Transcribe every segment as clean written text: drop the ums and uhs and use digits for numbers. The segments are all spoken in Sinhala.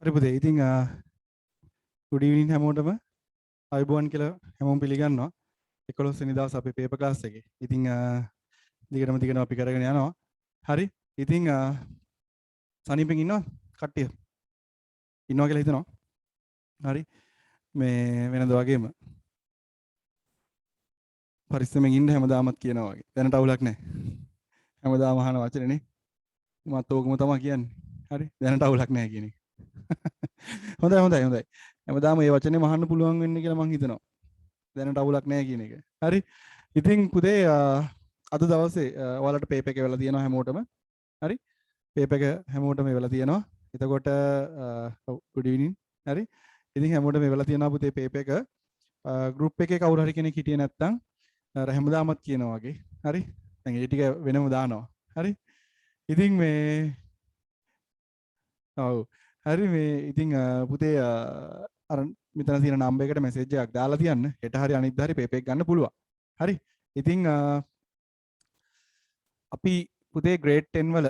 හරි පුතේ. ඉතින් good evening හැමෝටම. අයබෝන් කියලා හැමෝම පිළිගන්නවා. 11 වෙනි දවස් අපේ පේපර් ක්ලාස් එකේ. ඉතින් දිගටම අපි කරගෙන යනවා. හරි. ඉතින් සනීපෙන් ඉන්නවා කට්ටිය. ඉන්නවා කියලා හිතනවා. හරි. මේ වෙනද වගේම පරිස්සමෙන් ඉන්න හැමදාමත් කියනවා වගේ. දැනට අවුලක් නැහැ. හැමදාම අහන වචනේනේ. මත් ඕකම තමයි කියන්නේ. හරි. දැනට අවුලක් නැහැ කියන එක. හොඳයි. හැමදාම මේ වචනේ මහන්න පුළුවන් වෙන්නේ කියලා මං හිතනවා. දැනට අවුලක් නැහැ කියන එක. හරි. ඉතින් පුතේ අද දවසේ ඔයාලට පේපර් එක වෙලා තියෙනවා හැමෝටම. හරි. පේපර් එක හැමෝටම වෙලා තියෙනවා. එතකොට good evening. හරි. ඉතින් හැමෝටම වෙලා තියෙනවා පුතේ පේපර් එක. group එකේ කවුරු හරි කෙනෙක් හිටියේ නැත්නම් හැමදාමත් කියනවා වගේ. හරි. දැන් ඒ ටික වෙනම දානවා. හරි. ඉතින් මේ ඔව්. හරි මේ ඉතින් පුතේ අර මෙතන තියෙන නම්බර් එකට මැසේජ් එකක් දාලා තියන්න. හෙට හරි අනිද්දා හරි පේපර් එක ගන්න පුළුවන්. හරි. ඉතින් අපි පුතේ grade 10 වල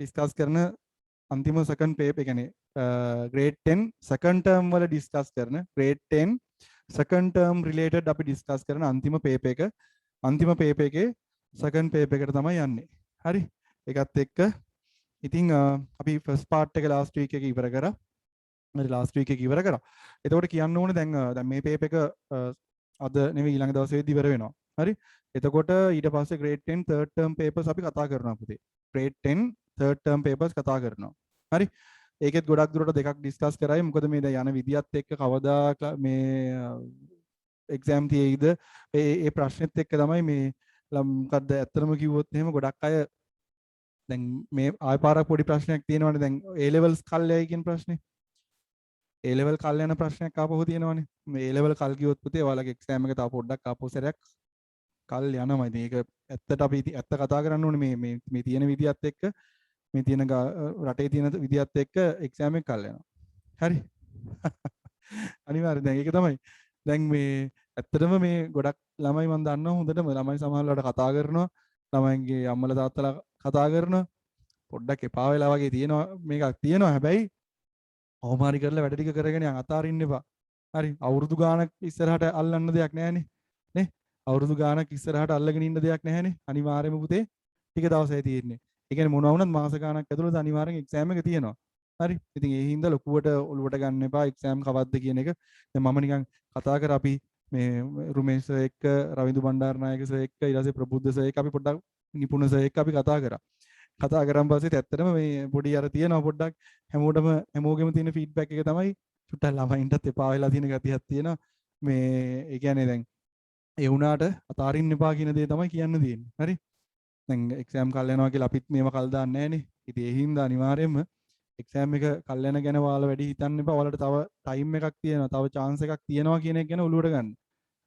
ඩිස්කස් කරන අන්තිම second paper ඒ කියන්නේ grade 10 second term වල ඩිස්කස් කරන grade 10 second term related අපි ඩිස්කස් කරන අන්තිම paper එක අන්තිම paper එකේ second paper එකට තමයි යන්නේ. හරි. ඒකත් එක්ක ඉතින් අපි first part එක last week එකේ ඉවර කරා. හරි last week එකේ ඉවර කරා. එතකොට කියන්න ඕනේ දැන් මේ paper එක අද නෙවෙයි ඊළඟ දවසේදී ඉවර වෙනවා. හරි. එතකොට ඊට පස්සේ grade 10 third term papers අපි කතා කරනවා පුතේ. grade 10 third term papers කතා කරනවා. හරි. ඒකෙත් ගොඩක් දුරට දෙකක් ඩිස්කස් කරයි. මොකද මේ දැන් යන විදියත් එක්ක කවදා මේ exam තියෙයිද ඒ ප්‍රශ්නෙත් එක්ක තමයි මේ මොකද්ද ඇත්තටම කිව්වොත් එහෙම ගොඩක් අය දැන් මේ ආය පාරක් පොඩි ප්‍රශ්නයක් තියෙනවනේ දැන් A levels කල්යයි කියන ප්‍රශ්නේ. A level කල් යන ප්‍රශ්නයක් ආපහු තියෙනවනේ. මේ A level කල් කිව්වොත් පුතේ ඔයාලගේ exam එක තව පොඩ්ඩක් ආපහු සැරයක් කල් යනවා. ඉතින් ඒක ඇත්තට අපි ඇත්ත කතා කරන්න ඕනේ මේ තියෙන විදියත් එක්ක මේ තියෙන රටේ තියෙන විදියත් එක්ක exam එක කල් යනවා. හරි. අනිවාර්යෙන් දැන් ඒක තමයි. දැන් මේ ඇත්තටම මේ ගොඩක් ළමයි මම දන්නවා හොඳටම ළමයි සමහරවල්ලාට කතා කරනවා. ළමයින්ගේ අම්මලා තාත්තලා කතා කරනවා. පොඩ්ඩක් එපා වෙලා වගේ තියෙනවා මේකක් තියෙනවා. හැබැයි අවමාරි කරලා වැඩ ටික කරගෙන යන් අතාරින්න එපා. හරි. අවුරුදු ගාණක් ඉස්සරහට අල්ලන්න දෙයක් නැහැනේ. නේ? අවුරුදු ගාණක් ඉස්සරහට අල්ලගෙන ඉන්න දෙයක් නැහැනේ. අනිවාර්යයෙන්ම පුතේ ටික දවසයි තියෙන්නේ. ඒ කියන්නේ මොනවා වුණත් මාස ගාණක් ඇතුළත අනිවාර්යෙන් එක්සෑම් එක තියෙනවා. හරි. ඉතින් ඒ හින්දා ලොකුවට ඔලුවට ගන්න එපා එක්සෑම් කවද්ද කියන එක. දැන් මම නිකන් කතා කර අපි මේ රුමේෂ් සර් එක්ක රවින්දු බණ්ඩාරනායක සර් එක්ක ඊට පස්සේ ප්‍රබුද්ධ සර් එක්ක අපි පොඩ්ඩක් නිපුණ සර් එක්ක අපි කතා කරා. කතා කරන් පස්සේ ඇත්තටම මේ පොඩි අර තියෙනවා පොඩ්ඩක් හැමෝගෙම තියෙන ෆීඩ්බැක් එක තමයි චුට්ටක් ළමයින්ටත් එපා වෙලා තියෙන ගතියක් තියෙනවා. මේ ඒ කියන්නේ දැන් ඒ වුණාට අතාරින්න එපා කියන දේ තමයි කියන්න තියෙන්නේ. හරි. දැන් එක්සෑම් කල් යනවා කියලා අපිත් මේව කල් දාන්නේ නැහනේ. ඉතින් ඒ හින්දා අනිවාර්යයෙන්ම එක්සෑම් එක කල් යන ගැන ඔයාලා වැඩි හිතන්න එපා. ඔයාලට තව ටයිම් එකක් තියෙනවා. තව chance එකක් තියෙනවා කියන එක ගැන ඔලුවට ගන්න.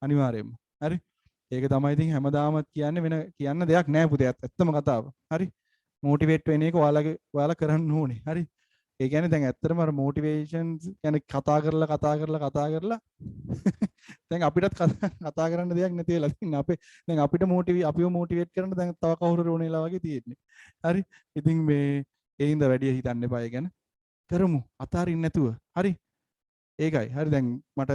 අනිවාර්යයෙන්ම. හරි. ඒක තමයි ඉතින් හැමදාමත් කියන්නේ වෙන කියන්න දෙයක් නැහැ පුතේ. ඇත්තම කතාව. හරි. මොටිවේට් වෙන එක ඔයාලා කරන්න ඕනේ. හරි. ඒ කියන්නේ දැන් ඇත්තටම අර මොටිවේෂන්ස් කියන්නේ කතා කරලා දැන් අපිටත් කතා කරන්න දෙයක් නැති වෙලා තින්නේ. දැන් අපිට අපිව මොටිවේට් කරන්න දැන් තව කවුරු ඕනෙලා වගේ තියෙන්නේ. හරි. ඉතින් මේ ඒ හින්දා වැඩි හිතන්න එපා ඒ ගැන. කරමු. අතාරින්න නැතුව. හරි. ඒකයි. හරි දැන් මට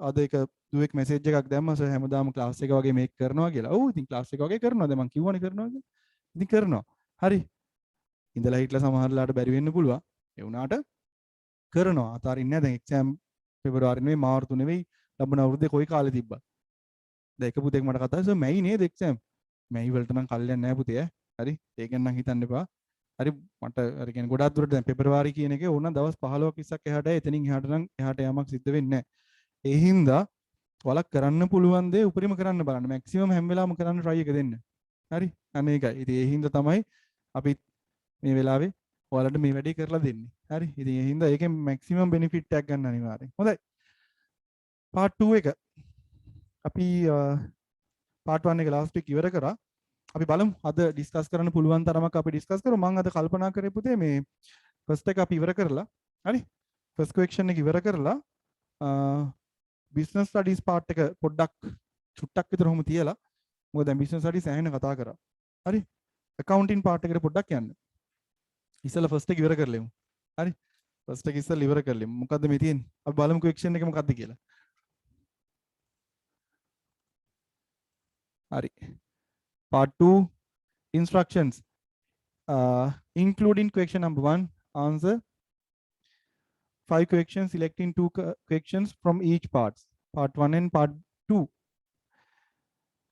අද එක දුවෙක් මැසේජ් එකක් දැම්මා සර් හැමදාම ක්ලාස් එක වගේ මේක කරනවා කියලා. ඔව් ඉතින් ක්ලාස් එක වගේ කරනවා. දැන් මම කිව්වනේ කරනවා කියලා. ඉතින් කරනවා. හරි. ඉඳලා හිටලා සමහරලාට බැරි වෙන්න පුළුවන්. ඒ වුණාට කරනවා. අතාරින්නේ නැහැ. දැන් එක්සෑම් පෙබරවාරි නෙවෙයි මාර්තු නෙවෙයි ලබන අවුරුද්දේ කොයි කාලේ තිබ්බත්. දැන් එක පුතෙක් මට කතා කරා සර් මැයි නේද එක්සෑම්? මැයි වලට නම් කල්යන්නේ නැහැ පුතේ ඈ. හරි. ඒක නම් හිතන්න එපා. හරි මට අර කියන්නේ ගොඩාක් දුරට දැන් පෙබරවාරි කියන එකේ ඕන දවස් 15ක් 20ක් එහාට එතනින් එහාට නම් එහාට යamak සිද්ධ වෙන්නේ නැහැ. ඒ හින්දා ඔයාලා කරන්න පුළුවන් දේ උපරිම කරන්න බලන්න. මැක්සිමම් හැම වෙලාවම කරන්න try එක දෙන්න. හරි. අනේ ඒකයි. ඉතින් ඒ හින්දා තමයි අපි මේ වෙලාවේ ඔයාලට මේ වැඩේ කරලා දෙන්නේ. හරි. ඉතින් ඒ හින්දා ඒකෙන් මැක්සිමම් බෙනිෆිට් එකක් ගන්න අනිවාර්යෙන්. හොඳයි. part 2 එක අපි part 1 එක last week ඉවර කරා. අපි බලමු අද ඩිස්කස් කරන්න පුළුවන් තරමක් අපි ඩිස්කස් කරමු. මම අද කල්පනා කරේ පුතේ මේ ෆස්ට් එක අපි ඉවර කරලා හරි ෆස්ට් ක්වෙස්චන් එක ඉවර කරලා බිස්නස් ස්ටඩීස් පාර්ට් එක පොඩ්ඩක් චුට්ටක් විතර ඔහොම තියලා මොකද දැන් බිස්නස් ස්ටඩීස් ඇහෙන කතා කරා. හරි accounting පාර්ට් එකට පොඩ්ඩක් යන්න. ඉස්සෙල්ලා ෆස්ට් එක ඉවර කරලෙමු. හරි ෆස්ට් එක ඉස්සෙල්ලා ඉවර කරලිමු. මොකද්ද මේ තියෙන්නේ? අපි බලමුකෝ එක්ෂන් එක මොකද්ද කියලා. හරි. Part 2 instructions. Including question number 1, answer 5 questions, selecting 2 questions from each parts. Part 1 and part 2.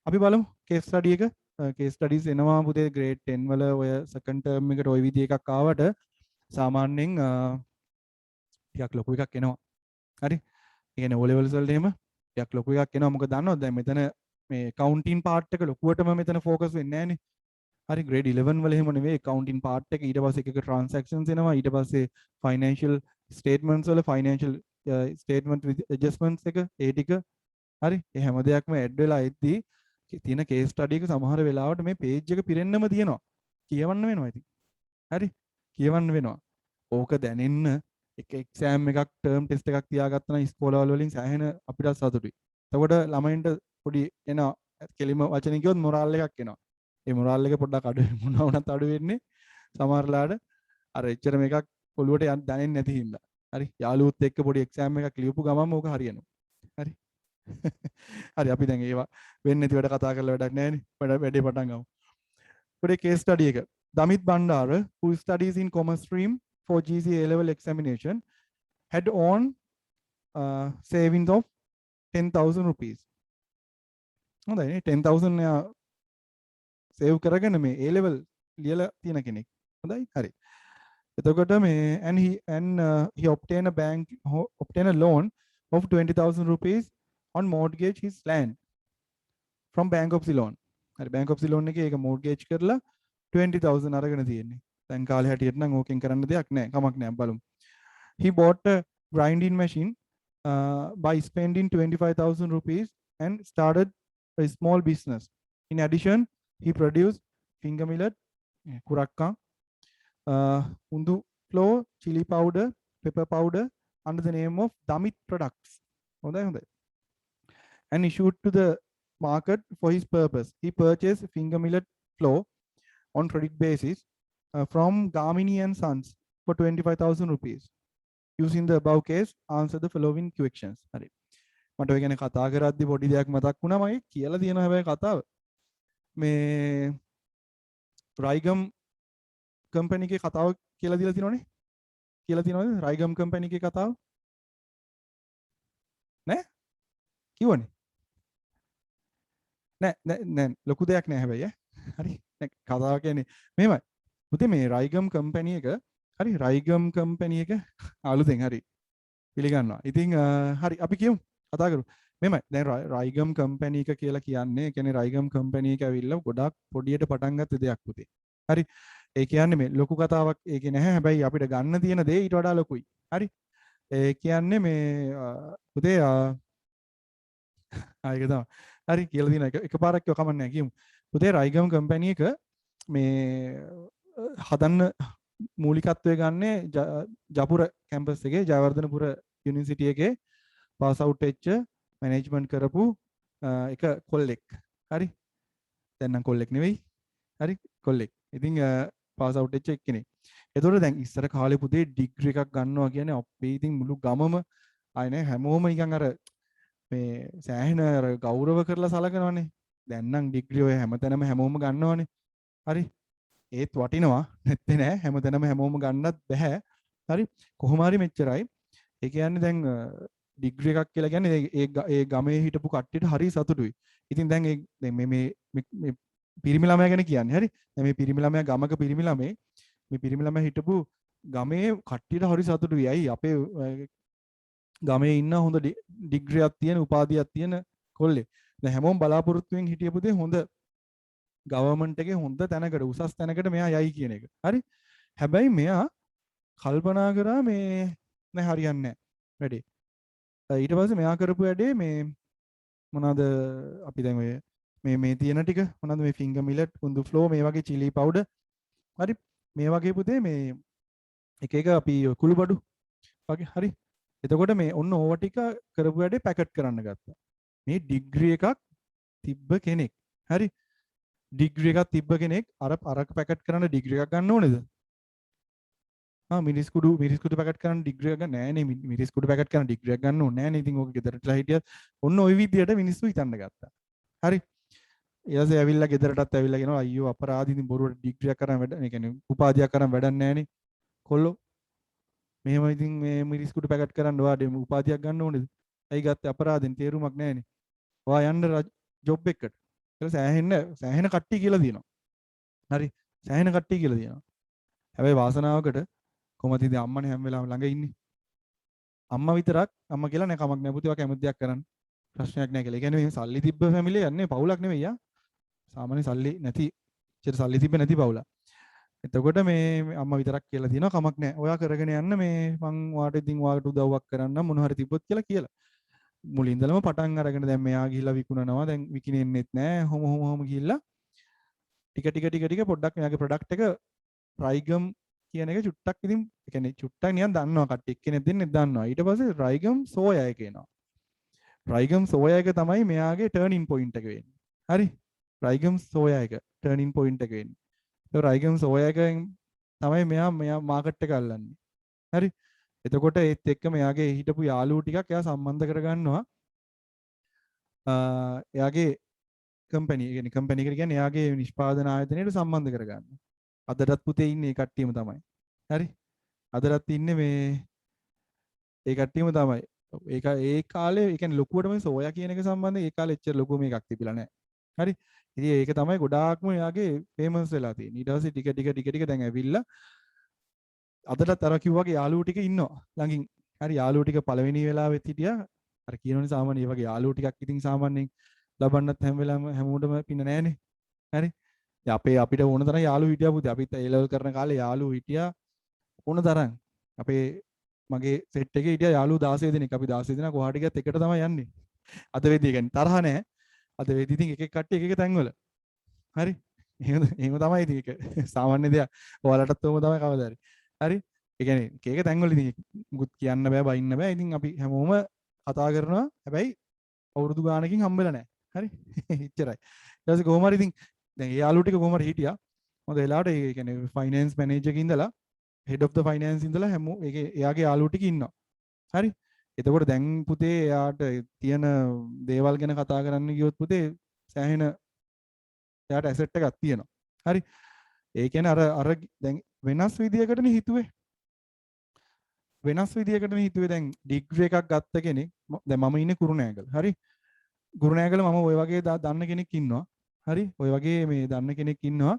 අපි බලමු case study එක. case studies එනවා පුතේ grade 10 වල ඔය second term එකට ওই විදිහ එකක් ආවට සාමාන්‍යයෙන් ටිකක් ලොකු එකක් එනවා. හරි. ඒ කියන්නේ O levels වලට එහෙම ටිකක් ලොකු එකක් එනවා. මොකද දන්නවද දැන් මෙතන මේ accounting part එක ලොකුවටම මෙතන focus වෙන්නේ නැහනේ. හරි grade 11 වල එහෙම නෙවෙයි accounting part එක ඊට පස්සේ එක transactions එනවා ඊට පස්සේ financial statements වල financial statement with adjustments එක ඒ ටික හරි ඒ හැම දෙයක්ම ඇඩ් වෙලා එද්දී තියෙන case study එක සමහර වෙලාවට මේ page එක පිරෙන්නම තියෙනවා කියවන්න වෙනවා ඉතින් හරි කියවන්න වෙනවා ඕක දැනෙන්න එක exam එකක් term test එකක් තියාගත්තා නම් ඉස්කෝලවල වලින් සෑහෙන අපිට සතුටුයි එතකොට ළමයින්ට පොඩි එන කෙලිම වචනින් කිව්වොත් මොරාල් එකක් එනවා ඒ මොරාල් එක පොඩ්ඩක් අඩු මොනවා වුණත් අඩු වෙන්නේ සමහරලාට අර එච්චර මේකක් ඔළුවට යන්න දැනෙන්නේ නැති හින්දා. හරි යාළුවොත් එක්ක පොඩි එක්සෑම් එකක් ලියපු ගමන්ම ඕක හරියනවා. හරි. හරි අපි දැන් ඒවා වෙන්නේ නැති වැඩ කතා කරලා වැඩක් නැහැ නේ. වැඩේ පටන් ගමු. පොඩි case study එක. Damit Bandara, who studies in commerce stream for GCA A-level examination, had on savings of 10,000 rupees. හොඳයි නේ 10,000 save කරගෙන මේ A level ලියලා තියෙන කෙනෙක්. හොඳයි හරි. එතකොට මේ and he obtained a loan of 20,000 rupees on mortgage his land from Bank of Ceylon. හරි Bank of Ceylon එකේ ඒක mortgage කරලා 20,000 අරගෙන තියෙන්නේ. දැන් කාලේ හැටියට නම් ඕකෙන් කරන්න දෙයක් නැහැ. කමක් නැහැ බලමු. He bought a grinding machine by spending 25,000 rupees and started a small business. In addition, he produced finger millet, kurakka, undu flour, chili powder, pepper powder under the name of Damit products. And issued to the market for his purpose. He purchased finger millet flour on credit basis from Gamini and Sons for 25,000 rupees. Using the above case, answer the following questions. හරි. මට ඔය ගැන කතා කරද්දි පොඩි දෙයක් මතක් වුණා මම කියලා තියෙනවා හැබැයි කතාව. මේ රයිගම් කම්පැනි එකේ කතාව කියලා දීලා තියෙනවනේ. කියලා තියෙනවද රයිගම් කම්පැනි එකේ කතාව? නෑ? කිව්වනේ. නෑ ලොකු දෙයක් නෑ හැබැයි ඈ. හරි. කතාව කියන්නේ මෙහෙමයි. පුතේ මේ රයිගම් කම්පැනි එක හරි රයිගම් කම්පැනි එක අලුතෙන් හරි පිළිගන්නවා. ඉතින් හරි අපි කියමු කතා කරමු. මෙහෙමයි. දැන් රයිගම් කම්පැනි එක කියලා කියන්නේ කියන්නේ රයිගම් කම්පැනි එක ඇවිල්ලා ගොඩක් පොඩියට පටන් ගත්ත දෙයක් පුතේ. හරි. ඒ කියන්නේ මේ ලොකු කතාවක් ඒකේ නැහැ. හැබැයි අපිට ගන්න තියෙන දේ ඊට වඩා ලොකුයි. හරි. ඒ කියන්නේ මේ පුතේ ආයෙක තමයි. හරි කියලා දින එකපාරක් කියව කමක් නැහැ කියමු. පුතේ රයිගම් කම්පැනි එක මේ හදන්න මූලිකත්වය ගන්නේ ජපුර කැම්පස් එකේ ජයවර්ධනපුර යුනිවර්සිටි එකේ පාස් අවුට් වෙච්ච මැනේජ්මන්ට් කරපු එක කොල්ලෙක්. හරි. දැන් නම් කොල්ලෙක් නෙවෙයි. හරි කොල්ලෙක්. ඉතින් පාස් අවුට් වෙච්ච එක්කෙනෙක්. ඒතකොට දැන් ඉස්සර කාලේ පුතේ ඩිග්‍රී එකක් ගන්නවා කියන්නේ අපේ ඉතින් මුළු ගමම ආයේ නෑ හැමෝම නිකන් අර මේ සෑහෙන අර ගෞරව කරලා සලකනවනේ. දැන් නම් ඩිග්‍රී ඔය හැමතැනම හැමෝම ගන්නවනේ. හරි. ඒත් වටිනවා නැත්තේ නෑ හැමතැනම හැමෝම ගන්නත් බෑ. හරි. කොහොම හරි මෙච්චරයි. ඒ කියන්නේ දැන් ඩිග්‍රී එකක් කියලා කියන්නේ ඒ ගමේ හිටපු කට්ටියට හරි සතුටුයි. ඉතින් දැන් මේ පිරිමි ළමයා ගැන කියන්නේ හරි. දැන් මේ පිරිමි ළමයා ගමක පිරිමි ළමේ මේ පිරිමි ළමයා හිටපු ගමේ කට්ටියට හරි සතුටුයි. ඇයි අපේ ගමේ ඉන්න හොඳ ඩිග්‍රියක් තියෙන උපාධියක් තියෙන කොල්ලෙක්. දැන් හැමෝම බලාපොරොත්තු වෙමින් හිටියපු දේ හොඳ ගවර්න්මන්ට් එකේ හොඳ තැනකට උසස් තැනකට මෙයා යයි කියන එක. හරි. හැබැයි මෙයා කල්පනා කරා මේ නෑ හරියන්නේ නෑ වැඩේ. ඊට පස්සේ මෙයා කරපු වැඩේ මේ මොනවාද අපි දැන් ඔය මේ තියෙන ටික මොනවාද මේ ෆින්ගර් මිලට් කුඳු ෆ්ලෝ මේ වගේ චිලි පවුඩර් හරි මේ වගේ පුතේ මේ එක එක අපි කුළුබඩු වගේ හරි එතකොට මේ ඔන්න ඕවා ටික කරපු වැඩේ පැකට් කරන්න ගත්තා මේ ඩිග්‍රී එකක් තිබ්බ කෙනෙක් හරි ඩිග්‍රී එකක් තිබ්බ කෙනෙක් අර පැකට් කරන්න ඩිග්‍රී එකක් ගන්න ඕනේද මිරිස්කුඩු පැකට් කරන්න ඩිග්‍රී එක නෑනේ මිරිස්කුඩු පැකට් කරන්න ඩිග්‍රී එක ගන්න ඕනේ නෑනේ ඉතින් ඕක ගෙදරටලා හිටියත් ඔන්න ওই විදියට මිනිස්සු හිතන්න ගත්තා හරි ඊට පස්සේ ඇවිල්ලා ගෙදරටත් ඇවිල්ලා කියනවා අයියෝ අපරාධ ඉතින් බොරුවට ඩිග්‍රී එකක් කරන් වැඩ ඒ කියන්නේ උපාධියක් කරන් වැඩක් නෑනේ කොල්ලෝ මෙහෙම ඉතින් මේ මිරිස්කුඩු පැකට් කරන්න ඔයාට උපාධියක් ගන්න ඕනේද ඇයි ගත්තේ අපරාධෙන් තේරුමක් නෑනේ ඔයා යන්න ජොබ් එකකට කියලා සෑහෙන කට්ටිය කියලා දිනවා හරි සෑහෙන කට්ටිය කියලා දිනවා හැබැයි වාසනාවකට කොහොමද ඉතින් අම්මනේ හැම වෙලාවෙම ළඟ ඉන්නේ. අම්මා විතරක් අම්මා කියලා නෑ කමක් නෑ පුතේ ඔයා කැමති දෙයක් කරන්න. ප්‍රශ්නයක් නෑ කියලා. ඒ කියන්නේ මේ සල්ලි තිබ්බ ෆැමිලි යන්නේ පවුලක් නෙවෙයි යා. සාමාන්‍ය සල්ලි නැති, ඉතින් සල්ලි තිබ්බ නැති පවුලක්. එතකොට මේ අම්මා විතරක් කියලා තියෙනවා කමක් නෑ. ඔයා කරගෙන යන්න මේ මං ඔයාට ඉතින් ඔයාට උදව්වක් කරන්න මොන හරි තිබ්බොත් කියලා. මුලින්දලම පටන් අරගෙන දැන් මෙයා ගිහිල්ලා විකුණනවා. දැන් විකිනෙන්නෙත් නෑ. හොම ගිහිල්ලා ටික පොඩ්ඩක් මෙයාගේ ප්‍රොඩක්ට් එක රයිගම් කියන එක චුට්ටක් ඉතින් ඒ කියන්නේ චුට්ටක් නිකන් දන්නවා කට්ටිය එක්කෙනෙක් දෙන්නෙක් දන්නවා ඊට පස්සේ රයිගම් සෝයා එක එනවා රයිගම් සෝයා එක තමයි මෙයාගේ ටර්නින් පොයින්ට් එක වෙන්නේ හරි රයිගම් සෝයා එක ටර්නින් පොයින්ට් එක වෙන්නේ ඒ රයිගම් සෝයා එකෙන් තමයි මෙයා මාකට් එක අල්ලන්නේ හරි එතකොට ඒත් එක්ක මෙයාගේ හිටපු යාළුවෝ ටිකක් එයා සම්බන්ධ කරගන්නවා එයාගේ කම්පැනි එක කියන්නේ එයාගේ නිෂ්පාදන ආයතනයට සම්බන්ධ කරගන්නවා අදටත් පුතේ ඉන්නේ ඒ කට්ටියම තමයි. හරි? අදටත් ඉන්නේ මේ ඒ කට්ටියම තමයි. ඒක ඒ කාලේ ඒ කියන්නේ ලොකුවට මේ සෝයා කියන එක සම්බන්ධයෙන් ඒ කාලේ එච්චර ලොකු මේකක් තිබිලා නැහැ. හරි? ඉතින් ඒක තමයි ගොඩාක්ම එයාගේ ෆේමස් වෙලා තියෙන්නේ. ඊට පස්සේ ටික දැන් ඇවිල්ලා අදටත් අර කිව්වාගේ යාළුවෝ ටික ඉන්නවා ළඟින්. හරි යාළුවෝ ටික පළවෙනි වෙලාවෙත් හිටියා. අර කියනෝනේ සාමාන්‍ය මේ වගේ යාළුවෝ ටිකක් ඉතින් සාමාන්‍යයෙන් ලබන්නත් හැම වෙලාවෙම හැමෝටම පින්න නැහනේ. හරි? අපිට ඕන තරම් යාළුවෝ හිටියා පුතේ. අපිත් ඒ ලෙවල් කරන කාලේ යාළුවෝ හිටියා ඕන තරම්. අපේ මගේ සෙට් එකේ හිටියා යාළුවෝ 16 දෙනෙක්. අපි 16 දෙනා කොහාට ගියත් එකට තමයි යන්නේ. අද වෙද්දී කියන්නේ තරහ නැහැ. අද වෙද්දී ඉතින් එක එක කට්ටිය එක එක තැන්වල. හරි? එහෙම තමයි ඉතින් ඒක. සාමාන්‍ය දෙයක්. ඔයාලටත් ඕම තමයි කවදා හරි. හරි? ඒ කියන්නේ එක එක තැන්වල ඉතින් මුකුත් කියන්න බෑ, බයින්න බෑ. ඉතින් අපි හැමෝම කතා කරනවා. හැබැයි අවුරුදු ගානකින් හම්බෙලා නැහැ. හරි? එච්චරයි. ඊට පස්සේ කොහොම හරි ඉතින් දැන් ඒ යාළුවෝ ටික කොහොම හරි හිටියා. හොඳ වෙලාවට ඒ කියන්නේ ෆයිනෑන්ස් මැනේජර් එකේ ඉඳලා හෙඩ් ඔෆ් ද ෆයිනෑන්ස් ඉඳලා හැමෝ ඒකේ එයාගේ යාළුවෝ ටික ඉන්නවා. හරි? එතකොට දැන් පුතේ එයාට තියෙන දේවල් ගැන කතා කරන්න ගියොත් පුතේ සෑහෙන එයාට ඇසෙට් එකක් තියෙනවා. හරි? ඒ කියන්නේ අර දැන් වෙනස් විදියකටනේ හිතුවේ. දැන් ඩිග්‍රී එකක් ගත්ත කෙනෙක් දැන් මම ඉන්නේ කුරුණෑගල. හරි? කුරුණෑගල මම ওই වගේ දන්න කෙනෙක් ඉන්නවා. හරි ඔය වගේ මේ දන්න කෙනෙක් ඉන්නවා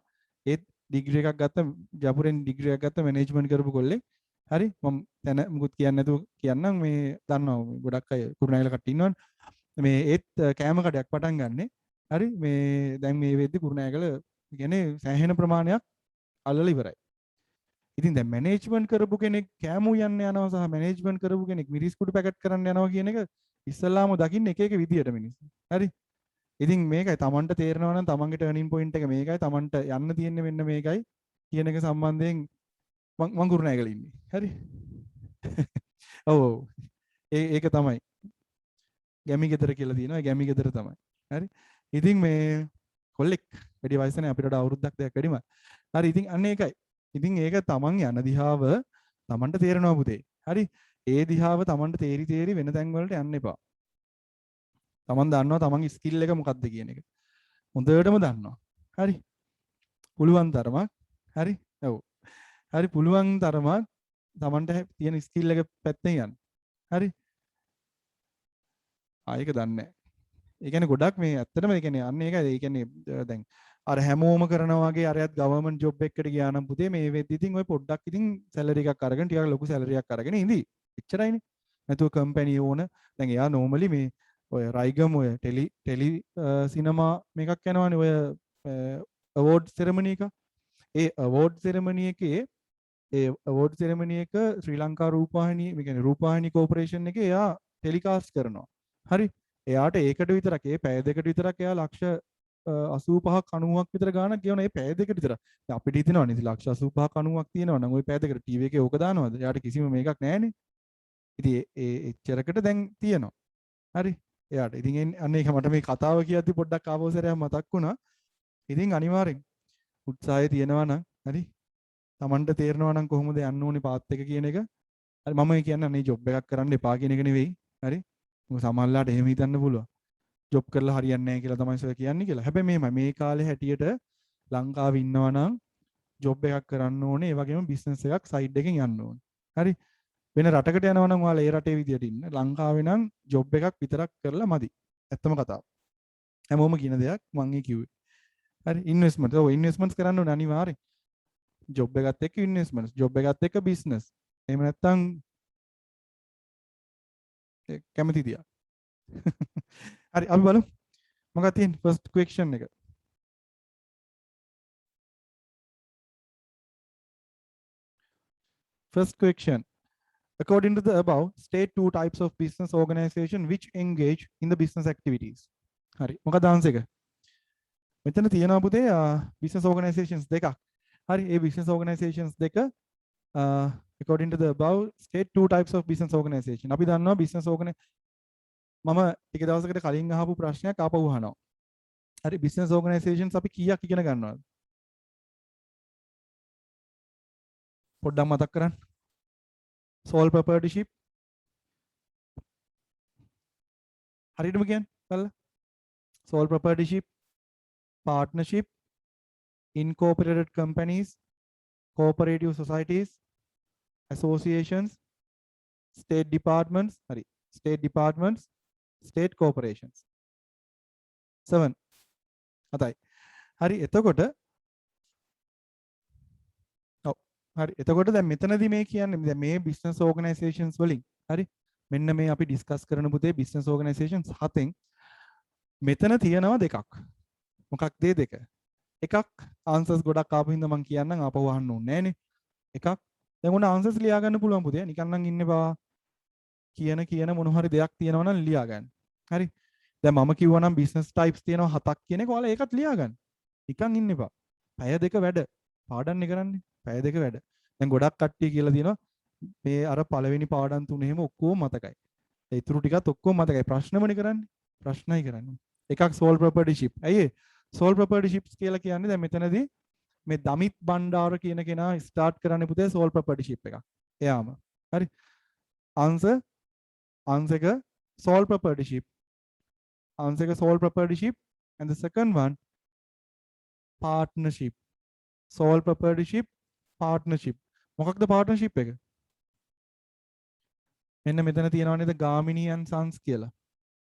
ඒත් ඩිග්‍රී එකක් ගත්ත ජපුරෙන් ඩිග්‍රී එකක් ගත්ත මැනේජ්මන්ට් කරපු කොල්ලෙක් හරි මම දැන මුකුත් කියන්නේ නැතුව කියන්නම් මේ දන්නවා ගොඩක් අය කුරුණෑගල කට්ටිය ඉන්නවනේ මේ ඒත් කෑම කඩයක් පටන් ගන්නෙ හරි මේ දැන් මේ වෙද්දි කුරුණෑගල කියන්නේ සෑහෙන ප්‍රමාණයක් අල්ලලා ඉවරයි ඉතින් දැන් මැනේජ්මන්ට් කරපු කෙනෙක් කෑම උයන්න යනවා සහ මැනේජ්මන්ට් කරපු කෙනෙක් මිරිස් කුඩු පැකට් කරන්න යනවා කියන එක ඉස්සල්ලාම දකින්න එක එක විදියට මිනිස්සු හරි ඉතින් මේකයි තමන්ට තේරෙනවා නම් තමන්ගේ ටර්නින් පොයින්ට් එක මේකයි තමන්ට යන්න තියෙන්නේ මෙන්න මේකයි කියන එක සම්බන්ධයෙන් මං කුරුණෑගල ඉන්නේ. හරි? ඔව් ඔව්. ඒක තමයි. ගැමි ගෙදර කියලා තියෙනවා. ගැමි ගෙදර තමයි. හරි? ඉතින් මේ කොල්ලෙක් වැඩි වයස නැහැ අපිට අවුරුද්දක් දෙකක් වැඩිම. හරි ඉතින් අන්න ඒකයි. ඉතින් ඒක තමන් යන දිහාව තමන්ට තේරෙනවා පුතේ. හරි? ඒ දිහාව තමන්ට තේරි වෙන තැන් වලට යන්න එපා. තමන් දන්නවා තමන්ගේ ස්කිල් එක මොකක්ද කියන එක. හොඳටම දන්නවා. හරි. පුළුවන් තරමක්. හරි. ඔව්. හරි පුළුවන් තරමක් තමන්ට තියෙන ස්කිල් එක පැත්තෙන් යන්න. හරි. ආයෙක දන්නේ නැහැ. ඒ කියන්නේ ගොඩක් මේ ඇත්තටම ඒ කියන්නේ අන්න ඒකයි. ඒ කියන්නේ දැන් අර හැමෝම කරනවා වගේ අරයත් ගවර්න්මන්ට් ජොබ් එකකට ගියා නම් පුතේ මේ වෙද්දි ඉතින් ඔය පොඩ්ඩක් ඉතින් සැලරි එකක් අරගෙන ටිකක් ලොකු සැලරි එකක් අරගෙන ඉඳි. එච්චරයිනේ. නැතුව කම්පැනි ඕන. දැන් එයා normally මේ ඔය රයිගම් ඔය ටෙලි සිනමා මේකක් යනවානේ ඔය අවෝඩ් සෙරමනි එක. ඒ අවෝඩ් සෙරමනි එකේ ඒ අවෝඩ් සෙරමනි එක ශ්‍රී ලංකා රූපවාහිනී මේ කියන්නේ රූපවාහිනී කෝපරේෂන් එකේ එයා ටෙලිකාස්ට් කරනවා. හරි. එයාට ඒකට විතරක් ඒ පැය දෙකට විතරක් එයා ලක්ෂ 85ක් 90ක් විතර ගාණක් ගෙවන ඒ පැය දෙකට විතර. දැන් අපිට හිතෙනවනේ ඉතින් ලක්ෂ 85ක් 90ක් තියෙනවා නම් ওই පැය දෙකට ටීවී එකේ ඕක දානවද? එයාට කිසිම මේකක් නැහැනේ. ඉතින් ඒ එච්චරකට දැන් තියෙනවා. හරි. එයාට. ඉතින් අන්න ඒක මට මේ කතාව කියද්දි පොඩ්ඩක් ආපහු සැරයක් මතක් වුණා. ඉතින් අනිවාර්යෙන් උත්සාහය තියෙනවා නම් හරි Tamanට තේරෙනවා නම් කොහොමද යන්න ඕනේ පාත් එක කියන එක. හරි මම කියන්නේ අනේ ජොබ් එකක් කරන්න එපා කියන එක නෙවෙයි. හරි. මොකද සමහරලාට එහෙම හිතන්න පුළුවන්. ජොබ් කරලා හරියන්නේ නැහැ කියලා තමයි සර් කියන්නේ කියලා. හැබැයි මේ කාලේ හැටියට ලංකාවේ ඉන්නවා නම් ජොබ් එකක් කරන්න ඕනේ. ඒ වගේම බිස්නස් එකක් සයිඩ් එකෙන් යන්න ඕනේ. හරි. වෙන රටකට යනවා නම් ඔයාලා ඒ රටේ විදියට ඉන්න. ලංකාවේ නම් ජොබ් එකක් විතරක් කරලා මදි. ඇත්තම කතාව. හැමෝම කියන දෙයක් මම කිව්වේ. හරි ඉන්වෙස්ට්මන්ට්. ඔව් ඉන්වෙස්ට්මන්ට්ස් කරන්න ඕනේ අනිවාර්යෙන්. ජොබ් එකත් එක්ක ඉන්වෙස්ට්මන්ට්ස්. ජොබ් එකත් එක්ක බිස්නස්. එහෙම නැත්නම් කැමති දියා. හරි අපි බලමු. මොකක්ද තියෙන්නේ ෆස්ට් ක්වෙස්චන් එක. First question. According to the above, state two types of business organization which engage in the business activities. හරි. මොකක්ද ආන්සර් එක? මෙතන තියෙනවා පුතේ business organizations දෙකක්. හරි. ඒ business organizations දෙක according to the above state two types of business organization. අපි දන්නවා business මම ටික දවසකට කලින් අහපු ප්‍රශ්නයක් ආපහු අහනවා. හරි business organizations අපි කීයක් ඉගෙන ගන්නවද? පොඩ්ඩක් මතක් කරන්න. sole proprietorship හරියටම කියන්නේ බලලා. sole proprietorship, partnership, incorporated companies, cooperative societies, associations, state departments, හරි. state departments, state corporations. 7. හතයි. හරි එතකොට හරි එතකොට දැන් මෙතනදී මේ කියන්නේ දැන් මේ business organizations වලින් හරි මෙන්න මේ අපි ඩිස්කස් කරන පුතේ business organizations හතෙන් මෙතන තියෙනවා දෙකක්. මොකක්ද මේ දෙක? එකක් answers ගොඩක් ආපු හින්දා මම කියන්නම් ආපහු අහන්න ඕනේ නෑනේ. එකක් දැන් උන answers ලියා ගන්න පුළුවන් පුතේ. නිකන් නම් ඉන්න බා කියන මොන හරි දෙයක් තියෙනවා නම් ලියා ගන්න. හරි. දැන් මම කිව්වා නම් business types තියෙනවා හතක් කියන එක ඔයාලා ඒකත් ලියා ගන්න. නිකන් ඉන්න එපා. පැය දෙක වැඩ. පාඩම්නේ කරන්නේ. පැය දෙක වැඩ. දැන් ගොඩක් කට්ටිය කියලා තියෙනවා මේ අර පළවෙනි පාඩම් තුනේම ඔක්කොම මතකයි. ඒ ඉතුරු ටිකත් ඔක්කොම මතකයි. ප්‍රශ්නමනේ කරන්නේ. ප්‍රශ්නයි කරන්නේ. එකක් sole proprietorship. ඇයි ඒ? sole proprietorships කියලා කියන්නේ දැන් මෙතනදී මේ දමිත් බණ්ඩාර කියන කෙනා ස්ටාර්ට් කරන්නේ පුතේ sole proprietorship එකක්. එයාම. හරි. answer එක sole proprietorship. answer එක sole proprietorship and the second one partnership. sole proprietorship, partnership. මොකක්ද partnership එක? මෙන්න මෙතන තියෙනවා නේද Gamini and Sons කියලා.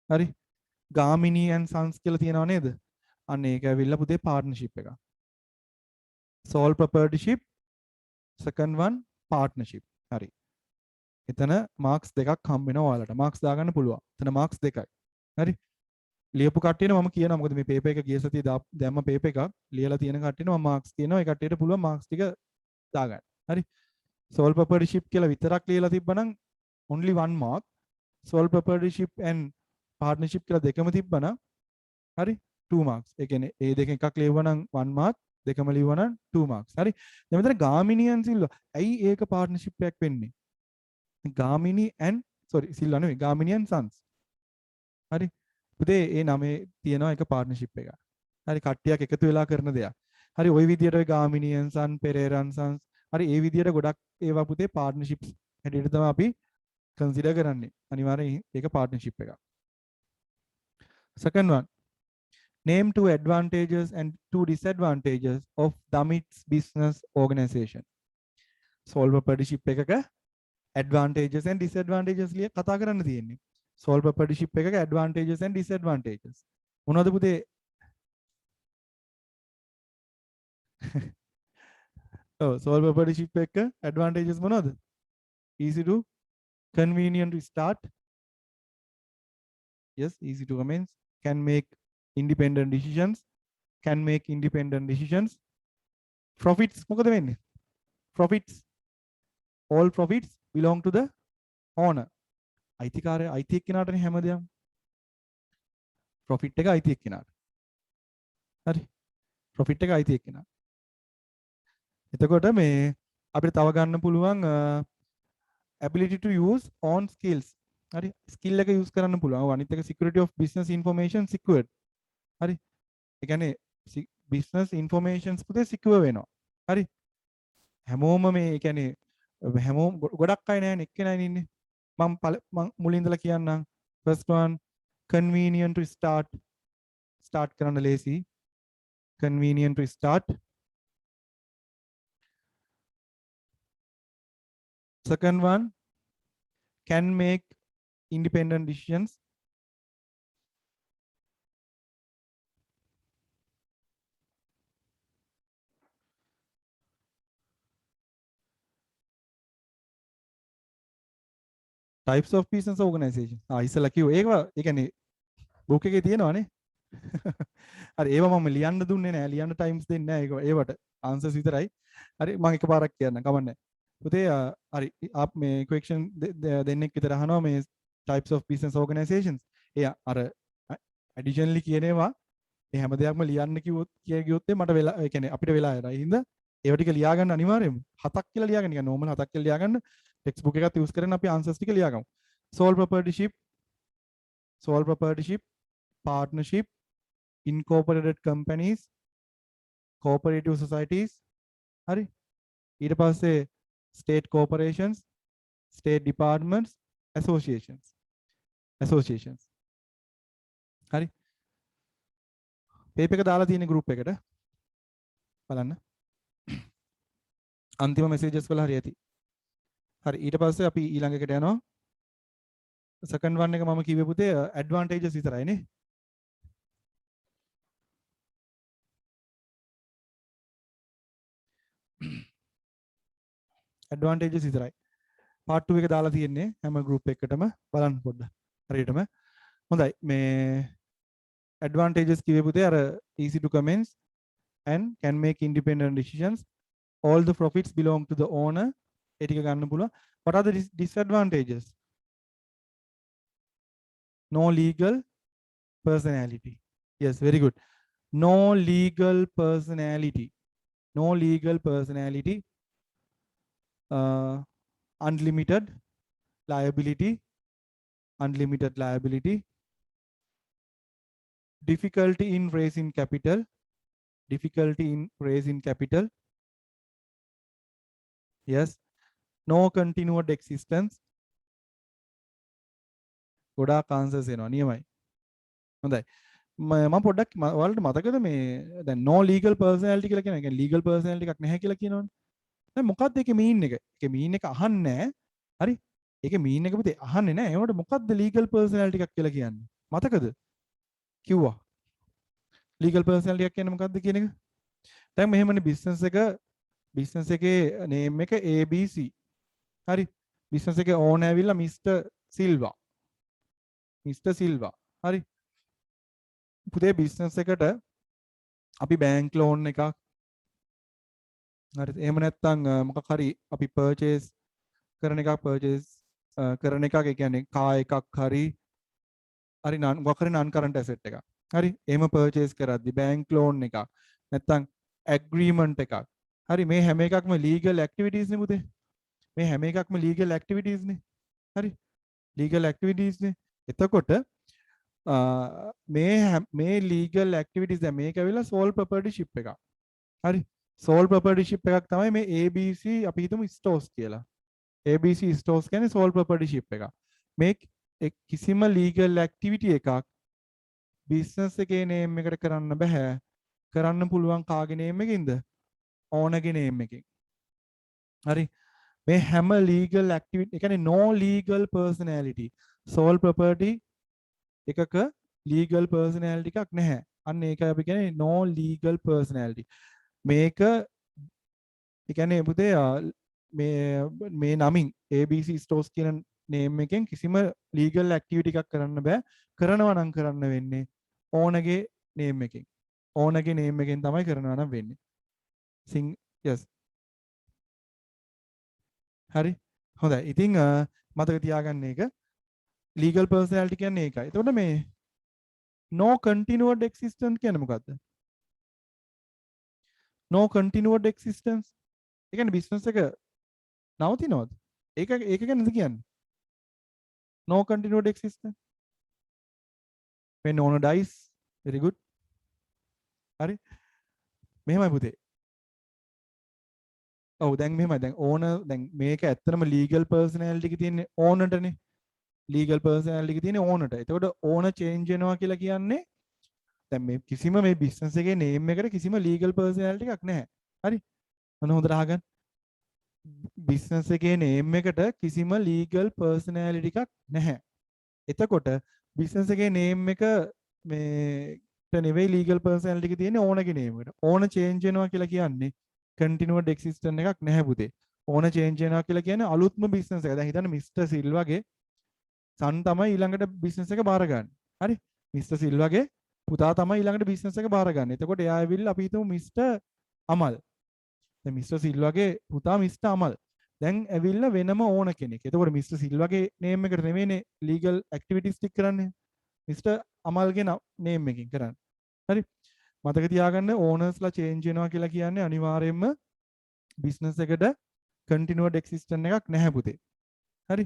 හරි. Gamini and Sons කියලා තියෙනවා නේද? අන්න ඒක ඇවිල්ලා පුතේ partnership එක. sole proprietorship, second one partnership. හරි. එතන මාක්ස් දෙකක් හම්බ වෙනවා ඔයාලට. මාක්ස් දාගන්න පුළුවන්. එතන මාක්ස් දෙකයි. හරි. ලියපු කට්ටියට මම කියනවා මොකද මේ පේපර් එක ගිය සතියේ දැම්ම පේපර් එකක් ලියලා තියෙන කට්ටියට මම මාක්ස් කියනවා. ඒ කට්ටියට පුළුවන් මාක්ස් ටික දාගන්න. හරි. sole proprietorship කියලා විතරක් ලියලා තිබ්බනම් only one mark. sole proprietorship and partnership කියලා දෙකම තිබ්බනම් හරි 2 marks. ඒ කියන්නේ ඒ දෙකෙන් එකක් ලියුවනම් 1 mark දෙකම ලියුවනම් 2 marks. හරි. දැන් මෙතන Gamini and Silva. ඇයි ඒක partnership එකක් වෙන්නේ? Gamini and Silva නෙවෙයි Gamini and Sons. හරි. පුතේ ඒ නමේ තියෙනවා එක partnership එකක්. හරි කට්ටියක් එකතු වෙලා කරන දෙයක්. හරි ওই විදියට ඔය Gamini and Sons, Pereira and Sons හරි ඒ විදියට ගොඩක් ඒවා පුතේ partnerships හැටියට තමයි අපි consider කරන්නේ. අනිවාර්යෙන් ඒක partnership එකක්. Second one. Name two advantages and two disadvantages of Damit's business organization. sole proprietorship එකක advantages and disadvantages ලිය කතා කරන්න තියෙන්නේ. sole proprietorship එකක advantages and disadvantages. මොනවද පුතේ? sole proprietorship එක advantages මොනවද? Easy to, convenient to start. Yes, easy to commence. Can make independent decisions. Profits මොකද වෙන්නේ? Profits. All profits belong to the owner. අයිතිකාරය අයිති එක්කෙනාටනේ හැමදේම. profit එක අයිති එක්කෙනාට. හරි. profit එක අයිති එක්කෙනාට. එතකොට මේ අපිට තව ගන්න පුළුවන් ability to use own skills. හරි. skill එක use කරන්න පුළුවන්. අනිත් එක security of business information secured. හරි. ඒ කියන්නේ business informations පුතේ secure වෙනවා. හරි. හැමෝම මේ ඒ කියන්නේ හැමෝම ගොඩක් අය නෑනේ එක්කෙනයි ඉන්නේ. මම මුලින් ඉඳලා කියන්නම්. first one convenient to start කරන්න ලේසි. convenient to start. Second one, can make independent decisions. Types of business organization. ඉස්සලා කිව්වා ඒක ඒ කියන්නේ බුක් එකේ තියෙනවානේ. හරි ඒව මම ලියන්න දුන්නේ නෑ. ලියන්න ටයිම්ස් දෙන්නේ නෑ ඒවට. ආන්සර්ස් විතරයි. හරි මම එකපාරක් කියන්නම් කමන්නේ. පුතේ හරි මේ ඉක්වේෂන් දෙන්නෙක් විතර අහනවා මේ types of business organizations. ඒ අර additionally කියනවා මේ හැම දෙයක්ම ලියන්න කිව්වොත් මට වෙලා ඒ කියන්නේ අපිට වෙලා යනවා. ඒ හින්දා ඒව ටික ලියා ගන්න අනිවාර්යයෙන්ම. 7ක් කියලා ලියාගන්න. නිකන් normal 7ක් කියලා ලියාගන්න. ටෙක්ස්ට් බුක් එකත් යූස් කරගෙන අපි answers ටික ලියාගමු. sole proprietorship, partnership, incorporated companies, cooperative societies. හරි. ඊට පස්සේ state corporations, state departments, associations. හරි. පේපර් එක දාලා තියෙන group එකට බලන්න. අන්තිම messages වල හරි ඇති. හරි ඊට පස්සේ අපි ඊළඟ එකට යනවා. second one එක මම කිව්වේ පුතේ advantages විතරයි නේ. advantages විතරයි. part 2 එක දාලා තියෙන්නේ හැම group එකකටම බලන්න පොඩ්ඩක්. හරියටම. හොඳයි මේ advantages කිව්වේ පුතේ අර easy to commence and can make independent decisions. All the profits belong to the owner. ඒ ටික ගන්න පුළුවන්. What are the disadvantages? No legal personality. Yes, very good. No legal personality. Unlimited liability. Difficulty in raising capital. Yes. No continued existence. ගොඩාක් ආන්සර්ස් එනවා නියමයි. හොඳයි. මම පොඩ්ඩක් ඔයාලට මතකද මේ දැන් no legal personality කියලා කියන එක legal personality එකක් නැහැ කියලා කියනවනේ. දැන් මොකක්ද ඒකේ mean එක? ඒකේ mean එක අහන්නේ නැහැ. හරි? ඒකේ mean එක පුතේ අහන්නේ නැහැ. ඒකට මොකක්ද legal personality එකක් කියලා කියන්නේ? මතකද? කිව්වා. legal personality එකක් කියන්නේ මොකක්ද කියන එක? දැන් මෙහෙමනේ business එකේ name එක ABC. හරි? business එකේ owner ඇවිල්ලා Mr. Silva. හරි? පුතේ business එකට අපි bank loan එකක් හරි එහෙම නැත්නම් මොකක් හරි අපි purchase කරන එකක් ඒ කියන්නේ car එකක් හරි මොකක් හරි non current asset එකක් හරි එහෙම purchase කරද්දි bank loan එකක් නැත්නම් agreement එකක් හරි මේ හැම එකක්ම legal activities නේ පුතේ මේ හැම එකක්ම legal activities නේ හරි legal activities නේ එතකොට මේ legal activities දැන් මේක ඇවිල්ලා sole proprietorship එකක්. හරි. sole proprietorship එකක් තමයි මේ ABC අපි හිතමු stores කියලා. ABC stores කියන්නේ sole proprietorship එකක්. මේ කිසිම legal activity එකක් business එකේ name එකට කරන්න බෑ. කරන්න පුළුවන් කාගේ name එකකින්ද? owner ගේ name එකකින්. හරි. මේ හැම legal activity ඒ කියන්නේ no legal personality sole property එකක legal personality එකක් නැහැ. අන්න ඒකයි අපි කියන්නේ no legal personality. මේක ඒ කියන්නේ පුතේ මේ නමින් ABC stores කියන name එකෙන් කිසිම legal activity එකක් කරන්න බෑ. කරනවා නම් කරන්න වෙන්නේ owner ගේ name එකෙන්. owner ගේ name එකෙන් තමයි කරනවා නම් වෙන්නේ. yes. හරි. හොඳයි. ඉතින් මතක තියාගන්න එක legal personality කියන්නේ ඒකයි. එතකොට මේ no continued existence කියන්නේ මොකද්ද? no continued existence. ඒ කියන්නේ business එක නවතිනවද? ඒක ගැනද කියන්නේ? no continued existence. when owner dies. very good. හරි. මෙහෙමයි පුතේ. ඔව් දැන් මෙහෙමයි දැන් ඕනර් දැන් මේක ඇත්තටම ලීගල් පර්සනැලිටි එකේ තියෙන ඕනර්ටනේ ලීගල් පර්සනැලිටි එකේ තියෙන ඕනර්ට. එතකොට ඕනර් චේන්ජ් වෙනවා කියලා කියන්නේ දැන් මේ කිසිම මේ බිස්නස් එකේ නේම් එකට කිසිම ලීගල් පර්සනැලිටි එකක් නැහැ. හරි? මොන හොඳට අහගන්න. බිස්නස් එකේ නේම් එකට කිසිම ලීගල් පර්සනැලිටි එකක් නැහැ. එතකොට බිස්නස් එකේ නේම් එක මේට නෙවෙයි ලීගල් පර්සනැලිටි එකේ තියෙන ඕනගේ නේම් එකට. ඕන චේන්ජ් වෙනවා කියලා කියන්නේ කන්ටිනියුවඩ් එක්සිස්ටන්ට් එකක් නැහැ පුතේ. ඕන චේන්ජ් වෙනවා කියලා කියන්නේ අලුත්ම බිස්නස් එක. දැන් හිතන්න මිස්ටර් සිල්වාගේ සන් තමයි ඊළඟට බිස්නස් එක බාර ගන්න. හරි? මිස්ටර් සිල්වාගේ පුතා තමයි ඊළඟට බිස්නස් එක බාර ගන්න. එතකොට එයා ඇවිල්ලා අපි හිතමු මිස්ටර් අමල්. දැන් මිස්ටර් සිල්වාගේ පුතා මිස්ටර් අමල්. දැන් ඇවිල්ලා වෙනම ඕන කෙනෙක්. එතකොට මිස්ටර් සිල්වාගේ නේම් එකට නෙමෙයිනේ ලීගල් ඇක්ටිවිටිස් ටික කරන්නේ. මිස්ටර් අමල්ගේ නේම් එකකින් කරන්නේ. හරි? මතක තියාගන්න ඕනර්ස්ලා චේන්ජ් වෙනවා කියලා කියන්නේ අනිවාර්යයෙන්ම බිස්නස් එකට කන්ටිනියුවඩ් එක්සිස්ටන්ට් එකක් නැහැ පුතේ. හරි?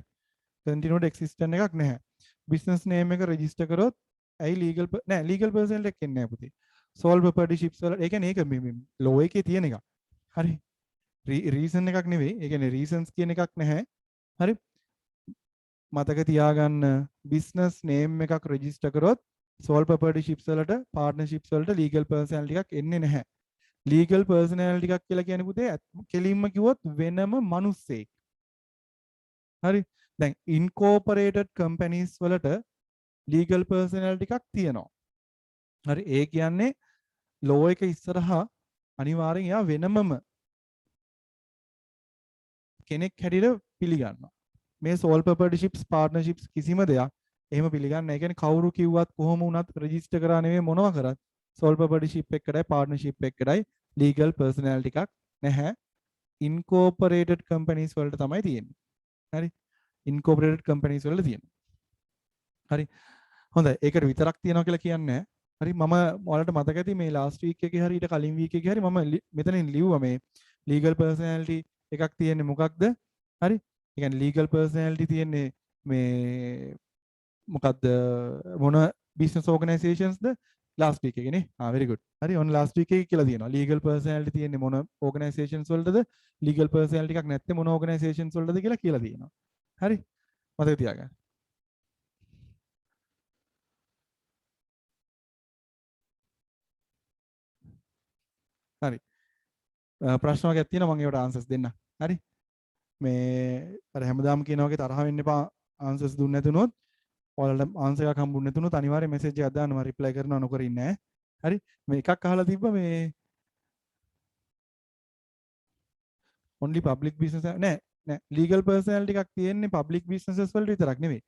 කන්ටිනියුවඩ් එක්සිස්ටන්ට් එකක් නැහැ. බිස්නස් නේම් එක රෙජිස්ටර් කරොත් ඇයි ලීගල් නෑ ලීගල් පර්සනල් එකක් එන්නේ නැහැ පුතේ. සෝල් ප්‍රොපර්ටිෂිප්ස් වල ඒ කියන්නේ ඒක මේ ලෝ එකේ තියෙන එකක්. හරි? රීසන් එකක් නෙවෙයි. ඒ කියන්නේ රීසන්ස් කියන එකක් නැහැ. හරි? මතක තියාගන්න බිස්නස් නේම් එකක් රෙජිස්ටර් කරොත් සෝල් ප්‍රොපර්ටිෂිප්ස් වලට පාර්ට්නර්ෂිප්ස් වලට ලීගල් පර්සනැලිටි එකක් එන්නේ නැහැ. ලීගල් පර්සනැලිටි එකක් කියලා කියන්නේ පුතේ කෙලින්ම කිව්වොත් වෙනම මිනිස්සෙක්. හරි? දැන් ඉන්කෝපරේටඩ් කම්පැනිස් වලට ලීගල් පර්සනැලිටි එකක් තියෙනවා. හරි? ඒ කියන්නේ ලෝ එක ඉස්සරහා අනිවාර්යෙන් එයා වෙනමම කෙනෙක් හැටියට පිළිගන්නවා. මේ සෝල් ප්‍රොපර්ටිෂිප්ස් පාර්ට්නර්ෂිප්ස් කිසිම දෙයක් එහෙම පිළිගන්නේ නැහැ. ඒ කියන්නේ කවුරු කිව්වත් කොහොම වුණත් රෙජිස්ටර් කරා නෙමෙයි මොනවා කරත් සෝල් ප්‍රොපර්ටිෂිප් එකකටයි පාර්ට්නර්ෂිප් එකකටයි ලීගල් පර්සනැලිටි එකක් නැහැ. ඉන්කෝපරේටඩ් කම්පැනිස් වලට තමයි තියෙන්නේ. හරි? ඉන්කෝපරේටඩ් කම්පැනිස් වල තියෙනවා. හරි? හොඳයි. ඒකට විතරක් තියනවා කියලා කියන්නේ හරි මම ඔයාලට මතක ඇති මේ ලාස්ට් වීක් එකේ හරි ඊට කලින් වීක් එකේ හරි මම මෙතනින් ලිව්වා මේ ලීගල් පර්සනැලිටි එකක් තියෙන්නේ මොකක්ද? හරි? ඒ කියන්නේ ලීගල් පර්සනැලිටි තියෙන්නේ මේ මොකක්ද මොන බිස්නස් ඕගනයිසේෂන්ස්ද ලාස්ට් වීක් එකේ නේ. very good. හරි ඔන්න ලාස්ට් වීක් එකේ කියලා තියෙනවා. ලීගල් පර්සනැලිටි තියෙන්නේ මොන ඕගනයිසේෂන්ස් වලටද? ලීගල් පර්සනැලිටි එකක් නැත්තේ මොන ඕගනයිසේෂන්ස් වලටද කියලා තියෙනවා. හරි? මතක තියාගන්න. හරි. ප්‍රශ්න වර්ගයක් තියෙනවා මම ඒවට ආන්සර්ස් දෙන්න. හරි? මේ අර හැමදාම කියන වගේ තරහ වෙන්න එපා ආන්සර්ස් දුන්නේ නැතුනොත් ඔයාලට ආන්සර් එකක් හම්බුනේ නැතුනොත් අනිවාර්යෙන් මෙසේජ් එකක් දාන්න මම රිප්ලයි කරනවා නොකර ඉන්නේ නැහැ. හරි? මේ එකක් අහලා තිබ්බ මේ only public business නෑ legal personality එකක් තියෙන්නේ public businesses වලට විතරක් නෙවෙයි.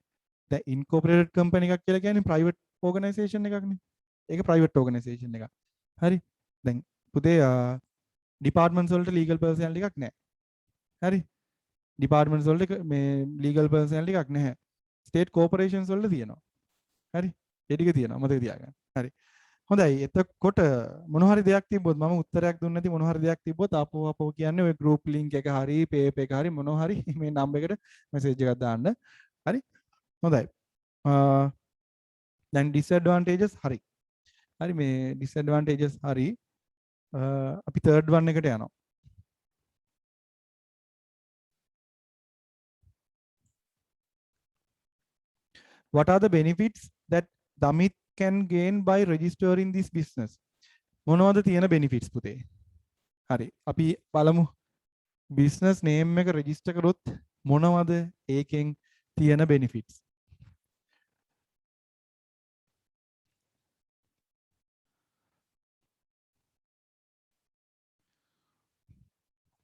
දැන් incorporated company එකක් කියලා කියන්නේ private organization එකක්නේ. ඒක private organization එකක්. හරි? දැන් පුතේ departments වලට legal personality එකක් නැහැ. හරි? departments වලට මේ legal personality එකක් නැහැ. state corporations වලට තියෙනවා. හරි? ඒ ටික තියෙනවා මතක තියාගන්න. හරි. හොඳයි. එතකොට මොන හරි දෙයක් තිබ්බොත් මම උත්තරයක් දුන්නේ නැති මොන හරි දෙයක් තිබ්බොත් අපෝ කියන්නේ ඔය group link එක හරි page එක හරි මොන හරි මේ නම්බර් එකට message එකක් දාන්න. හරි? හොඳයි. දැන් disadvantages හරි. හරි මේ disadvantages හරි. අපි third one එකට යනවා. What are the benefits that Damit can gain by registering this business? මොනවද තියෙන benefits පුතේ? හරි. අපි බලමු business name එක register කරොත් මොනවද ඒකෙන් තියෙන benefits?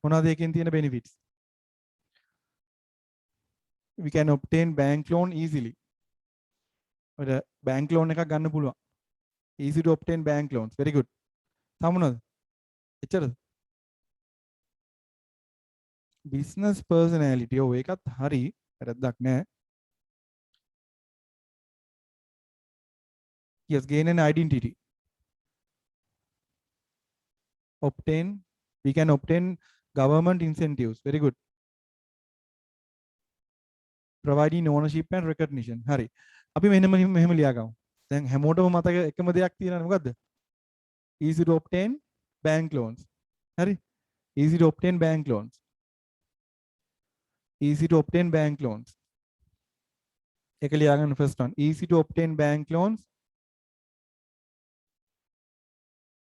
මොනවද ඒකෙන් තියෙන benefits? We can obtain bank loan easily. ඔය bank loan එකක් ගන්න පුළුවන්. Easy to obtain bank loans. Very good. තව මොනවද? එච්චරද? business personality ඔව් ඒකත් හරි. වැරද්දක් නැහැ. Yes, gain an identity. We can obtain government incentives. Very good. Providing ownership and recognition. හරි. අපි මෙහෙම ලියාගමු. දැන් හැමෝටම මතක එකම දෙයක් තියෙනවනේ මොකද්ද? Easy to obtain bank loans. හරි. easy to obtain bank loans. Easy to obtain bank loans. එක ලියාගන්න first one. Easy to obtain bank loans.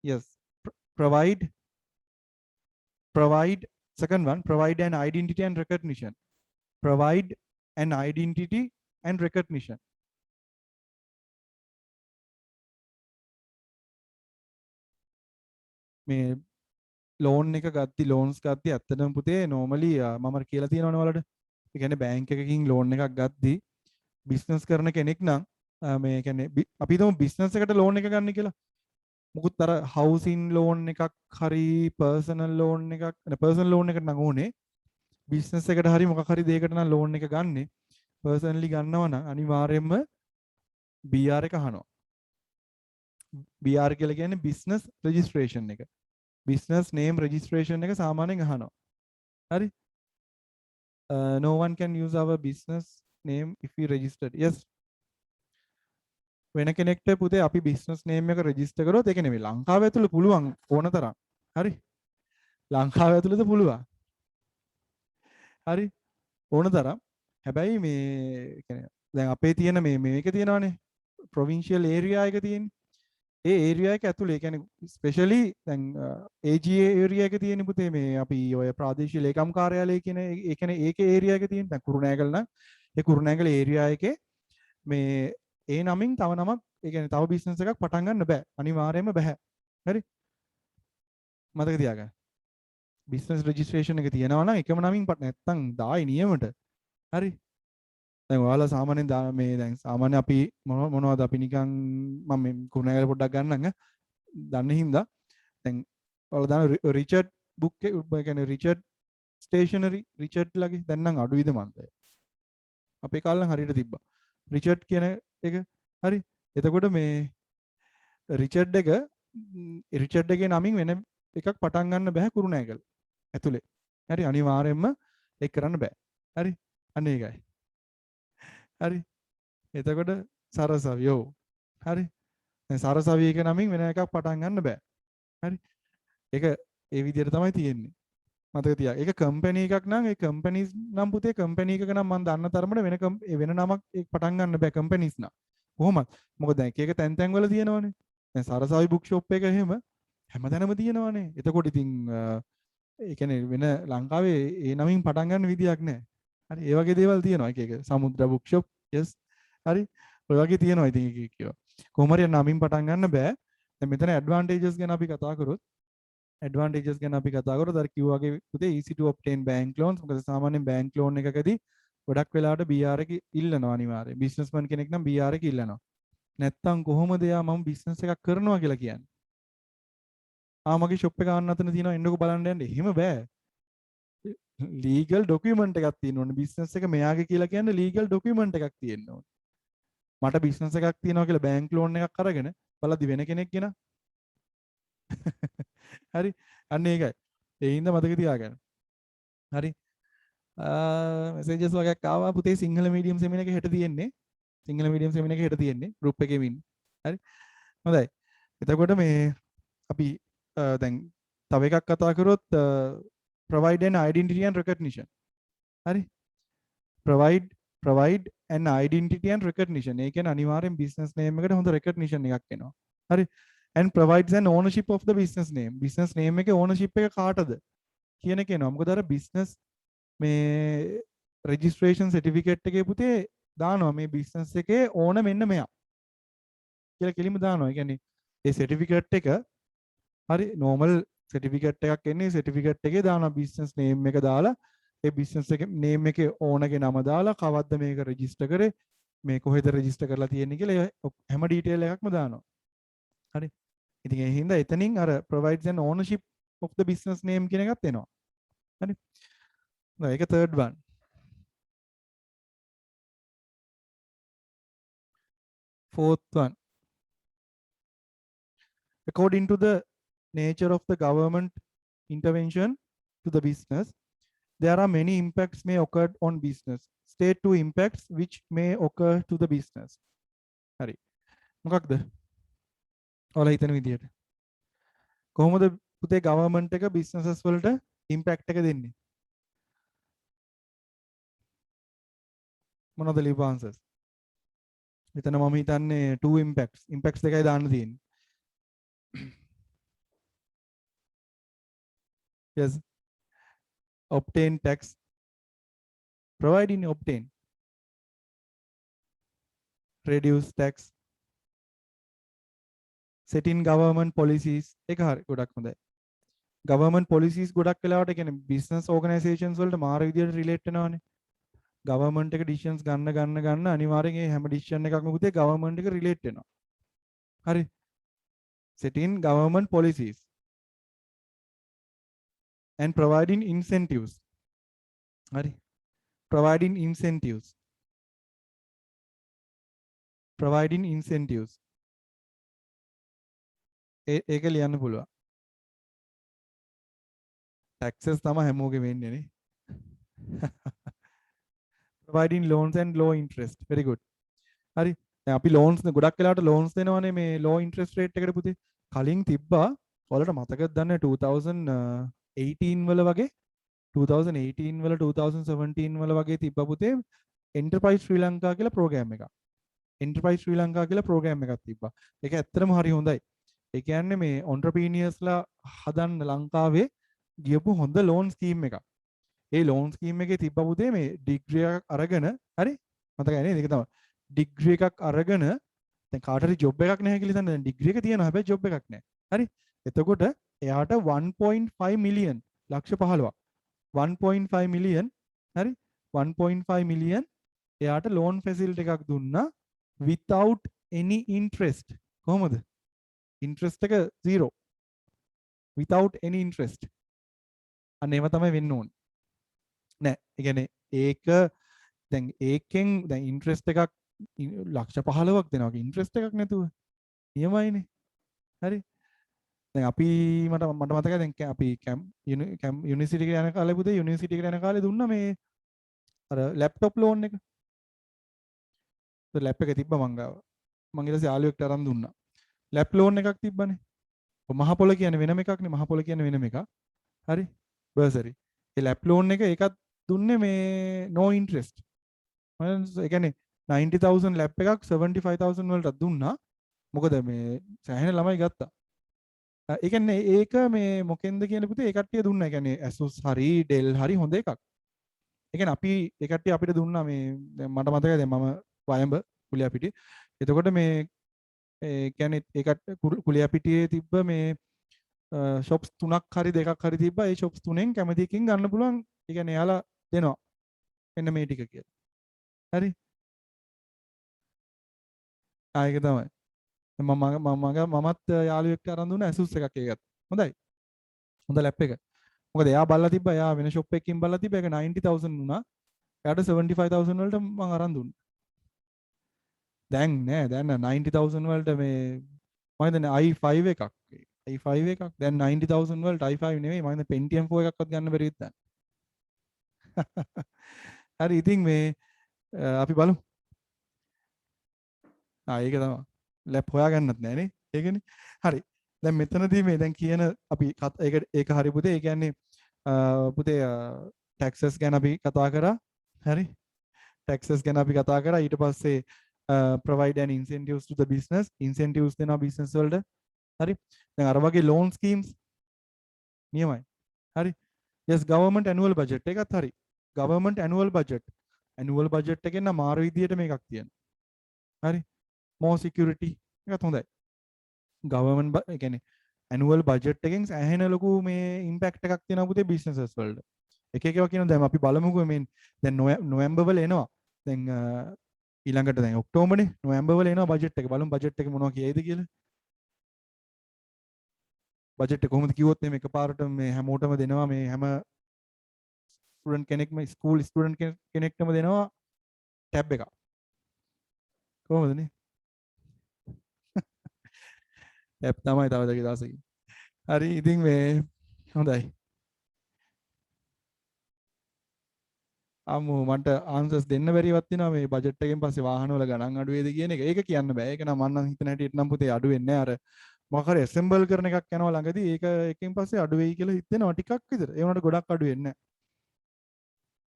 Yes. Provide. Second one, provide an identity and recognition. Provide an identity and recognition. මේ ලෝන් එක ගත්ති ලෝන්ස් ගත්ති ඇත්තටම පුතේ normally මම කියලා තියෙනවනේ ඔයාලට. ඒ කියන්නේ බැංක් එකකින් ලෝන් එකක් ගත්ති බිස්නස් කරන කෙනෙක් නම් මේ කියන්නේ අපි හිතමු බිස්නස් එකට ලෝන් එක ගන්න කියලා. මුකුත් අර හවුසින් ලෝන් එකක් හරි පර්සනල් ලෝන් එකක් පර්සනල් ලෝන් එකට නම් ඕනේ. බිස්නස් එකට හරි මොකක් හරි දෙයකට නම් ලෝන් එක ගන්නෙ. පර්සනලි ගන්නවා නම් අනිවාර්යයෙන්ම BR එක අහනවා. BR කියලා කියන්නේ business registration එක. business name registration එක සාමාන්‍යයෙන් අහනවා. හරි? No one can use our business name if we registered. Yes. වෙන කෙනෙක්ට පුතේ අපි business name එක register කරොත් ඒක නෙමෙයි ලංකාව ඇතුළේ පුළුවන් ඕන තරම්. හරි? ලංකාව ඇතුළේද පුළුවන්. හරි? ඕන තරම්. හැබැයි මේ කියන්නේ දැන් අපේ තියෙන මේක තියෙනවානේ provincial area එක තියෙන්නේ. ඒ ඒරියා එක ඇතුලේ ඒ කියන්නේ ස්පෙෂලි දැන් AGA ඒරියා එක තියෙන පුතේ මේ අපි ඔය ප්‍රාදේශීය ලේකම් කාර්යාලය කියන ඒ කියන්නේ ඒකේ ඒරියා එක තියෙන දැන් කුරුණෑගල නම් ඒ කුරුණෑගල ඒරියා එකේ මේ ඒ නමින් තව නමක් ඒ කියන්නේ තව බිස්නස් එකක් පටන් ගන්න බෑ අනිවාර්යයෙන්ම බෑ හරි මතක තියාගන්න බිස්නස් රෙජිස්ට්‍රේෂන් එක තියෙනවා නම් එකම නමින් නැත්තම් දායි නියමට හරි දැන් ඔයාලා සාමාන්‍යයෙන් මේ දැන් සාමාන්‍ය අපි මොනවද අපි නිකන් මම මේ කුරුණෑගල පොඩ්ඩක් ගන්නම් දන්නේ හින්දා දැන් ඔයාලා දාන රිචඩ් බුක් එක ඒ කියන්නේ රිචඩ් ස්ටේෂනරි රිචඩ් ලගේ දැන් නම් අඩුයිද මන්ද අපේ කාලේ නම් හරියට තිබ්බා රිචඩ් කියන එක හරි එතකොට මේ රිචඩ් එකේ නමින් වෙන එකක් පටන් ගන්න බෑ කුරුණෑගල ඇතුලේ හරි අනිවාර්යයෙන්ම ඒක කරන්න බෑ හරි අන්න ඒකයි හරි එතකොට සරසවියෝ හරි දැන් සරසවිය එක නමින් වෙන එකක් පටන් ගන්න බෑ හරි ඒක ඒ විදිහට තමයි තියෙන්නේ මතක තියාගන්න ඒක කම්පැනි එකක් නම් ඒ කම්පැනිස් නම් පුතේ කම්පැනි එකක නම් මම දන්න තරමට වෙන නමක් ඒක පටන් ගන්න බෑ කම්පැනිස් නම් කොහොමද මොකද දැන් එක තැන් වල තියෙනවනේ දැන් සරසවි බුක් ෂොප් එක එහෙම හැමතැනම තියෙනවනේ එතකොට ඉතින් ඒ කියන්නේ වෙන ලංකාවේ ඒ නමින් පටන් ගන්න විදියක් නැහැ හරි ඒ වගේ දේවල් තියෙනවා එක එක සමුද්‍ර බුක් ෂොප් yes හරි ඔය වගේ තියෙනවා ඉතින් එක එක ඒවා කොහොම හරි නමින් පටන් ගන්න බෑ දැන් මෙතන ඇඩ්වාන්ටේජස් ගැන අපි කතා කරොත් අර කිව්වා වගේ පුතේ easy to obtain bank loans මොකද සාමාන්‍යයෙන් bank loan එකකදී ගොඩක් වෙලාවට BR එක ඉල්ලනවා අනිවාර්යයෙන් බිස්නස්මන් කෙනෙක් නම් BR එක ඉල්ලනවා නැත්තම් කොහොමද යා මම බිස්නස් එකක් කරනවා කියලා කියන්නේ මගේ ෂොප් එක අන්න අතන තියෙනවා එන්නකෝ බලන්න යන්න එහෙම බෑ ලීගල් ඩොකියුමන්ට් එකක් තියෙන්න ඕනේ බිස්නස් එක මෙයාගේ කියලා කියන්නේ ලීගල් ඩොකියුමන්ට් එකක් තියෙන්න ඕනේ මට බිස්නස් එකක් තියෙනවා කියලා බැංක් ලෝන් එකක් අරගෙන බලද්දි වෙන කෙනෙක් ගෙන හරි අන්න ඒකයි ඒ හින්දා මතක තියාගන්න හරි මෙසේජස් වගේක් ආවා පුතේ සිංහල මීඩියම් සෙමින එක හෙට තියෙන්නේ සිංහල මීඩියම් සෙමින එක හෙට තියෙන්නේ ගෲප් එකේම ඉන්න හරි හොඳයි එතකොට මේ අපි දැන් තව එකක් කතා කරොත් provide an identity and recognition හරි provide an identity and recognition ඒ කියන්නේ අනිවාර්යෙන් business name එකට හොඳ recognition එකක් එනවා හරි and provides an ownership of the business name එකේ ownership එක කාටද කියන එක එනවා මොකද අර business මේ registration certificate එකේ පුතේ දානවා මේ business එකේ ඕන මෙන්න මෙයා කියලා කෙලින්ම දානවා ඒ කියන්නේ ඒ certificate එක හරි normal certificate එකක් එන්නේ certificate එකේ දානවා business name එක දාලා ඒ business එකේ name එකේ ඕනගේ නම දාලා කවද්ද මේක register කරේ මේ කොහෙද register කරලා තියෙන්නේ කියලා හැම detail එකක්ම දානවා හරි ඉතින් ඒ හින්දා එතනින් අර provides an ownership of the business name කියන එකත් එනවා හරි ඒක third one fourth one according to the nature of the government intervention to the business there are many impacts may occur on business state two impacts which may occur to the business හරි මොකක්ද ඔයාලා හිතන විදියට කොහොමද පුතේ government එක businesses වලට ඉම්පැක්ට් එක දෙන්නේ? මොනවද ලියපු ආන්සර්ස්? මෙතන මම හිතන්නේ 2 impacts දෙකයි දාන්න තියෙන්නේ. yes, obtain tax, providing obtain, reduce tax, set in government policies. එක හරි ගොඩක් හොඳයි. government policies ගොඩක් වෙලාවට කියන්නේ business organizations වලට මාර විදියට relate වෙනවානේ. government එක decisions ගන්න අනිවාර්යෙන් මේ හැම decision එකක්ම පුතේ government එක relate වෙනවා. හරි. set in government policies and providing incentives. හරි. providing incentives. providing incentives. ඒක ලියන්න පුළුවන්. taxes තමයි හැමෝගෙම වෙන්නේ නේ. providing loans and low interest. very good. හරි. දැන් අපි loans ගොඩක් වෙලාවට loans දෙනවනේ මේ low interest rate එකට පුතේ. කලින් තිබ්බා ඔයාලට මතකද දන්නේ 2018 වල වගේ 2018 වල 2017 වල වගේ තිබ්බා පුතේ Enterprise Sri Lanka කියලා program එකක්. Enterprise Sri Lanka කියලා program එකක් තිබ්බා. ඒක ඇත්තටම හරි හොඳයි. ඒ කියන්නේ මේ entrepreneursලා හදන්න ලංකාවේ ගියපු හොඳ loan scheme එකක්. ඒ loan scheme එකේ තිබ්බ පුතේ මේ degree එකක් අරගෙන හරි මතකයි නේද? ඒක තමයි. degree එකක් අරගෙන දැන් කාට හරි job එකක් නැහැ කියලා හිතන්න. දැන් degree එක තියෙනවා හැබැයි job එකක් නැහැ. හරි? එතකොට එයාට 1.5 million ලක්ෂ 15ක් 1.5 million හරි 1.5 million එයාට loan facility එකක් දුන්නා without any interest. කොහොමද? interest එක 0 without any interest. අන්න ඒව තමයි වෙන්න ඕනේ. නෑ ඒ කියන්නේ ඒක දැන් ඒකෙන් දැන් ඉන්ට්‍රෙස්ට් එකක් ලක්ෂ 15ක් දෙනවා. ඉන්ට්‍රෙස්ට් එකක් නැතුව නියමයිනේ. හරි. දැන් අපි මට මතකයි දැන් අපි යුනිවර්සිටි එකට යන කාලේ පුතේ යුනිවර්සිටි එකට යන කාලේ දුන්නා මේ අර ලැප්ටොප් ලෝන් එක. ඒ ලැප් එක තිබ්බා මං ගාව. මං ඊට පස්සේ යාළුවෙක්ට අරන් දුන්නා. ලැප් ලෝන් එකක් තිබ්බනේ. මහ පොළ කියන්නේ වෙනම එකක් නේ. මහ පොළ කියන්නේ වෙනම එකක්. හරි. බර්සරි. ඒ ලැප් ලෝන් එක ඒකත් දුන්නේ මේ no interest. ඒ කියන්නේ 90000 ලැප් එකක් 75000 වලට දුන්නා. මොකද මේ සෑහෙන ළමයි ගත්තා. ඒ කියන්නේ ඒක මේ මොකෙන්ද කියන පුතේ ඒ කට්ටිය දුන්නා. ඒ කියන්නේ Asus හරි Dell හරි හොඳ එකක්. ඒ කියන්නේ අපි ඒ කට්ටිය අපිට දුන්නා මේ දැන් මට මතකයි දැන් මම වයඹ කුලියාපිටියේ. එතකොට මේ ඒ කියන්නේ ඒකට කුලියාපිටියේ තිබ්බ මේ shops 3ක් හරි 2ක් හරි තිබ්බා. ඒ shops 3ෙන් කැමති එකකින් ගන්න පුළුවන්. ඒ කියන්නේ එයාලා දෙනවා. එන්න මේ ටික කියලා. හරි. ආ ඒක තමයි. මමත් යාළුවෙක්ට අරන් දුන්න Asus එකක් ඒකත්. හොඳයි. හොඳ ලැප් එක. මොකද එයා බලලා තිබ්බා. එයා වෙන shop එකකින් බලලා තිබ්බා. ඒක 90000 වුණා. එයාට 75000 වලට මම අරන් දුන්නා. දැන් නෑ දැන් 90000 වලට මේ මම හිතන්නේ i5 එකක්. i5 එකක් දැන් 90000 වලට i5 නෙවෙයි මම හිතන්නේ Pentium 4 එකක්වත් ගන්න බැරි විදිහට. හරි ඉතින් මේ අපි බලමු. ඒක තමයි. ලැප් හොයාගන්නත් නෑනේ. ඒකනේ. හරි. දැන් මෙතනදී මේ දැන් කියන අපි ඒක හරි පුතේ. ඒ කියන්නේ පුතේ taxes ගැන අපි කතා කරා. හරි. taxes ගැන අපි කතා කරා. ඊට පස්සේ provide an incentives to the business. incentives දෙනවා business වලට. හරි. දැන් අර වගේ loan schemes නියමයි. හරි. yes government annual budget එකත් හරි. government annual budget. annual budget එකෙන් නම් මාර විදියට මේකක් තියෙනවා. හරි. more security එකත් හොඳයි. government ඒ කියන්නේ annual budget එකෙන් ඇහෙන ලොකු මේ impact එකක් තියෙනවා පුතේ businesses වලට. එක එක ඒවා කියනවා දැන් අපි බලමුකෝ මේ දැන් නොවැම්බර් වල එනවා. දැන් ඊළඟට දැන් ඔක්තෝබර්නේ නොවැම්බර් වල එනවා බජට් එක. බලමු බජට් එක මොනවා කියයිද කියලා. බජට් එක කොහොමද කිව්වොත් මේ එකපාරට මේ හැමෝටම දෙනවා මේ හැම ස්ටුඩන්ට් කෙනෙක්ම ස්කූල් ස්ටුඩන්ට් කෙනෙක්ටම දෙනවා ටැබ් එකක්. කොහොමද නේ? ටැබ් තමයි තව දෙක දවසකින්. හරි ඉතින් මේ හොඳයි. අම්මෝ මට ආන්සර්ස් දෙන්න බැරිවත් වෙනවා මේ බජට් එකෙන් පස්සේ වාහන වල ගණන් අඩු වේද කියන එක. ඒක කියන්න බෑ. ඒක නම් මම නම් හිතන හැටියට නම් පුතේ අඩු වෙන්නේ නැහැ. අර මොකක් හරි assemble කරන එකක් යනවා ළඟදී ඒක එකකින් පස්සේ අඩු වෙයි කියලා හිතෙනවා ටිකක් විතර. ඒ වුණාට ගොඩක් අඩු වෙන්නේ නැහැ.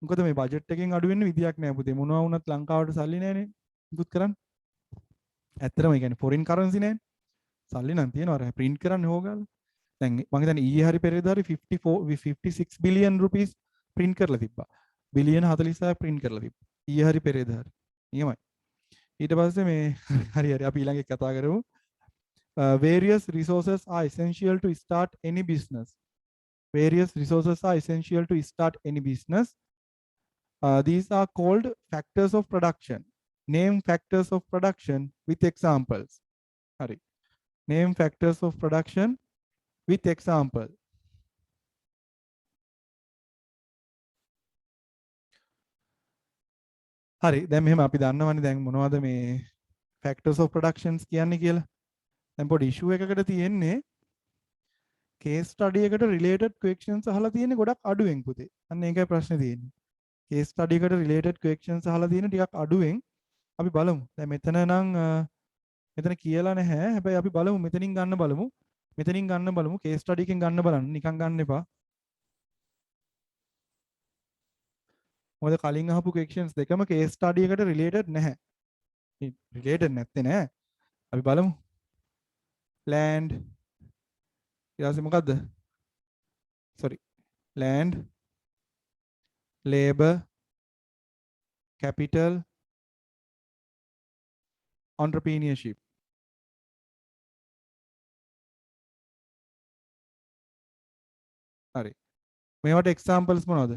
මොකද මේ බජට් එකෙන් අඩු වෙන්න විදියක් නැහැ පුතේ. මොනවා වුණත් ලංකාවට සල්ලි නැහැනේ. මුකුත් කරන්න. ඇත්තටම ඒ කියන්නේ ෆොරින් කරන්සි නැහැනේ. සල්ලි නම් තියෙනවා අර print කරන්න ඕගාලා. දැන් මම හිතන්නේ ඊයේ හරි පෙරේද හරි 56 බිලියන් රුපීස් print කරලා තිබ්බා. බිලියන 46ක් print කරලා තිබ්බා. ඊයේ හරි පෙරේද හරි. නියමයි. ඊට පස්සේ මේ හරි හරි අපි ඊළඟ එක කතා කරමු. Various resources are essential to start any business. Various resources are essential to start any business. These are called factors of production. Name factors of production with examples. Hurry. Name factors of production with example. හරි දැන් මෙහෙම අපි දන්නවනේ දැන් මොනවද මේ factors of productions කියන්නේ කියලා. දැන් පොඩි issue එකකට තියෙන්නේ case study එකට related questions අහලා තියෙන්නේ ගොඩක් අඩුවෙන් පුතේ. අන්න ඒකයි ප්‍රශ්නේ තියෙන්නේ. case study එකට related questions අහලා තියෙන ටිකක් අඩුවෙන් අපි බලමු. දැන් මෙතන නම් මෙතන කියලා නැහැ. හැබැයි අපි බලමු මෙතනින් ගන්න බලමු. මෙතනින් ගන්න බලමු. case study එකෙන් ගන්න බලන්න. නිකන් ගන්න එපා. මොකද කලින් අහපු questions දෙකම case study එකට related නැහැ. related නැත්තේ නෑ. අපි බලමු. land ඊට පස්සේ මොකද්ද? sorry. land labor capital entrepreneurship. හරි. මේවට examples මොනවද?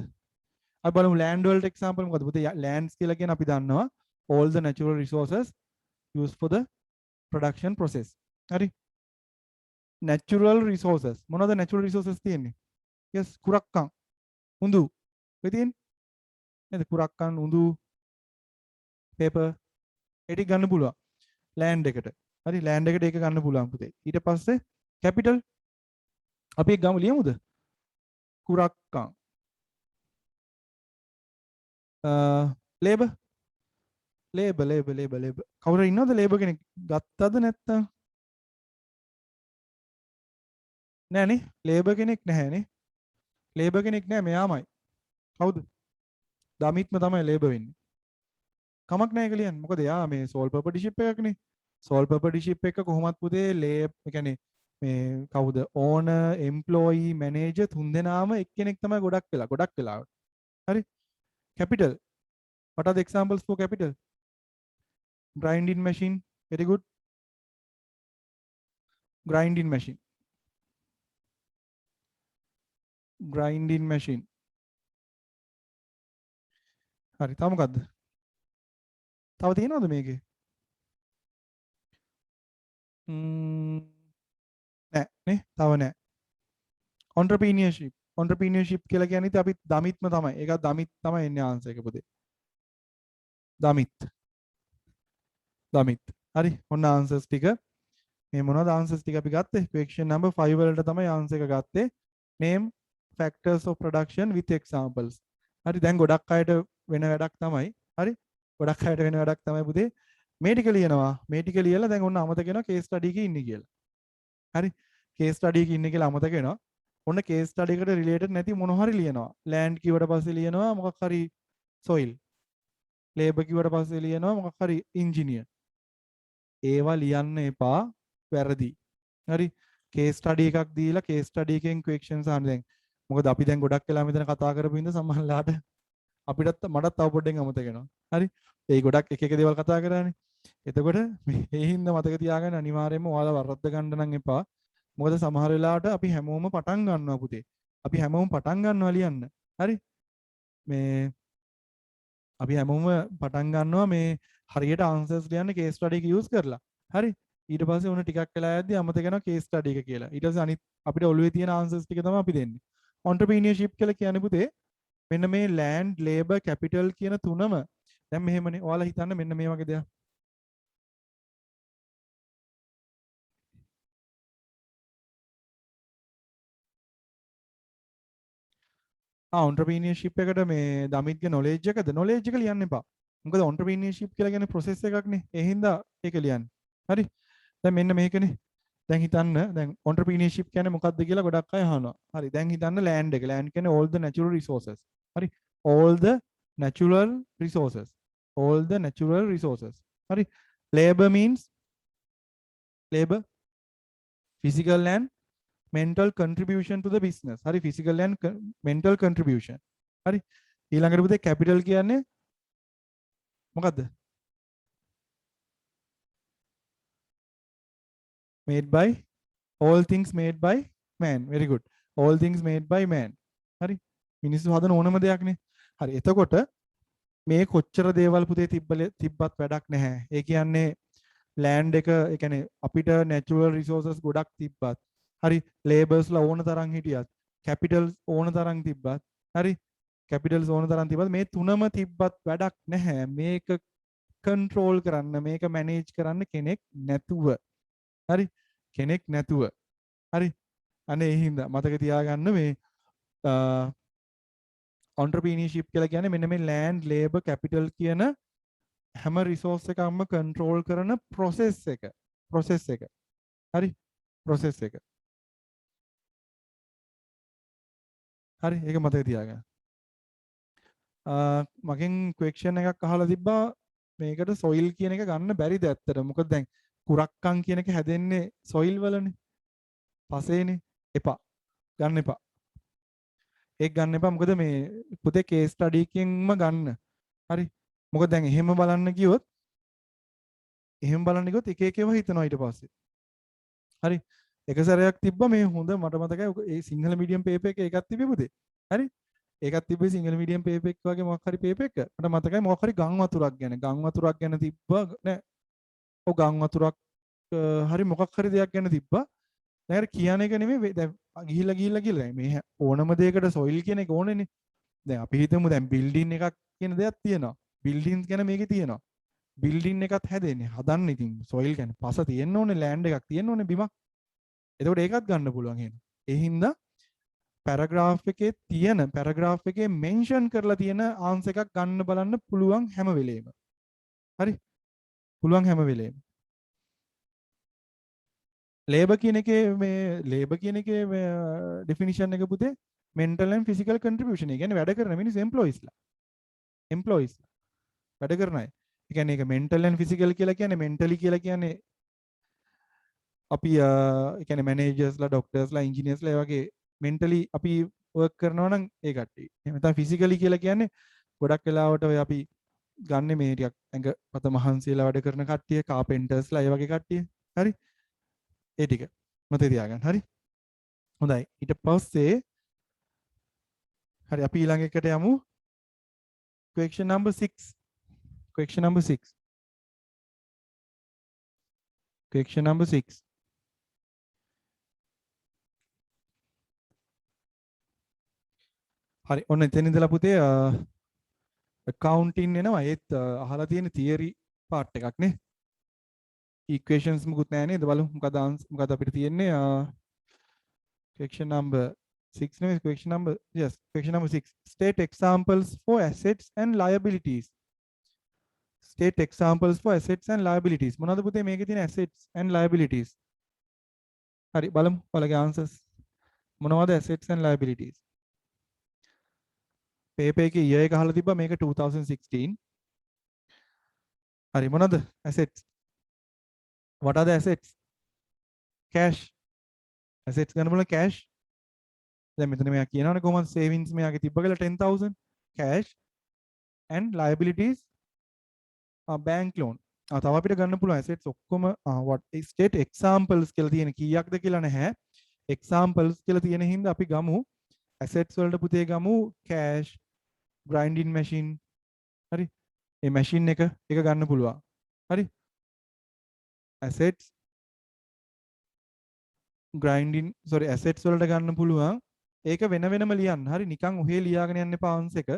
අපි බලමු land වලට example මොකද? පුතේ lands කියලා කියන අපි දන්නවා all the natural resources used for the production process. හරි. natural resources මොනවද natural resources තියෙන්නේ? yes කුරක්කන් උඳු. ඔය තියෙන්නේ නේද? කුරක්කන් උඳු paper ඒක ගන්න පුළුවන් land එකට. හරි land එකට ඒක ගන්න පුළුවන් පුතේ. ඊට පස්සේ capital අපි ඒක ගමු ලියමුද? කුරක්කන් labor කවුරු ඉන්නවද labor කෙනෙක් ගත්තද නැත්තම්? නෑනේ labor කෙනෙක් නැහැනේ. labor කෙනෙක් නෑ මෙයාමයි. කවුද? දමිත්ම තමයි labor වෙන්නේ. කමක් නෑ ඒක ලියන්න. මොකද යා මේ sole proprietorship එකක්නේ. sole proprietorship එක කොහොමත් පුතේ ඒ කියන්නේ මේ කවුද? owner, employee, manager තුන්දෙනාම එක්කෙනෙක් තමයි ගොඩක් වෙලාවට. හරි? capital. What are the examples for capital? grinding machine. Very good. grinding machine. හරි තව මොකද්ද? තව තියෙනවද මේකේ? නෑ නේ තව නෑ. entrepreneurship කියලා කියන්නේ ඉතින් අපි දමිත්ම තමයි. ඒක දමිත් තමයි එන්නේ ආන්සර් එක පුතේ. දමිත්. හරි ඔන්න ආන්සර්ස් ටික. මේ මොනවද ආන්සර්ස් ටික අපි ගත්තේ? question number 5 වලට තමයි ආන්සර් එක ගත්තේ. name factors of production with examples. හරි දැන් ගොඩක් අයට වෙන වැඩක් තමයි. හරි ගොඩක් අයට වෙන වැඩක් තමයි පුතේ මේ ටික ලියනවා. මේ ටික ලියලා දැන් ඔන්න අමතක වෙනවා case study එකේ ඉන්නේ කියලා. හරි case study එකේ ඉන්නේ කියලා අමතක වෙනවා. ඔන්න case study එකට related නැති මොන හරි ලියනවා. land කිව්වට පස්සේ ලියනවා මොකක් හරි soil. labor කිව්වට පස්සේ ලියනවා මොකක් හරි engineer. ඒවා ලියන්න එපා වැරදි. හරි case study එකක් දීලා case study එකෙන් questions අහන්න දැන්. මොකද අපි දැන් ගොඩක් වෙලා මෙතන කතා කරපු ඉඳ සමහරලාට අපිටත් මටත් තව පොඩ්ඩෙන් අමතක වෙනවා. හරි ඒ ගොඩක් එක දේවල් කතා කරානේ. එතකොට මේ හින්දා මතක තියාගන්න අනිවාර්යයෙන්ම ඔයාලා වරද්ද ගන්න නම් එපා. මොකද සමහර වෙලාවට අපි හැමෝම පටන් ගන්නවා පුතේ. අපි හැමෝම පටන් ගන්නවා ලියන්න. හරි මේ අපි හැමෝම පටන් ගන්නවා මේ හරියට ආන්සර්ස් ලියන්න case study එක use කරලා. හරි ඊට පස්සේ උන ටිකක් වෙලා යද්දි අමතක වෙනවා case study එක කියලා. ඊට පස්සේ අනිත් අපිට ඔළුවේ තියෙන ආන්සර්ස් ටික තමයි අපි දෙන්නේ. entrepreneurship කියලා කියන්නේ පුතේ මෙන්න මේ land, labor, capital කියන තුනම දැන් මෙහෙමනේ. ඔයාලා හිතන්න මෙන්න මේ වගේ දෙයක්. entrepreneurship එකට මේ දමිත්ගේ knowledge එකද knowledge එක ලියන්න එපා. මොකද entrepreneurship කියලා කියන්නේ process එකක්නේ. ඒ හින්දා ඒක ලියන්න. හරි. දැන් මෙන්න මේකනේ. දැන් හිතන්න දැන් entrepreneurship කියන්නේ මොකක්ද කියලා ගොඩක් අය අහනවා. හරි. දැන් හිතන්න land එක. land කියන්නේ all the natural resources. හරි. all the natural resources. all the natural resources. හරි. labor means labor, physical and mental contribution to the business. හරි. physical and mental contribution. හරි. ඊළඟට පුතේ capital කියන්නේ මොකද්ද? made by all things made by man. Very good. all things made by man. හරි. මිනිස්සු හදන ඕනම දෙයක් නේ. හරි. එතකොට මේ කොච්චර දේවල් පුතේ තිබ්බත් වැඩක් නැහැ. ඒ කියන්නේ land එක ඒ කියන්නේ අපිට natural resources ගොඩක් තිබ්බත් හරි labours ලා ඕන තරම් හිටියත් capitals ඕන තරම් තිබ්බත් හරි capitals ඕන තරම් තිබ්බත් මේ තුනම තිබ්බත් වැඩක් නැහැ. මේක control කරන්න මේක manage කරන්න කෙනෙක් නැතුව හරි කෙනෙක් නැතුව හරි අනේ ඒ හින්දා මතක තියාගන්න මේ entrepreneurship කියලා කියන්නේ මෙන්න මේ land labor capital කියන හැම රිසෝස් එකක්ම කන්ට්‍රෝල් කරන process එක හරි process එක හරි ඒක මතක තියාගන්න. මගෙන් question එකක් අහලා තිබ්බා මේකට soil කියන එක ගන්න බැරිද ඇත්තට? මොකද දැන් කුරක්කන් කියන එක හැදෙන්නේ soil වලනේ. පසේනේ. එපා. ගන්න එපා. ඒක ගන්න එපා. මොකද මේ පුතේ case study එකකින්ම ගන්න. හරි. මොකද දැන් එහෙම බලන්න ගියොත් එක එක ඒවා හිතනවා ඊට පස්සේ. හරි. එක සැරයක් තිබ්බා මේ හොඳ මට මතකයි ඒ සිංහල මීඩියම් පේපර් එක ඒකත් තිබ්බේ පුතේ. හරි. ඒකත් තිබ්බේ සිංහල මීඩියම් පේපර් එක වගේ මොකක් හරි පේපර් එක. මට මතකයි මොකක් හරි ගම් වතුරක් ගැන තිබ්බා නෑ. ඔව් ගම් වතුරක් හරි මොකක් හරි දෙයක් ගැන තිබ්බා. දැන් අර කියන එක නෙමෙයි දැන් ගිහිල්ලා මේ ඕනම දෙයකට සොයිල් කියන එක ඕනේනේ. දැන් අපි හිතමු දැන් බිල්ඩින් එකක් කියන දෙයක් තියෙනවා. බිල්ඩින්ස් ගැන මේකේ තියෙනවා. බිල්ඩින් එකත් හැදෙන්නේ. හදන්න ඉතින් සොයිල් කියන්නේ පස තියෙන්න ඕනේ, ලෑන්ඩ් එකක් තියෙන්න ඕනේ බිමක්. එතකොට ඒකත් ගන්න පුළුවන් එහෙනම්. ඒ හින්දා පැරග්‍රාෆ් එකේ මෙන්ෂන් කරලා තියෙන ආන්සර් එකක් ගන්න බලන්න පුළුවන් හැම වෙලේම. හරි? පුළුවන් හැම වෙලේම. ලේබර් කියන එකේ ඩෙෆිනිෂන් එක පුතේ mental and physical contribution. ඒ කියන්නේ වැඩ කරන මිනිස්සු employees වැඩ කරන අය. ඒ කියන්නේ ඒක mental and physical කියලා කියන්නේ mentally කියලා කියන්නේ අපි ඒ කියන්නේ managers ලා doctors ලා engineers ලා ඒ වගේ mentally අපි work කරනවා නම් ඒ කට්ටිය. එහෙම නැත්නම් physically කියලා කියන්නේ ගොඩක් වෙලාවට ඔය අපි ගන්න මේ ටිකක් ඇඟ පත මහන්සියලා වැඩ කරන කට්ටිය carpenters ලා ඒ වගේ කට්ටිය. හරි? ඒ ටික මතක තියාගන්න. හරි? හොඳයි. ඊට පස්සේ හරි අපි ඊළඟ එකට යමු. question number 6. Question number 6. Question number 6. හරි ඔන්න එතන ඉඳලා පුතේ accounting එනවා. ඒත් අහලා තියෙන theory part එකක් නේ. equations මුකුත් නැහැ නේද? බලමු මොකද අපිට තියෙන්නේ question number 6 නෙමෙයි question number 6. State examples for assets and liabilities. State examples for assets and liabilities. මොනවද පුතේ මේකේ තියෙන assets and liabilities? හරි බලමු ඔයාලගේ answers. මොනවද assets and liabilities? paper එකේ year එක අහලා තිබ්බා මේක 2016. හරි මොනවද assets? What are the assets? Cash. Assets ගන්න බලන්න cash. දැන් මෙතන මෙයා කියනවානේ කොහොමද savings මෙයාගේ තිබ්බ කියලා 10,000 cash and liabilities bank loan. තව අපිට ගන්න පුළුවන් assets ඔක්කොම what state examples කියලා තියෙන කීයක්ද කියලා නැහැ. examples කියලා තියෙන හින්දා අපි ගමු assets වලට පුතේ ගමු cash, grinding machine. හරි? මේ machine එක ගන්න පුළුවන්. හරි? assets assets වලට ගන්න පුළුවන්. ඒක වෙන වෙනම ලියන්න. හරි නිකන් ඔහේ ලියාගෙන යන්න එපා ආන්සර් එක.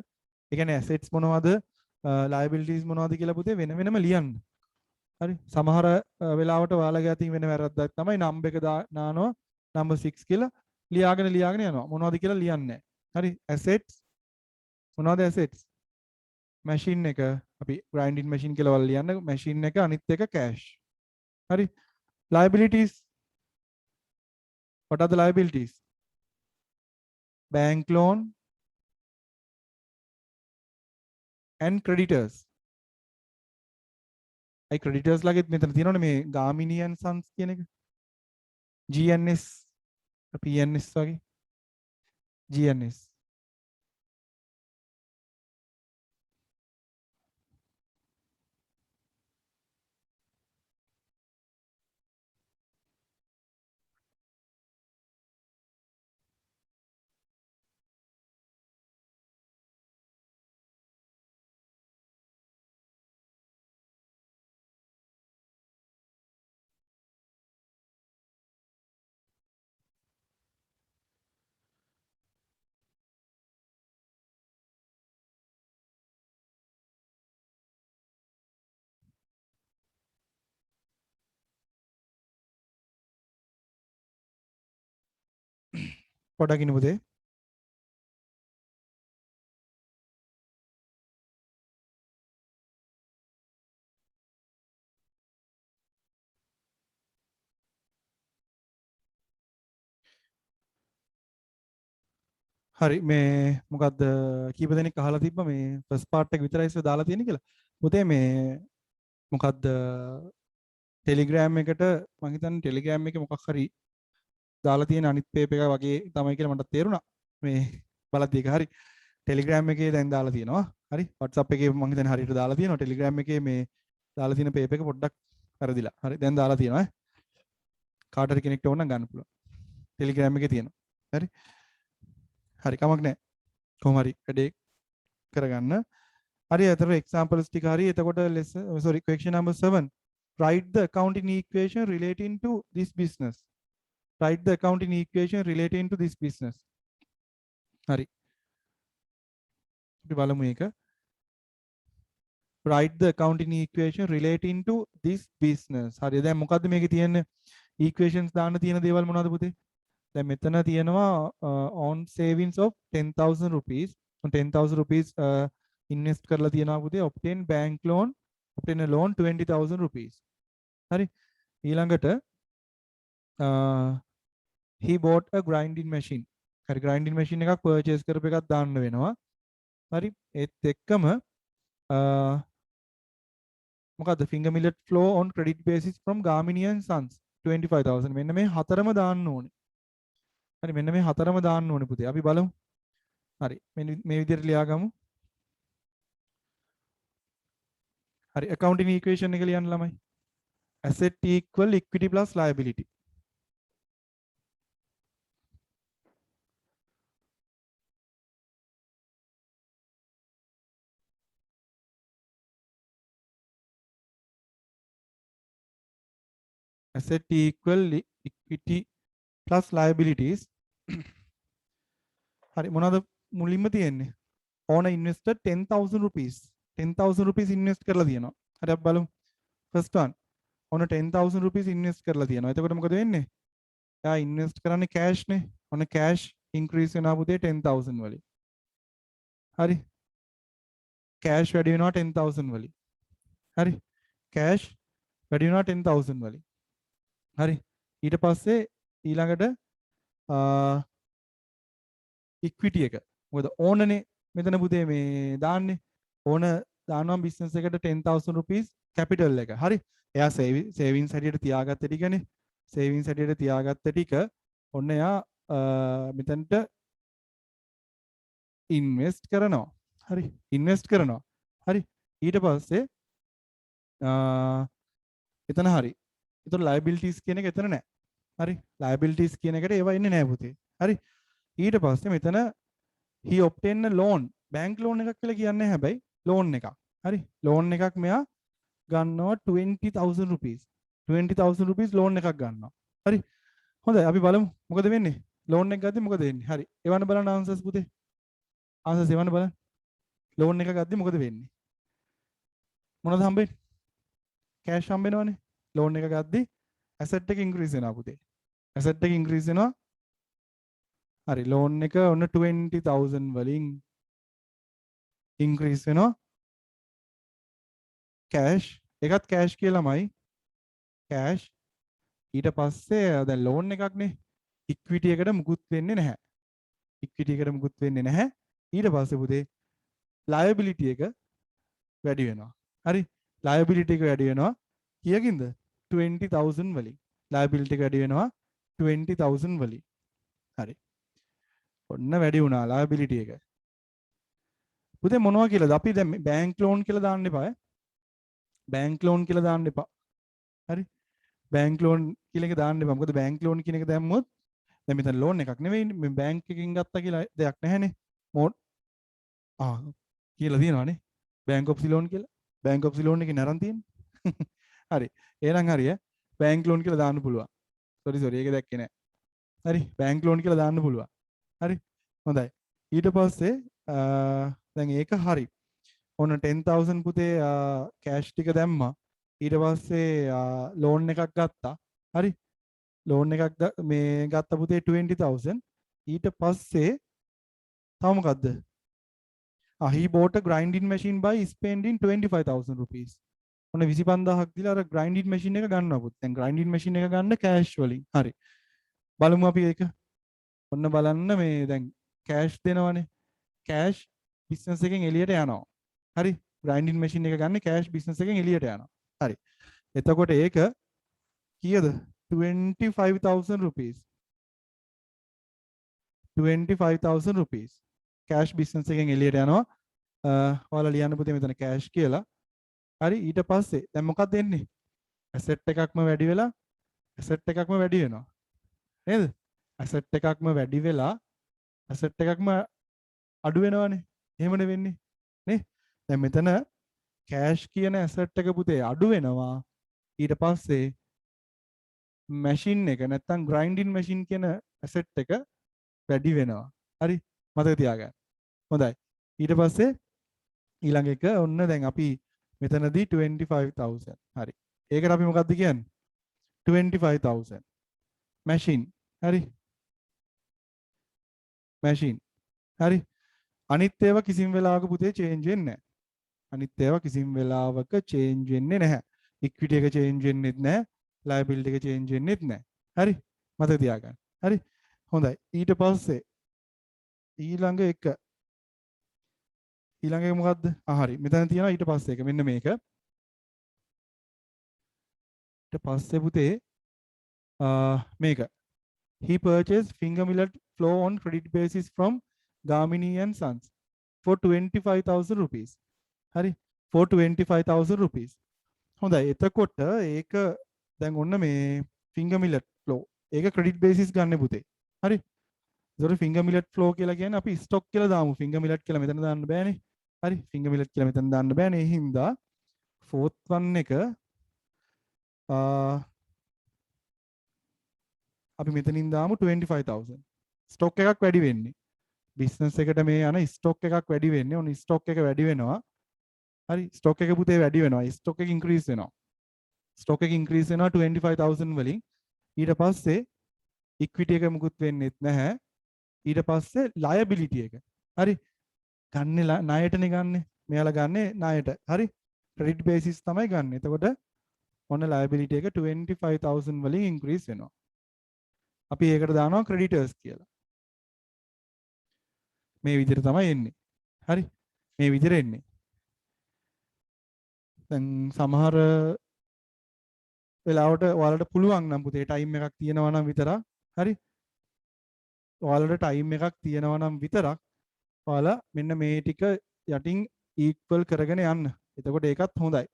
ඒ කියන්නේ assets මොනවද liabilities මොනවද කියලා පුතේ වෙන වෙනම ලියන්න. හරි සමහර වෙලාවට ඔයාලගේ අතින් වෙන වැරද්දක් තමයි number එක දානවා number 6 කියලා ලියාගෙන යනවා. මොනවද කියලා ලියන්නේ නැහැ. හරි assets මොනවද assets? machine එක අපි grinding machine කියලා වල ලියන්න machine එක අනිත් එක cash. හරි liabilities what are the liabilities? Bank loan and creditors. I creditors ලගෙත් මෙතන තියෙනවනේ මේ Gamini and Sons කියන එක. GNS PNS වගේ. GNS. පොඩක් ඉන්න පුතේ. හරි මේ මොකද්ද කීප දෙනෙක් අහලා තිබ්බ මේ ෆස්ට් පාර්ට් එක විතරයි ඉස්සර දාලා තියෙන්නේ කියලා. පුතේ මේ මොකද්ද ටෙලිග්‍රෑම් එකට මම හිතන්නේ ටෙලිග්‍රෑම් එකේ මොකක් හරි දාලා තියෙන අනිත් පේප් එක වගේ තමයි කියලා මට තේරුණා. මේ බලද්දී එක හරි ටෙලිග්‍රෑම් එකේ දැන් දාලා තියෙනවා. හරි WhatsApp එකේ මම හිතන්නේ හරියට දාලා තියෙනවා. ටෙලිග්‍රෑම් එකේ මේ දාලා තියෙන පේප් එක පොඩ්ඩක් වැරදිලා. හරි දැන් දාලා තියෙනවා. කාට හරි කෙනෙක්ට ඕන නම් ගන්න පුළුවන්. ටෙලිග්‍රෑම් එකේ තියෙනවා. හරි. හරි කමක් නැහැ. කොහොම හරි වැඩේ කරගන්න. හරි අතර examples ටික හරි එතකොට sorry question number 7 write the accounting equation relating to this business. Write the accounting equation relating to this business. හරි. අපි බලමු මේක. Write the accounting equation relating to this business. හරි දැන් මොකද්ද මේකේ තියෙන equations දාන්න තියෙන දේවල් මොනවද පුතේ? දැන් මෙතන තියෙනවා on savings of 10,000 rupees. 10,000 rupees invest කරලා තියෙනවා පුතේ. obtain bank loan, obtain a loan 20,000 rupees. හරි. ඊළඟට he bought a grinding machine. හරි grinding machine එකක් purchase කරපු එකක් දාන්න වෙනවා. හරි. ඒත් එක්කම මොකද්ද finger millet flow on credit basis from Gamini and Sons 25,000. මෙන්න මේ හතරම දාන්න ඕනේ. හරි මෙන්න මේ හතරම දාන්න ඕනේ පුතේ. අපි බලමු. හරි මේ විදිහට ලියාගමු. හරි accounting equation එක ලියන්න ළමයි. asset equal equity plus liability. asset equal equity plus liabilities. හරි මොනවද මුලින්ම තියෙන්නේ? owner invested 10,000 rupees. 10,000 rupees invest කරලා තියෙනවා. හරි අපි බලමු. first one. owner 10,000 rupees invest කරලා තියෙනවා. එතකොට මොකද වෙන්නේ? එයා invest කරන්නේ cash නේ. owner cash increase වෙනවා පුතේ 10,000 වලින්. හරි. cash වැඩි වෙනවා 10,000 වලින්. හරි. cash වැඩි වෙනවා 10,000 වලින්. හරි. ඊට පස්සේ ඊළඟට equity එක. මොකද ඕනනේ මෙතන පුතේ මේ දාන්නේ. ඕන දානවා business එකට 10,000 rupees capital එක. හරි. එයා savings හැටියට තියාගත්ත ටිකනේ. savings හැටියට තියාගත්ත ටික ඔන්න එයා මෙතනට invest කරනවා. හරි. invest කරනවා. හරි. ඊට පස්සේ එතන හරි. එතකොට liabilities කියන එක එතන නැහැ. හරි. liabilities කියන එකට ඒවා ඉන්නේ නැහැ පුතේ. හරි. ඊට පස්සේ මෙතන he obtained a loan. bank loan එකක් කියලා කියන්නේ හැබැයි loan එකක්. හරි. loan එකක් මෙයා ගන්නවා 20,000 rupees. 20,000 rupees loan එකක් ගන්නවා. හරි. හොඳයි අපි බලමු මොකද වෙන්නේ? loan එක ගත්තේ මොකද වෙන්නේ? හරි. එවන්න බලන්න answers පුතේ. answers එවන්න බලන්න. loan එක ගත්තේ මොකද වෙන්නේ? මොනවද හම්බෙන්නේ? cash හම්බෙනවනේ. loan එක ගද්දි asset එක increase වෙනවා පුතේ. asset එක increase වෙනවා. හරි loan එක ඔන්න 20,000 වලින් increase වෙනවා. cash එකත් cash කියලාමයි. cash ඊට පස්සේ දැන් loan එකක්නේ ඉක්විටි එකට මුකුත් වෙන්නේ නැහැ. ඉක්විටි එකට මුකුත් වෙන්නේ නැහැ. ඊට පස්සේ පුතේ liability එක වැඩි වෙනවා. හරි. liability එක වැඩි වෙනවා කීයකින්ද? 20000 වලින්. liability එක වැඩි වෙනවා 20000 වලින්. හරි. ඔන්න වැඩි වුණා liability එක. පුතේ මොනවා කියලාද? අපි දැන් බැංක් ලෝන් කියලා දාන්න එපා. බැංක් ලෝන් කියලා දාන්න එපා. හරි. බැංක් ලෝන් කියලා එක දාන්න එපා. මොකද බැංක් ලෝන් කියන එක දැම්මොත් දැන් මෙතන ලෝන් එකක් නෙවෙයිනේ. මේ බැංක් එකකින් ගත්තා කියලා දෙයක් නැහැනේ. කියලා තියෙනවානේ. බැංක් ඔෆ් සිලෝන් කියලා. බැංක් ඔෆ් සිලෝන් එකේ නරන් තියෙන්නේ. හරි. එහෙනම් හරිය. බැංක් ලෝන් කියලා දාන්න පුළුවන්. සෝරි ඒක දැක්කේ නැහැ. හරි. බැංක් ලෝන් කියලා දාන්න පුළුවන්. හරි. හොඳයි. ඊට පස්සේ දැන් ඒක හරි. ඔන්න 10000 පුතේ කෑෂ් ටික දැම්මා. ඊට පස්සේ ලෝන් එකක් ගත්තා. හරි. ලෝන් එකක් මේ ගත්ත පුතේ 20000. ඊට පස්සේ තව මොකද්ද? he bought a grinding machine by spending 25000 rupees. ඔන්න 25000ක් දීලා අර grinding machine එක ගන්නවා පුතේ. දැන් grinding machine එක ගන්න cash වලින්. හරි. බලමු අපි ඒක. ඔන්න බලන්න මේ දැන් cash දෙනවනේ. cash business එකෙන් එළියට යනවා. හරි. grinding machine එක ගන්න cash business එකෙන් එළියට යනවා. හරි. එතකොට ඒක කීයද? 25000 rupees. 25000 rupees. cash business එකෙන් එළියට යනවා. ඔයාලා ලියන්න පුතේ මෙතන cash කියලා. හරි. ඊට පස්සේ දැන් මොකක්ද එන්නේ? asset එකක්ම වැඩි වෙලා asset එකක්ම වැඩි වෙනවා. නේද? asset එකක්ම වැඩි වෙලා asset එකක්ම අඩු වෙනවනේ. එහෙමනේ වෙන්නේ. නේ? දැන් මෙතන cash කියන asset එක පුතේ අඩු වෙනවා. ඊට පස්සේ machine එක නැත්තම් grinding machine කියන asset එක වැඩි වෙනවා. හරි. මතක තියාගන්න. හොඳයි. ඊට පස්සේ ඊළඟ එක ඔන්න දැන් අපි මෙතනදී 25000. හරි. ඒකට අපි මොකක්ද කියන්නේ? 25000. machine. හරි. machine. හරි. අනිත් ඒවා කිසිම වෙලාවක පුතේ change වෙන්නේ නැහැ. අනිත් ඒවා කිසිම වෙලාවක change වෙන්නේ නැහැ. equity එක change වෙන්නේත් නැහැ. liability එක change වෙන්නේත් නැහැ. හරි. මතක තියාගන්න. හරි. හොඳයි. ඊට පස්සේ ඊළඟ එක මොකද්ද? හරි. මෙතන තියෙනවා ඊට පස්සේ එක. මෙන්න මේක. ඊට පස්සේ පුතේ මේක. He purchased finger millet flour on credit basis from Gamini and Sons for 25000 rupees. හරි. for 25000 rupees. හොඳයි. එතකොට ඒක දැන් ඔන්න මේ finger millet flour. ඒක credit basis ගන්න පුතේ. හරි. ඒතකොට finger millet flour කියලා කියන්නේ අපි stock කියලා දාමු. finger millet කියලා මෙතන දාන්න බෑනේ. හරි. finger millet කියලා මෙතන දාන්න බෑනේ. ඒ හින්දා fourth one එක අපි මෙතනින් දාමු 25000. ස්ටොක් එකක් වැඩි වෙන්නේ. බිස්නස් එකට මේ යන ස්ටොක් එකක් වැඩි වෙන්නේ. ඔන්න ස්ටොක් එක වැඩි වෙනවා. හරි. ස්ටොක් එක පුතේ වැඩි වෙනවා. ස්ටොක් එක ඉන්ක්‍රීස් වෙනවා. ස්ටොක් එක ඉන්ක්‍රීස් වෙනවා 25000 වලින්. ඊට පස්සේ ඉක්විටි එක මුකුත් වෙන්නේත් නැහැ. ඊට පස්සේ liability එක. හරි. ගන්නේ ණයටනේ ගන්නෙ. මෙයාලා ගන්නේ ණයට. හරි. credit basis තමයි ගන්නෙ. එතකොට ඔන්න liability එක 25000 වලින් increase වෙනවා. අපි ඒකට දානවා creditors කියලා. මේ විදිහට තමයි එන්නේ. හරි. මේ විදිහට එන්නේ. දැන් සමහර වෙලාවට ඔයාලට පුළුවන් නම් පුතේ ටයිම් එකක් තියෙනවා නම් විතරක්. හරි. ඔයාලට ටයිම් එකක් තියෙනවා නම් විතරක් ඔයාලා මෙන්න මේ ටික යටින් equal කරගෙන යන්න. එතකොට ඒකත් හොඳයි.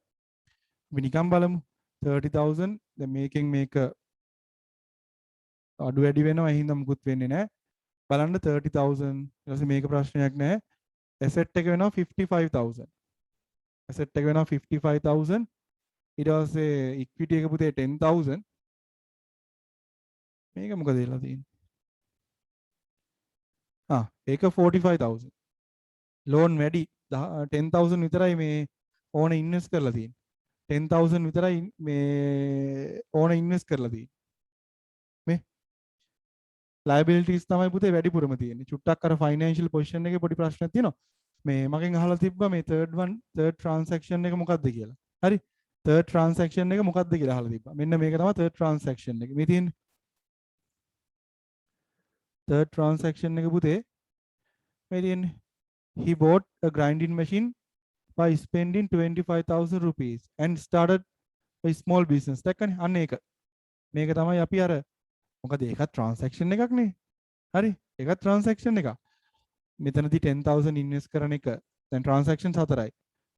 අපි නිකන් බලමු 30000 දැන් මේකෙන් මේක අඩු වැඩි වෙනවා. ඒ හින්දා මුකුත් වෙන්නේ නැහැ. බලන්න 30000 ඊට පස්සේ මේක ප්‍රශ්නයක් නැහැ. asset එක වෙනවා 55000. asset එක වෙනවා 55000. ඊට පස්සේ equity එක පුතේ 10000. මේක මොකද වෙලා තියෙන්නේ? ඒක 45000. ලෝන් වැඩි 10000 විතරයි මේ ඕන ඉන්වෙස්ට් කරලා තියෙන්නේ. 10000 විතරයි මේ ඕන ඉන්වෙස්ට් කරලා තියෙන්නේ. මේ liabilities තමයි පුතේ වැඩිපුරම තියෙන්නේ. චුට්ටක් අර financial position එකේ පොඩි ප්‍රශ්නයක් තියෙනවා. මේ මගෙන් අහලා තිබ්බා මේ third transaction එක මොකක්ද කියලා. හරි. third transaction එක මොකක්ද කියලා අහලා තිබ්බා. මෙන්න මේක තමයි third transaction එක. මේ තියෙන්නේ third transaction එක පුතේ මේ තියෙන්නේ. He bought a grinding machine by spending 25,000 rupees and started a small business. දැක්කනේ අන්න ඒක. මේක තමයි අපි අර මොකද ඒකත් transaction එකක් නේ. හරි. ඒකත් transaction එකක්. මෙතනදී 10,000 invest කරන එක. දැන් transactions 4යි.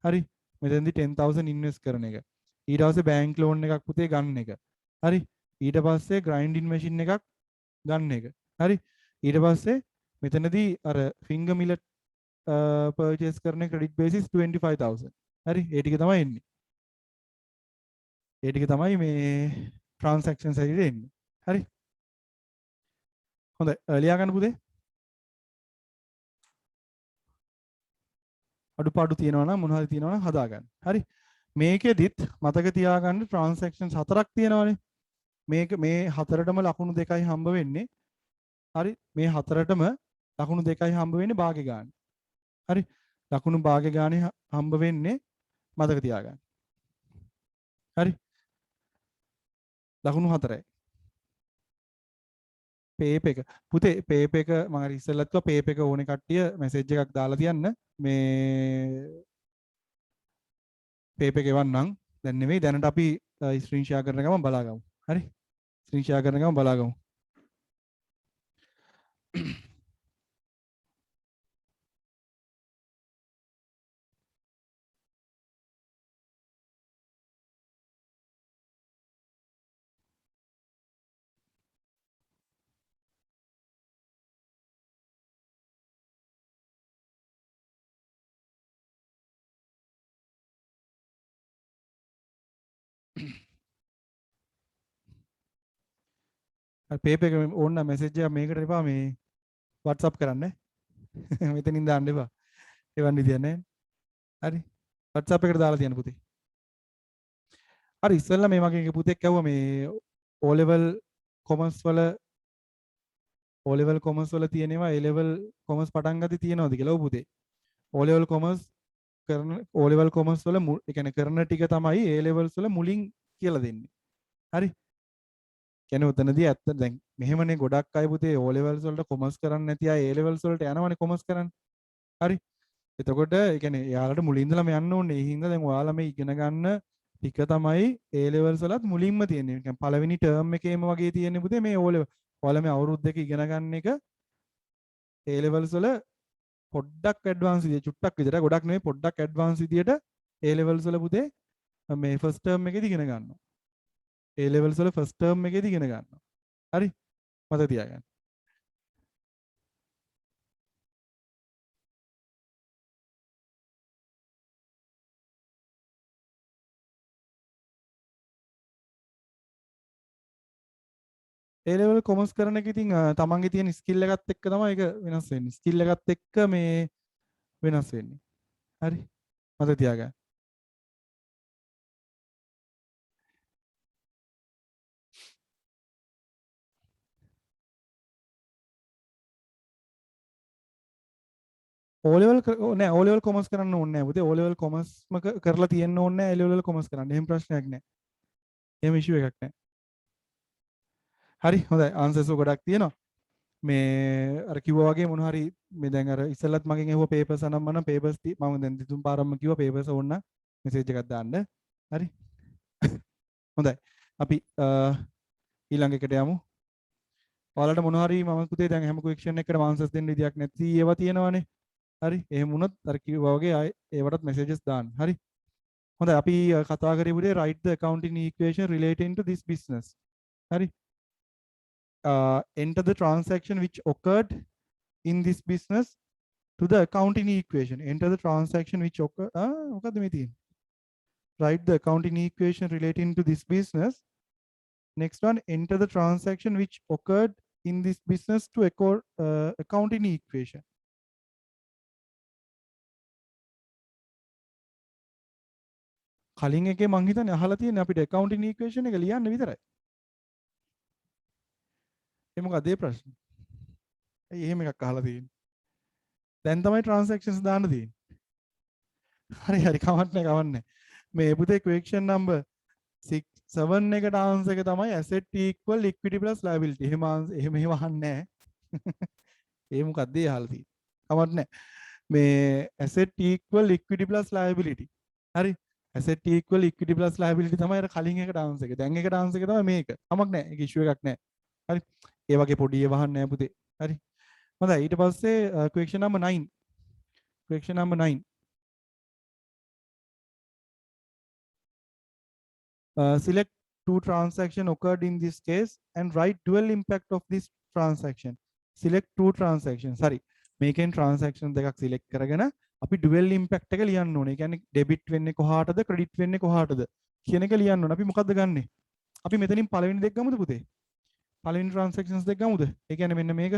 හරි. මෙතනදී 10,000 invest කරන එක. ඊට පස්සේ bank loan එකක් පුතේ ගන්න එක. හරි. ඊට පස්සේ grinding machine එකක් ගන්න එක. හරි. ඊට පස්සේ මෙතනදී අර finger millet purchase කරන credit basis 25,000. හරි. ඒ ටික තමයි එන්නේ. ඒ ටික තමයි මේ transactions ඇතුලේ එන්නේ. හරි. හොඳයි. ලියා ගන්න පුතේ. අඩුපාඩු තියෙනවා නම් මොනවද තියෙනවා නම් හදාගන්න. හරි. මේකෙදිත් මතක තියාගන්න transactions 4ක් තියෙනවානේ. මේක මේ හතරටම ලකුණු 2යි හම්බ වෙන්නේ. හරි. මේ හතරටම ලකුණු 2යි හම්බ වෙන්නේ භාග්‍ය ගාන. හරි. ලකුණු භාග්‍ය ගානේ හම්බ වෙන්නේ මතක තියාගන්න. හරි. ලකුණු 4යි. පේප් එක. පුතේ පේප් එක මම හරි ඉස්සෙල්ලත් කිව්වා පේප් එක ඕනේ කට්ටිය මැසේජ් එකක් දාලා තියන්න. මේ පේප් එක එවන්නම්. දැන් නෙවෙයි දැනට අපි ස්ක්‍රීන් ෂෙයා කරන ගමන් බලාගමු. හරි. ස්ක්‍රීන් ෂෙයා කරන ගමන් බලාගමු. පේප් එක ඕන්න මැසේජ් එකක් මේකට එපා මේ WhatsApp කරන්න. මෙතනින් දාන්න එපා. එවන්න විදියක් නැහැ. හරි. WhatsApp එකට දාලා තියන්න පුතේ. හරි ඉස්සෙල්ලා මේ වගේ පුතෙක් ඇහුවා මේ O level commerce වල O level commerce වල තියෙනවා A level commerce පටන් ගත්තී තියෙනවද කියලා ඔව් පුතේ. O level commerce කරන O level commerce වල ඒ කියන්නේ කරන ටික තමයි A levels වල මුලින් කියලා දෙන්නේ. හරි. කියන්නේ උතනදී ඇත්ත දැන් මෙහෙමනේ ගොඩක් අය පුතේ O levels වලට commerce කරන්නේ නැති අය A levels වලට යනවනේ commerce කරන්න. හරි. එතකොට ඒ කියන්නේ එයාලට මුලින් ඉඳලාම යන්න ඕනේ. ඒ හින්දා දැන් ඔයාලා මේ ඉගෙන ගන්න ටික තමයි A levels වලත් මුලින්ම තියෙන්නේ. ඒ කියන්නේ පළවෙනි ටර්ම් එකේම වගේ තියෙන්නේ පුතේ මේ O level. ඔයාලා මේ අවුරුදු දෙක ඉගෙන ගන්න එක A levels වල පොඩ්ඩක් ඇඩ්වාන්ස් විදියට චුට්ටක් විතර ගොඩක් නෙවෙයි පොඩ්ඩක් ඇඩ්වාන්ස් විදියට A levels වල පුතේ මේ ෆස්ට් ටර්ම් එකේදී ඉගෙන ගන්නවා. A levels වල ෆස්ට් ටර්ම් එකේදී ඉගෙන ගන්නවා. හරි? මතක තියාගන්න. A level commerce කරන එක ඉතින් තමන්ගේ තියෙන ස්කිල් එකත් එක්ක තමයි ඒක වෙනස් වෙන්නේ. ස්කිල් එකත් එක්ක මේ වෙනස් වෙන්නේ. හරි? මතක තියාගන්න. O level නෑ O level commerce කරන්න ඕනේ නෑ පුතේ. O level commerce කරලා තියෙන්න ඕනේ නෑ A level commerce කරන්න. එහෙම ප්‍රශ්නයක් නෑ. එහෙම ඉෂුව එකක් නෑ. හරි හොඳයි ආන්සර්ස් ගොඩක් තියෙනවා. මේ අර කිව්වා වගේ මොන හරි මේ දැන් අර ඉස්සෙල්ලත් මගෙන් ඇහුවා පේපර්ස් අනම්මනම් පේපර්ස් මම දැන් දෙතුන් පාරක්ම කිව්වා පේපර්ස් ඕන්න මෙසේජ් එකක් දාන්න. හරි. හොඳයි. අපි ඊළඟ එකට යමු. ඔයාලට මොන හරි මම පුතේ දැන් හැම ක්වෙස්චන් එකකටම ආන්සර්ස් දෙන්න විදියක් නැති ඒවා තියෙනවානේ. හරි. එහෙම වුණොත් අර කිව්වා වගේ ආයේ ඒවටත් මෙසේජස් දාන්න. හරි. හොඳයි අපි කතා කරේ පුතේ write the accounting equation relating to this business. හරි. Enter the transaction which occurred in this business to the accounting equation. Enter the transaction which occurred. මොකද්ද මේ තියෙන්නේ? Write the accounting equation relating to this business. Next one, enter the transaction which occurred in this business to accounting equation. කලින් එකේ මං හිතන්නේ අහලා තියෙන්නේ අපිට accounting equation එක ලියන්න විතරයි. ඒ මොකද ඒ ප්‍රශ්නේ? ඇයි එහෙම එකක් අහලා තියෙන්නේ? දැන් තමයි transactions දාන්න තියෙන්නේ. හරි හරි කවන්නේ. මේ පුතේ question number 7 එකට answer එක තමයි asset equal equity plus liability. එහෙම අහන්නේ නැහැ. ඒ මොකක්ද ඒ අහලා තියෙන්නේ? කමක් නැහැ. මේ asset equal equity plus liability. හරි. asset equal equity plus liability තමයි අර කලින් එකට ආන්සර් එක. දැන් එකට ආන්සර් එක තමයි මේක. කමක් නැහැ. ඒක ඉෂුව එකක් නැහැ. හරි. ඒ වගේ පොඩි ඒවහන්න නැහැ පුතේ. හරි. හොඳයි. ඊට පස්සේ question number 9. question number 9. Select two transaction occurred in this case and write dual impact of this transaction. Select two transactions. Sorry. මේකෙන් transaction දෙකක් select කරගෙන අපි dual impact එක ලියන්න ඕනේ. ඒ කියන්නේ debit වෙන්නේ කොහාටද credit වෙන්නේ කොහාටද කියන එක ලියන්න ඕනේ. අපි මොකද්ද ගන්නෙ? අපි මෙතනින් පළවෙනි දෙක ගමුද පුතේ? පළවෙනි transactions දෙක ගමුද? ඒ කියන්නේ මෙන්න මේක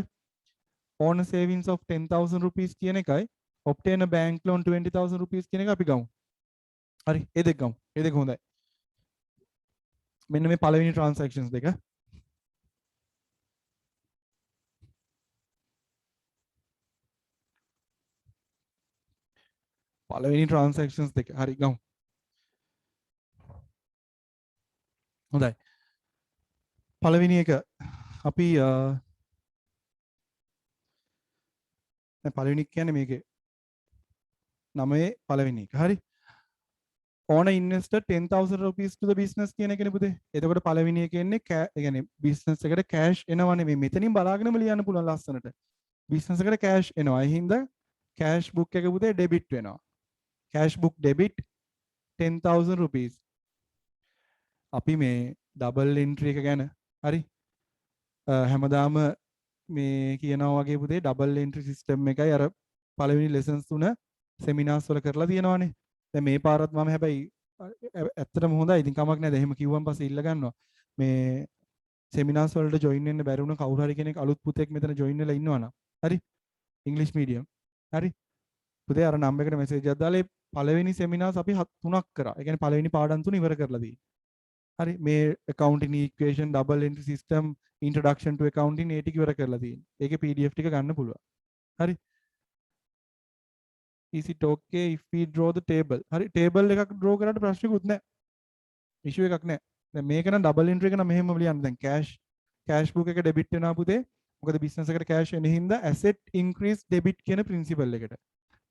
own savings of 10,000 rupees කියන එකයි obtain a bank loan 20,000 rupees කියන එක අපි ගමු. හරි. ඒ දෙක ගමු. ඒ දෙක හොඳයි. මෙන්න මේ පළවෙනි transactions දෙක. පළවෙනි transactions දෙක. හරි ගමු. හොඳයි. පළවෙනි එක අපි දැන් පළවෙනි එක කියන්නේ මේකේ 9 පළවෙනි එක. හරි. owner invested 10,000 rupees to the business කියන එකනේ පුතේ. එතකොට පළවෙනි එකේ එන්නේ ඒ කියන්නේ business එකට cash එනවනේ. මේ මෙතනින් බලාගෙනම ලියන්න පුළුවන් ලස්සනට. business එකට cash එනවා. ඒ හින්දා cash book එක පුතේ debit වෙනවා. cash book debit 10,000 rupees. අපි මේ double entry එක ගැන හරි හැමදාම මේ කියනවා වගේ පුතේ double entry system එකයි අර පළවෙනි lessons තුන seminars වල කරලා තියෙනවානේ. දැන් මේ පාරත් මම හැබැයි ඇත්තටම හොඳයි. ඉතින් කමක් නැහැ. දැන් එහෙම කිව්වන් පස්සේ ඉල්ල ගන්නවා. මේ seminars වලට join වෙන්න බැරි වුණ කවුරු හරි කෙනෙක් අලුත් පුතෙක් මෙතන join වෙලා ඉන්නවනම් හරි English medium හරි පුතේ අර නම් එකට message එකක් දාලා පළවෙනි seminars අපි 3ක් කරා. ඒ කියන්නේ පළවෙනි පාඩම් තුන ඉවර කරලා තියෙනවා. හරි මේ accounting equation double entry system introduction to accounting ඒ ටික ඉවර කරලා තියෙනවා. ඒකේ PDF ටික ගන්න පුළුවන්. හරි. Is it okay if we draw the table? හරි table එකක් draw කරාට ප්‍රශ්නකුත් නැහැ. issue එකක් නැහැ. දැන් මේක නම් double entry එක නම් මෙහෙම ලියන්න. දැන් cash book එක debit වෙනවා පුතේ. මොකද business එකට cash එන හින්දා asset increase debit කියන principle එකට.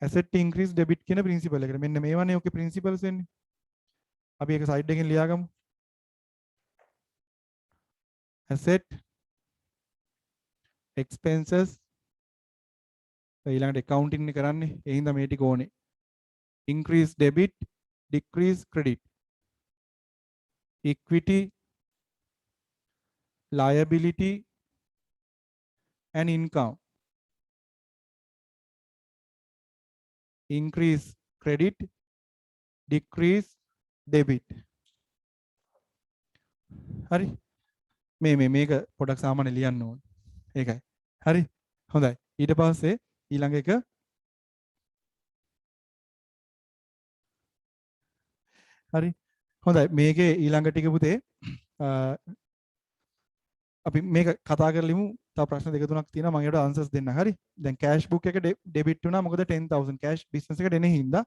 asset increase debit කියන principle එකට. මෙන්න මේවනේ ඔකේ principles වෙන්නේ. අපි ඒක side එකෙන් ලියාගමු. asset expenses ඊළඟට accounting නේ කරන්නේ. ඒ හින්දා මේ ටික ඕනේ. increase debit, decrease credit. equity, liability and income. increase credit, decrease debit. හරි මේක පොඩක් සාමාන්‍ය ලියන්න ඕන. ඒකයි. හරි. හොඳයි. ඊට පස්සේ ඊළඟ එක හරි. හොඳයි. මේකේ ඊළඟ ටික පුතේ අපි මේක කතා කරලිමු. තව ප්‍රශ්න දෙක තුනක් තියෙනවා. මම ඒකට answers දෙන්න. හරි. දැන් cash book එක debit වුණා. මොකද 10,000 cash business එකට එන හින්දා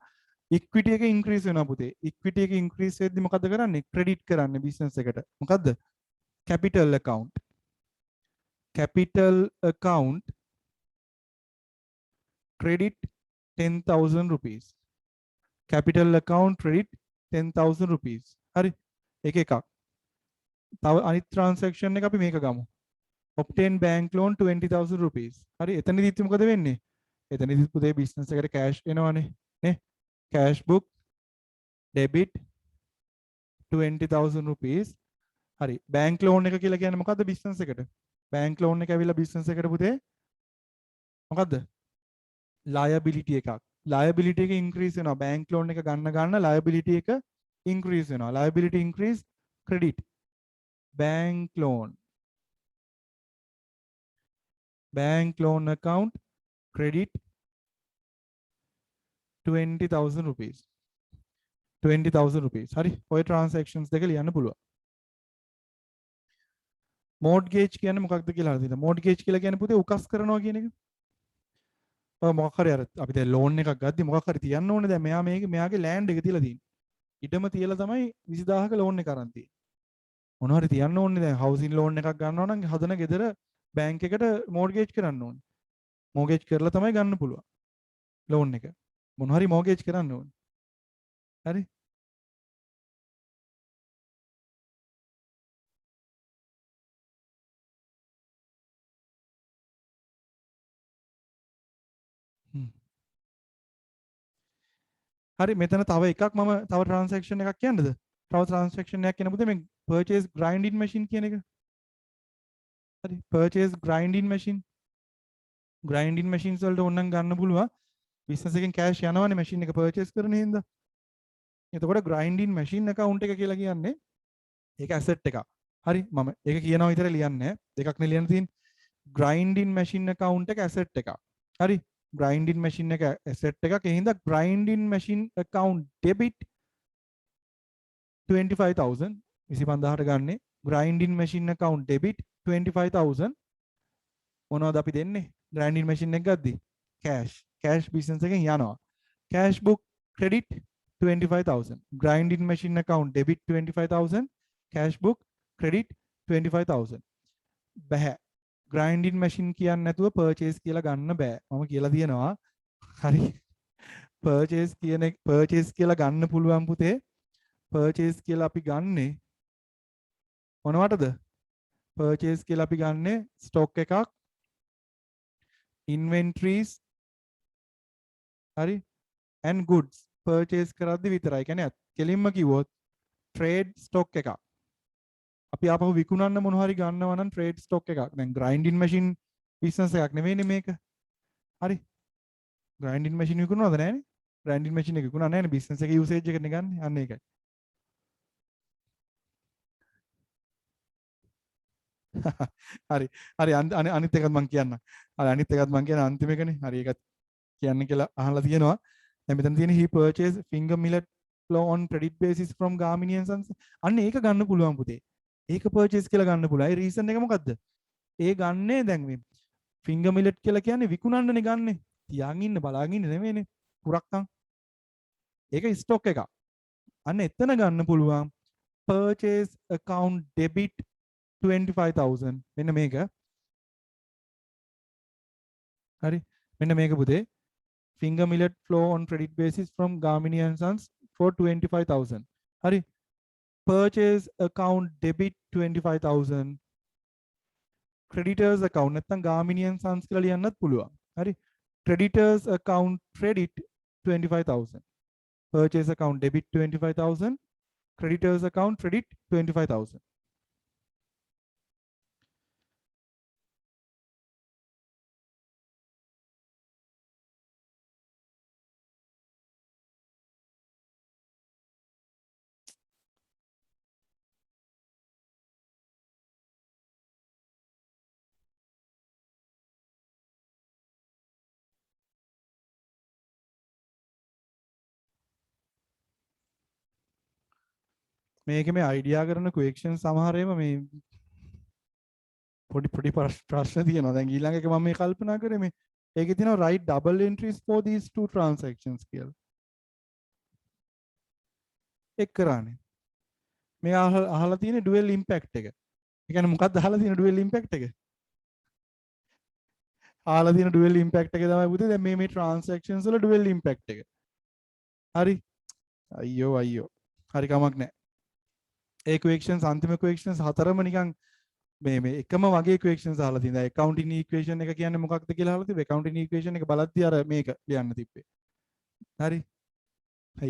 equity එක increase වෙනවා පුතේ. equity එක increase වෙද්දි මොකද කරන්නේ? credit කරන්නේ business එකට. මොකද්ද? capital account. capital account credit 10,000 rupees. capital account credit 10,000 rupees. හරි. එක එකක්. තව අනිත් transaction එක අපි මේක ගමු. obtain bank loan 20,000 rupees. හරි. එතනදිත් මොකද වෙන්නේ? එතනදිත් පුතේ business එකට cash එනවනේ. නේ? cash book debit 20,000 rupees. හරි. bank loan එක කියලා කියන්නේ මොකද්ද business එකට? bank loan එක ඇවිල්ලා business එකට පුතේ මොකද්ද? liability එකක්. liability එක increase වෙනවා. bank loan එක ගන්න liability එක increase වෙනවා. liability increase credit. bank loan account credit 20,000 rupees. 20,000 rupees. හරි. ඔය transactions දෙක ලියන්න පුළුවන්. mortgage කියන්නේ මොකක්ද කියලා හරිද? mortgage කියලා කියන්නේ පුතේ උකස් කරනවා කියන එක. ඔය මොකක් හරි අර අපි දැන් loan එකක් ගද්දි මොකක් හරි තියන්න ඕනේ. දැන් මෙයාගේ land එක තියලා තියෙන්නේ. ඉඩම තියලා තමයි 20,000ක loan එක අරන් තියෙන්නේ. මොනවා හරි තියන්න ඕනේ. දැන් housing loan එකක් ගන්නවා නම් හදන ගෙදර බැංක් එකට මෝර්ගේජ් කරන්න ඕනේ. මෝර්ගේජ් කරලා තමයි ගන්න පුළුවන් ලෝන් එක. මොන හරි මෝර්ගේජ් කරන්න ඕනේ. හරි? හරි මෙතන තව එකක් මම තව ට්‍රාන්සැක්ෂන් එකක් කියන්නද? තව ට්‍රාන්සැක්ෂන් එකක් කියන පුතේ මේ purchase grinding machine කියන එක. හරි purchase grinding machine grinding machines වලට ඕනනම් ගන්න පුළුවන්. බිස්නස් එකෙන් කෑෂ් යනවනේ මැෂින් එක purchase කරන හින්දා. එතකොට grinding machine account එක කියලා කියන්නේ ඒක asset එකක්. හරි මම ඒක කියනවා විතර ලියන්නේ දෙකක් නේ ලියන්න තියෙන්නේ. grinding machine account එක asset එකක්. හරි grinding machine එක asset එකක්. ඒ හින්දා grinding machine account debit 25000 25000ට ගන්නේ grinding machine account debit 25000 මොනවද අපි දෙන්නේ grinding machine එක ගද්දි cash business එකෙන් යනවා cash book credit 25000 grinding machine account debit 25000 cash book credit 25000 බෑ grinding machine කියන්නේ නැතුව purchase කියලා ගන්න බෑ මම කියලා තියෙනවා හරි purchase කියන එක purchase කියලා ගන්න පුළුවන් පුතේ purchase කියලා අපි ගන්නේ මොනවටද purchase කියලා අපි ගන්නේ stock එකක් inventories හරි and goods purchase කරද්දි විතරයි කියන්නේ කෙලින්ම කිව්වොත් trade stock එකක් අපි ආපහු විකුණන්න මොන හරි ගන්නවා නම් trade stock එකක් දැන් grinding machine business එකක් නෙවෙයිනේ මේක හරි grinding machine විකුණනවද නැහැනේ grinding machine එක විකුණන්නේ නැහැනේ business එකේ usage එකනේ ගන්න අන්න ඒකයි හරි හරි අනිත් එකත් මම කියන්නම් හරි අනිත් එකත් මම කියන අන්තිම එකනේ හරි ඒකත් කියන්න කියලා අහලා තියෙනවා දැන් මෙතන තියෙන he purchase finger millet flour on credit basis from Gamini and Sons අන්න ඒක ගන්න පුළුවන් පුතේ ඒක purchase කියලා ගන්න පුළුවන් ඒ reason එක මොකද්ද ඒ ගන්නේ දැන් මේ finger millet කියලා කියන්නේ විකුණන්නනේ ගන්නෙ තියාගෙන ඉන්න බලාගෙන ඉන්න නෙමෙයිනේ පුරක්කම් ඒක stock එකක් අන්න එතන ගන්න පුළුවන් purchase account debit 25000 මෙන්න මේක හරි මෙන්න මේක පුතේ finger millet flow on credit basis from Gamini and Sons for 25000 හරි purchase account debit 25000 creditors account නැත්නම් Gamini and Sons කියලා ලියන්නත් පුළුවන් හරි creditors account credit 25000 purchase account debit 25000 creditors account credit 25000 මේක මේ අයිඩියා කරන ක්වෙක්ෂන් සමහරේම මේ පොඩි ප්‍රශ්න තියෙනවා දැන් ඊළඟ එක මම මේ කල්පනා කරේ මේ ඒකේ තියෙනවා write double entries for these two transactions කියලා එක් කරානේ මේ අහලා තියෙන dual impact එක. ඒ කියන්නේ මොකක්ද අහලා තියෙන dual impact එක? අහලා තියෙන dual impact එක තමයි පුතේ දැන් මේ transactions වල dual impact එක. හරි. අයියෝ. හරි කමක් නැහැ. ඒ equations අන්තිම equations හතරම නිකන් මේ එකම වගේ equations අහලා තියෙනවා. accounting equation එක කියන්නේ මොකක්ද කියලා අහලා තිබ්බේ. accounting equation එක බලද්දී අර මේක ලියන්න තිබ්බේ. හරි.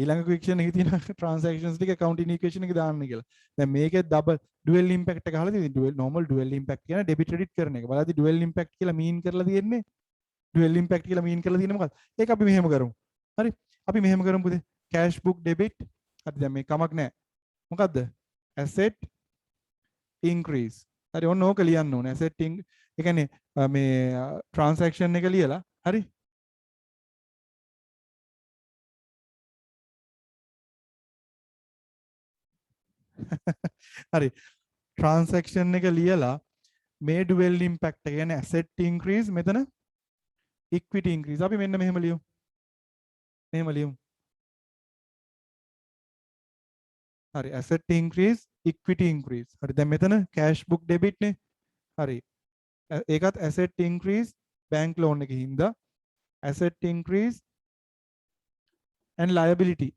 ඊළඟ equation එකේ තියෙන transactions ටික accounting equation එකේ දාන්න කියලා. දැන් මේකේ double dual impact එක අහලා තියෙනවා. normal dual impact කියන debit credit කරන එක. බලද්දී dual impact කියලා mean කරලා තියෙන්නේ. dual impact කියලා mean කරලා තියෙන්නේ මොකක්ද? ඒක අපි මෙහෙම කරමු. හරි. අපි මෙහෙම කරමු පුතේ. cash book debit. හරි දැන් මේ කමක් නැහැ. මොකද්ද? asset increase. හරි ඔන්න ඕක ලියන්න ඕනේ. asset ඒ කියන්නේ මේ transaction එක ලියලා හරි හරි transaction එක ලියලා මේ dual impact එක කියන්නේ asset increase මෙතන equity increase අපි මෙන්න මෙහෙම ලියමු හරි asset increase equity increase හරි දැන් මෙතන cash book debit නේ හරි ඒකත් asset increase bank loan එකේ හින්දා asset increase and liability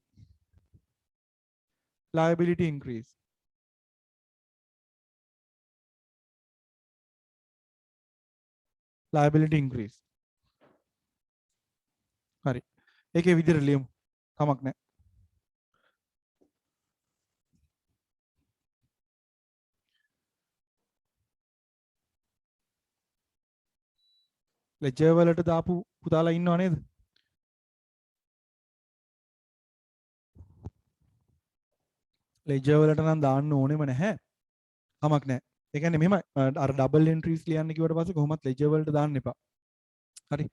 increase. liability increase. හරි. ඒකේ විදිහට ලියමු. කමක් නැහැ. ලෙජර් වලට දාපු පුතාලා ඉන්නව නේද? ලෙජර් වලට නම් දාන්න ඕනෙම නැහැ. කමක් නැහැ. ඒ කියන්නේ මෙහෙම අර ඩබල් එන්ට්‍රීස් ලියන්න කිව්වට පස්සේ කොහොමත් ලෙජර් වලට දාන්න එපා. හරි.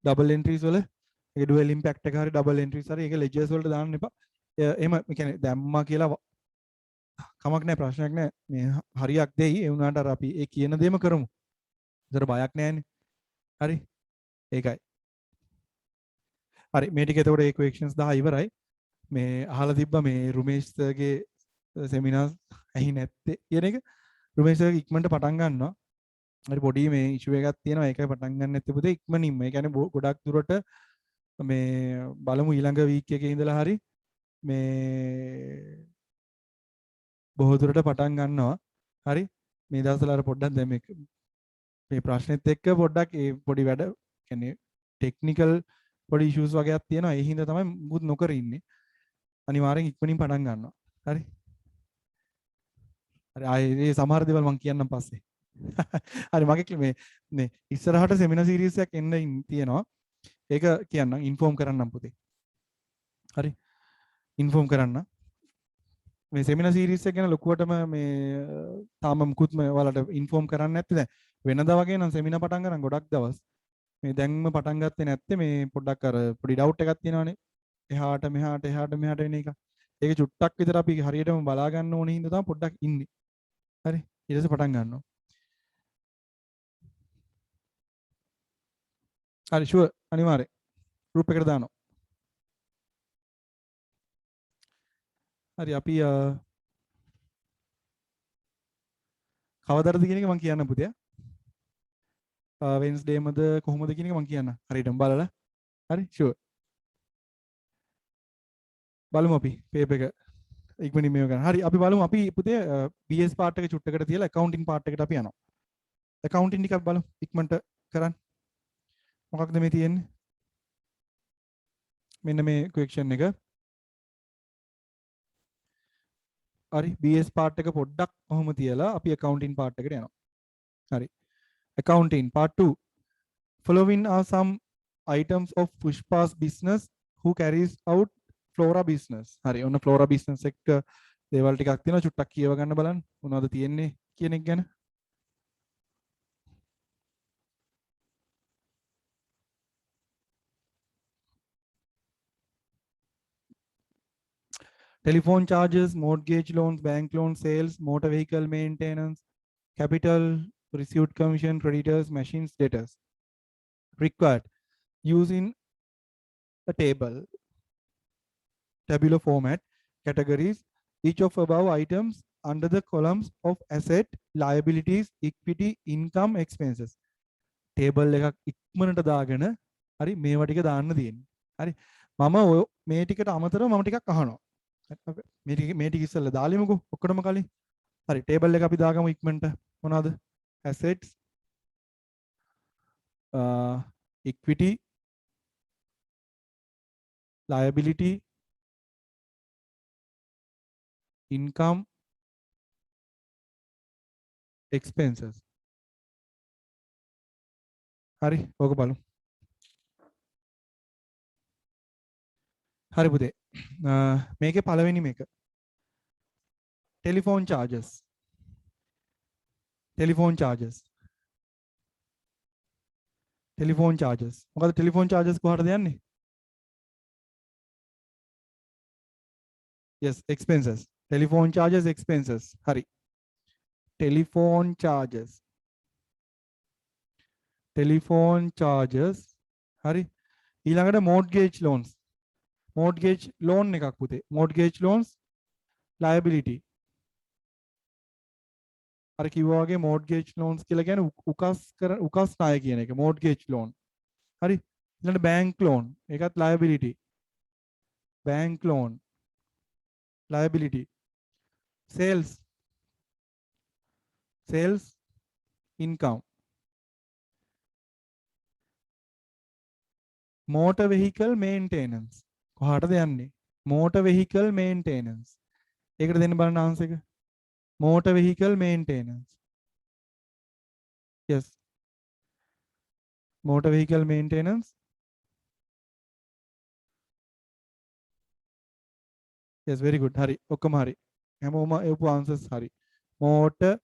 ඩබල් එන්ට්‍රීස් වල ඒ ඩුවල් ඉම්පැක්ට් එක හරි ඩබල් එන්ට්‍රීස් හරි ඒක ලෙජර්ස් වලට දාන්න එපා. එහෙම ඒ කියන්නේ දැම්මා කියලා කමක් නැහැ ප්‍රශ්නයක් නැහැ. මේ හරියක් දෙයි. ඒ වුණාට අර අපි ඒ කියන දේම කරමු. ඒතර බයක් නැහැනේ. හරි. ඒකයි. හරි මේ ටික එතකොට ඉක්වේෂන්ස් 10 ඉවරයි. මේ අහලා තිබ්බා මේ රුමේෂ්ගේ සෙමිනාර් ඇහි නැත්තේ කියන එක. රුමේෂ් ඉක්මනට පටන් ගන්නවා. හරි පොඩි මේ ඉෂුව එකක් තියෙනවා. ඒකයි පටන් ගන්න නැත්තේ පුතේ ඉක්මනින්ම. ඒ කියන්නේ ගොඩක් දුරට මේ බලමු ඊළඟ වීක් එකේ ඉඳලා හරි මේ බොහෝ දුරට පටන් ගන්නවා. හරි මේ දවස්වල අර පොඩ්ඩක් දැන් මේ ප්‍රශ්නෙත් එක්ක පොඩ්ඩක් ඒ පොඩි වැඩ කියන්නේ ටෙක්නිකල් පොඩි ඉෂුස් වගේක් තියෙනවා. ඒ හින්දා තමයි මුකුත් නොකර ඉන්නේ. අනිවාර්යෙන් ඉක්මනින් පටන් ගන්නවා. හරි. හරි ආයේ සමහර දේවල් මම කියන්නම් පස්සේ. හරි මගේ මේ ඉස්සරහට සෙමිනාර් සීරීස් එකක් එන්න තියෙනවා. ඒක කියන්නම් ඉන්ෆෝම් කරන්නම් පුතේ. හරි. ඉන්ෆෝම් කරන්න. මේ සෙමිනාර් සීරීස් එක ගැන ලොකුවටම මේ තාම මුකුත් ඔයාලට ඉන්ෆෝම් කරන්න නැත්තේ දැන් වෙනදා වගේ නම් සෙමිනාර් පටන් ගන්න ගොඩක් දවස්. මේ දැන්ම පටන් ගත්තේ නැත්තේ මේ පොඩ්ඩක් අර පොඩි ඩවුට් එකක් තියෙනවානේ. එහාට මෙහාට වෙන එක. ඒක චුට්ටක් විතර අපි හරියටම බලා ගන්න ඕනේ හින්දා තමයි පොඩ්ඩක් ඉන්නේ. හරි. ඊට පස්සේ පටන් ගන්නවා. හරි ෂුවර් අනිවාර්යෙන්. ගෲප් එකට දානවා. හරි අපි කවදාද කියන එක මම කියන්න පුතේ. වෙන්ස්ඩේ මද කොහොමද කියන එක මම කියන්න. හරියටම බලලා. හරි ෂුවර්. බලමු අපි පේපර් එක ඉක්මනින් මේව ගන්න. හරි අපි බලමු අපි පුතේ BS පාර්ට් එක චුට්ටකට තියලා accounting පාර්ට් එකට අපි යනවා. accounting ටිකක් බලමු ඉක්මනට කරන්න. මොකක්ද මේ තියෙන්නේ? මෙන්න මේ question එක. හරි BS පාර්ට් එක පොඩ්ඩක් කොහොම තියලා අපි accounting පාර්ට් එකට යනවා. හරි. accounting part 2. Following are some items of Pushpa's business who carries out Flora business. හරි ඔන්න Flora business එක දේවල් ටිකක් තියෙනවා චුට්ටක් කියව ගන්න බලන්න. මොනවද තියෙන්නේ කියන එක ගැන. Telephone charges, mortgage loans, bank loans, sales, motor vehicle maintenance, capital, received commission, creditors, machines, debtors. Required. Using a table, tabular format, categories, each of above items under the columns of asset, liabilities, equity, income, expenses. Table එකක් ඉක්මනට දාගෙන හරි මේවා ටික දාන්න තියෙන්නේ. හරි මම මේ ටිකට අමතරව මම ටිකක් අහනවා. මේ ටික ඉස්සෙල්ලා දාලිමුකෝ ඔක්කොටම කලින්. හරි ටේබල් එක අපි දාගමු ඉක්මනට. මොනවද? assets, equity, liability, income, expenses. හරි ඕක බලමු. හරි පුතේ. මේකේ පළවෙනි මේක. telephone charges. Telephone charges. Telephone charges. මොකද telephone charges කොහටද යන්නේ? Yes, expenses. Telephone charges, expenses. හරි. Telephone charges. Telephone charges. හරි. ඊළඟට mortgage loans. Mortgage loan එකක් පුතේ. Mortgage loans, liability. අර කිව්වා වගේ mortgage loans කියලා කියන්නේ උකස් ණය කියන එක mortgage loan. හරි. ඊළඟට bank loan. ඒකත් liability. bank loan liability. sales income. motor vehicle maintenance. කොහාටද යන්නේ? motor vehicle maintenance. ඒකට දෙන්න බලන්න ආන්සර් එක. motor vehicle maintenance. yes. motor vehicle maintenance. yes, very good. හරි. ඔක්කොම හරි. හැමෝම එවපු answers හරි. motor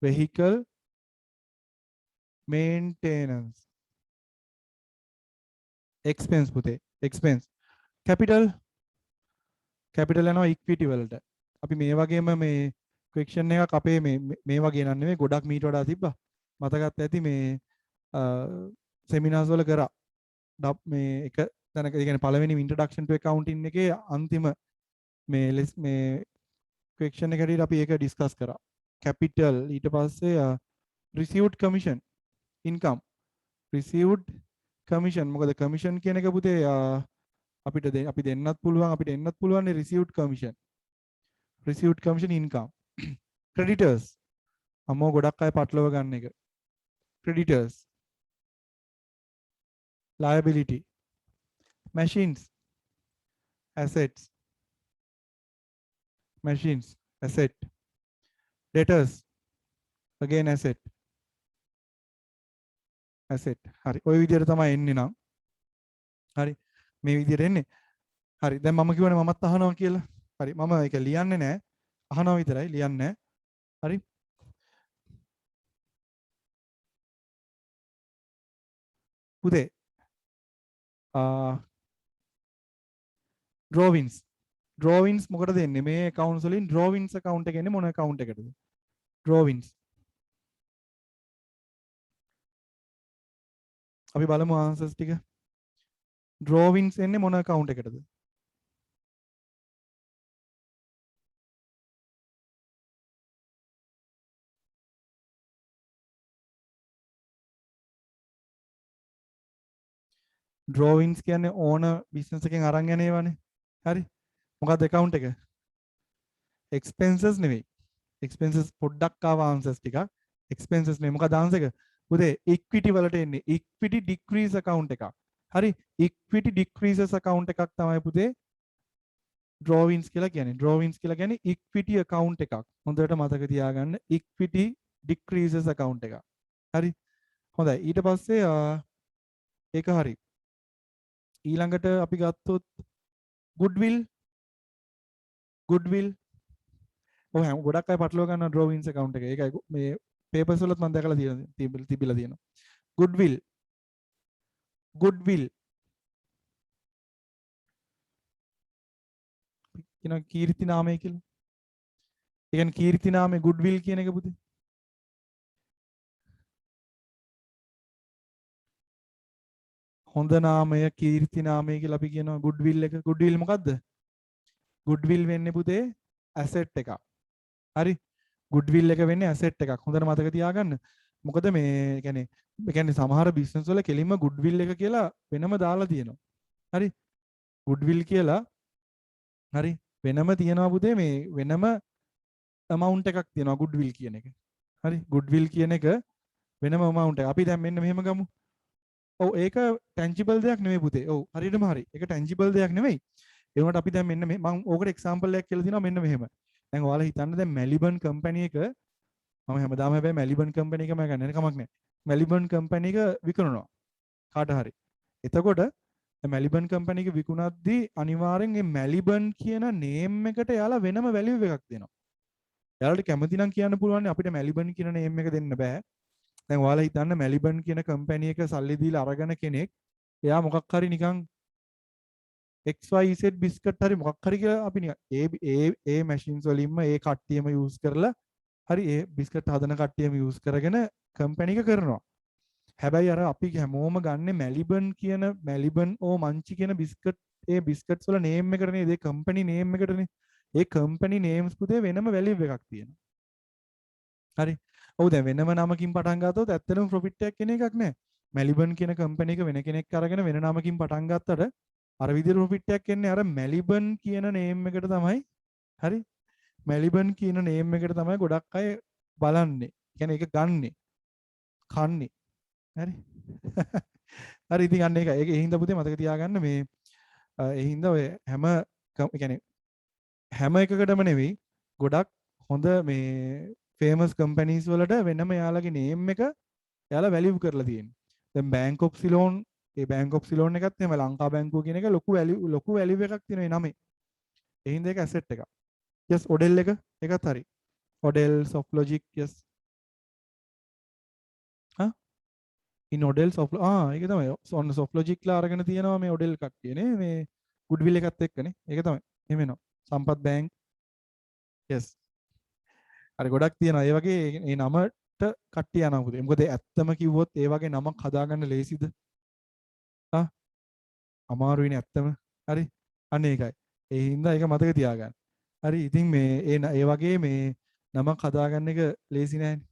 vehicle maintenance. expense පුතේ. expense. capital යනවා equity වලට. අපි මේ වගේම මේ question එකක් අපේ මේ වගේ නන් නෙමෙයි ගොඩක් මීට වඩා තිබ්බා. මතකත් ඇති මේ සෙමිනාර්ස් වල කරා. මේ එක තැනක ඒ කියන්නේ පළවෙනි introduction to accounting එකේ අන්තිම මේ question එක හැටියට අපි ඒක ඩිස්කස් කරා. capital ඊට පස්සේ received commission income received commission මොකද commission කියන එක පුතේ අපි දෙන්නත් පුළුවන් received commission income. creditors අම්මෝ ගොඩක් අය පටලව ගන්න එක. creditors liability. machines assets. machines asset. debtors again asset. හරි. ওই විදිහට තමයි එන්නේ නම්. හරි. මේ විදිහට එන්නේ. හරි. දැන් මම කියවනේ මමත් අහනවා කියලා. හරි. මම ඒක ලියන්නේ නැහැ. අහනවා විතරයි ලියන්නේ නැහැ. හරි. පුතේ drawings මොකටද එන්නේ? මේ accounts වලින් drawings account එක එන්නේ මොන account එකටද? drawings. අපි බලමු answers ටික. drawings එන්නේ මොන account එකටද? drawings කියන්නේ ඕන business එකෙන් අරන් යන ඒවානේ. හරි. මොකක්ද account එක? expenses නෙවෙයි. expenses පොඩ්ඩක් ආව answers ටිකක්. expenses නෙවෙයි. මොකක්ද answer එක? පුතේ equity වලට එන්නේ. equity decrease account එකක්. හරි. equity decreases account එකක් තමයි පුතේ drawings කියලා කියන්නේ. drawings කියලා කියන්නේ equity account එකක්. හොඳට මතක තියාගන්න. equity decreases account එකක්. හරි. හොඳයි. ඊට පස්සේ ඒක හරි. ඊළඟට අපි ගත්තොත් goodwill ඔය හැම ගොඩක් අය පටලව ගන්නවා drawings account එක. ඒකයි මේ papers වලත් මම දැකලා තිබිලා තියෙනවා. goodwill කියන කීර්ති නාමය කියලා. ඒ කියන්නේ කීර්ති නාමය goodwill කියන එක පුතේ. හොඳ නාමය කීර්ති නාමය කියලා අපි කියනවා goodwill එක. goodwill මොකද්ද? goodwill වෙන්නේ පුතේ asset එකක්. හරි. goodwill එක වෙන්නේ asset එකක්. හොඳට මතක තියාගන්න. මොකද මේ කියන්නේ සමහර business වල කෙලින්ම goodwill එක කියලා වෙනම දාලා තියෙනවා. හරි. goodwill කියලා හරි වෙනම තියනවා පුතේ මේ වෙනම amount එකක් තියෙනවා goodwill කියන එක. හරි. goodwill කියන එක වෙනම amount එක. අපි දැන් මෙන්න මෙහෙම ගමු. ඔව් ඒක tangible දෙයක් නෙමෙයි පුතේ. ඔව් හරියටම හරි. ඒක tangible දෙයක් නෙමෙයි. ඒ වුණාට අපි දැන් මෙන්න මේ මම ඕකට example එකක් කියලා දිනවා මෙන්න මෙහෙම. දැන් ඔයාලා හිතන්න දැන් Maliban company එක මම හැමදාම හැබැයි Maliban company එකම ගන්න කමක් නැහැ. Maliban company එක විකුණනවා. කාට හරි. එතකොට Maliban company එක විකුණද්දී අනිවාර්යෙන් මේ Maliban කියන name එකට යාලා වෙනම value එකක් දෙනවා. යාළුවට කැමති නම් කියන්න පුළුවන් අපිට Maliban කියන name එක දෙන්න බෑ. දැන් ඔයාලා හිතන්න Maliban කියන company එක සල්ලි දීලා අරගෙන කෙනෙක් එයා මොකක් හරි නිකන් XYZ බිස්කට් හරි මොකක් හරි කියලා අපි නිකන් ඒ machines වලින්ම ඒ කට්ටියම use කරලා හරි ඒ බිස්කට් හදන කට්ටියම use කරගෙන company එක කරනවා. හැබැයි අර අපි හැමෝම ගන්න Maliban මංචි කියන බිස්කට් ඒ බිස්කට්ස් වල name එකටනේ ඒ company name එකටනේ. ඒ company names පුතේ වෙනම value එකක් තියෙනවා. හරි. ඔව් දැන් වෙනම නමකින් පටන් ගත්තොත් ඇත්තටම ප්‍රොෆිට් එකක් කියන එකක් නැහැ. මැලිබන් කියන කම්පැනි එක වෙන කෙනෙක් අරගෙන වෙන නමකින් පටන් ගත්තට අර විදිහට ප්‍රොෆිට් එකක් එන්නේ අර මැලිබන් කියන නේම් එකට තමයි. හරි. මැලිබන් කියන නේම් එකට තමයි ගොඩක් අය බලන්නේ. කියන්නේ ඒක ගන්නෙ. කන්නේ. හරි. හරි ඉතින් අන්න ඒක. ඒ හින්දා පුතේ මතක තියාගන්න මේ ඒ හින්දා ඔය කියන්නේ හැම එකකටම නෙවෙයි ගොඩක් හොඳ මේ ෆේමස් කම්පැනිස් වලට වෙනම යාළගේ නේම් එක යාලා වැලියු කරලා තියෙනවා. දැන් බැංක් ඔෆ් සිලෝන් ඒ බැංක් ඔෆ් සිලෝන් එකත් එහෙම ලංකා බැංකුව කියන එක ලොකු වැලියු එකක් තියෙන ඒ නමේ. ඒ හින්දා ඒක ඇසෙට් එකක්. yes ඔඩෙල් එක ඒකත් හරි. ඔඩෙල් සොෆ්ට්ලොජික් yes. හා ඉන් ඔඩෙල් සොෆ්ට් ඒක තමයි. ඔන්න සොෆ්ට්ලොජික්ලා අරගෙන තියෙනවා මේ ඔඩෙල් කට්ටිය නේ මේ ගුඩ්විල් එකත් එක්කනේ. ඒක තමයි. එහෙම එනවා. සම්පත් බැංක් yes. හරි ගොඩක් තියෙනවා. ඒ වගේ ඒ නමට කට්ටිය යනවා පුතේ. මොකද ඇත්තම කිව්වොත් ඒ වගේ නමක් හදාගන්න ලේසිද? අමාරුයිනේ ඇත්තම. හරි. අන්න ඒකයි. ඒ හින්දා ඒක මතක තියාගන්න. හරි. ඉතින් මේ ඒ වගේ මේ නමක් හදාගන්න එක ලේසි නෑනේ.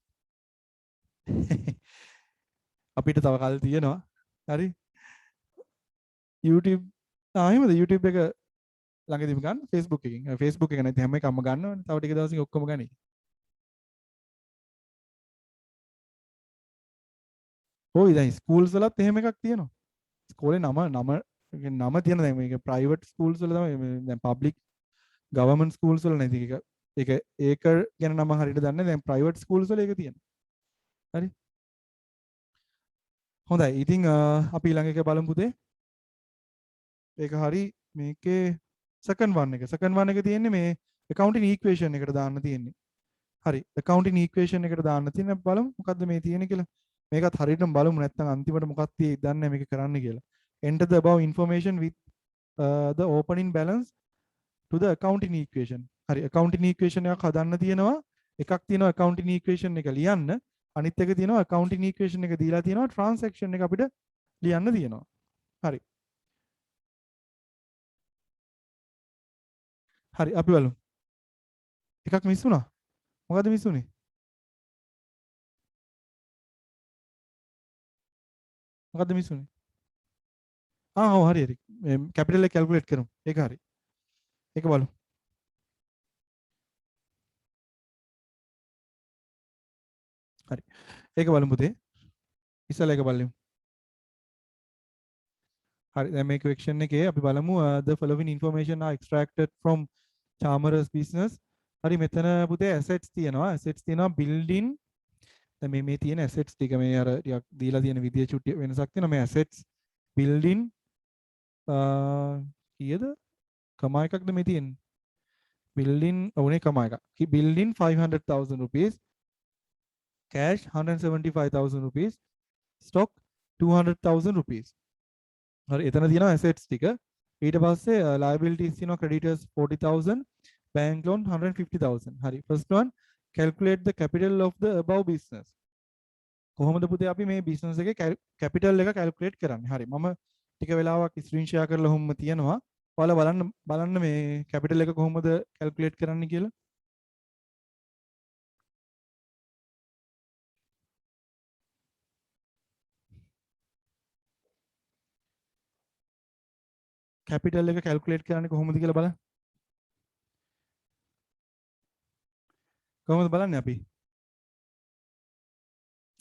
අපිට තව කල් තියෙනවා. හරි. YouTube එහෙමද YouTube එක ළඟදීම ගන්න Facebook එකකින්. Facebook එක නැති හැම එකක්ම ගන්නවනේ. තව ටික දවසකින් ඔක්කොම ගනි. ඔය දැන් ස්කූල්ස් වලත් එහෙම එකක් තියෙනවා. ස්කෝලේ නම තියෙන දැන් මේක ප්‍රයිවට් ස්කූල්ස් වල තමයි දැන් පබ්ලික් ගවර්න්මන්ට් ස්කූල්ස් වල නැති ඒක ගැන නම හරියට දන්නේ දැන් ප්‍රයිවට් ස්කූල්ස් වල ඒක තියෙනවා. හරි. හොඳයි. ඉතින් අපි ඊළඟ එක බලමු පුතේ. ඒක හරි මේකේ සෙකන්ඩ් වන් එක තියෙන්නේ මේ accounting equation එකට දාන්න තියෙන්නේ. හරි. accounting equation එකට දාන්න තියෙන බලමු මොකද්ද මේ තියෙන්නේ කියලා. මේකත් හරියටම බලමු නැත්නම් අන්තිමට මොකක්ද තියෙන්නේ දන්නේ නැහැ මේක කරන්න කියලා. Enter the above information with the opening balance to the accounting equation. හරි accounting equation එකක් හදන්න තියෙනවා. එකක් තියෙනවා accounting equation එක ලියන්න. අනිත් එක තියෙනවා accounting equation එක දීලා තියෙනවා transaction එක අපිට ලියන්න තියෙනවා. හරි. හරි අපි බලමු. එකක් මිස් වුණා. මොකද්ද මිස් වුනේ? මොකද්ද මිස් වුනේ? ඔව් හරි හරි. කැපිටල් එක කැල්කියුලේට් කරමු. ඒක හරි. ඒක බලමු. හරි. ඒක බලමු පුතේ. ඉස්සෙල්ලා ඒක බලමු. හරි දැන් මේ question එකේ අපි බලමු the following information are extracted from Chalmers business. හරි මෙතන පුතේ assets තියෙනවා building දැන් මේ තියෙන assets ටික මේ අර ටිකක් දීලා තියෙන විදිය චුට්ටි වෙනසක් තියෙනවා මේ assets building කීයද කමා එකක්ද මේ තියෙන්නේ building ඕනේ කමා එකක් building 500,000 rupees cash 175,000 rupees stock 200,000 rupees. හරි එතන තියෙනවා assets ටික ඊට පස්සේ liabilities තියෙනවා creditors 40,000 bank loan 150,000. හරි first one calculate the capital of the above business. කොහොමද පුතේ අපි මේ business එකේ capital එක calculate කරන්නේ? හරි මම ටික වෙලාවක් screen share කරලා ඔහොම තියනවා. ඔයාලා බලන්න මේ capital එක කොහොමද calculate කරන්නේ කියලා. capital එක calculate කරන්නේ කොහොමද කියලා බලන්න. කොහොමද බලන්නේ අපි?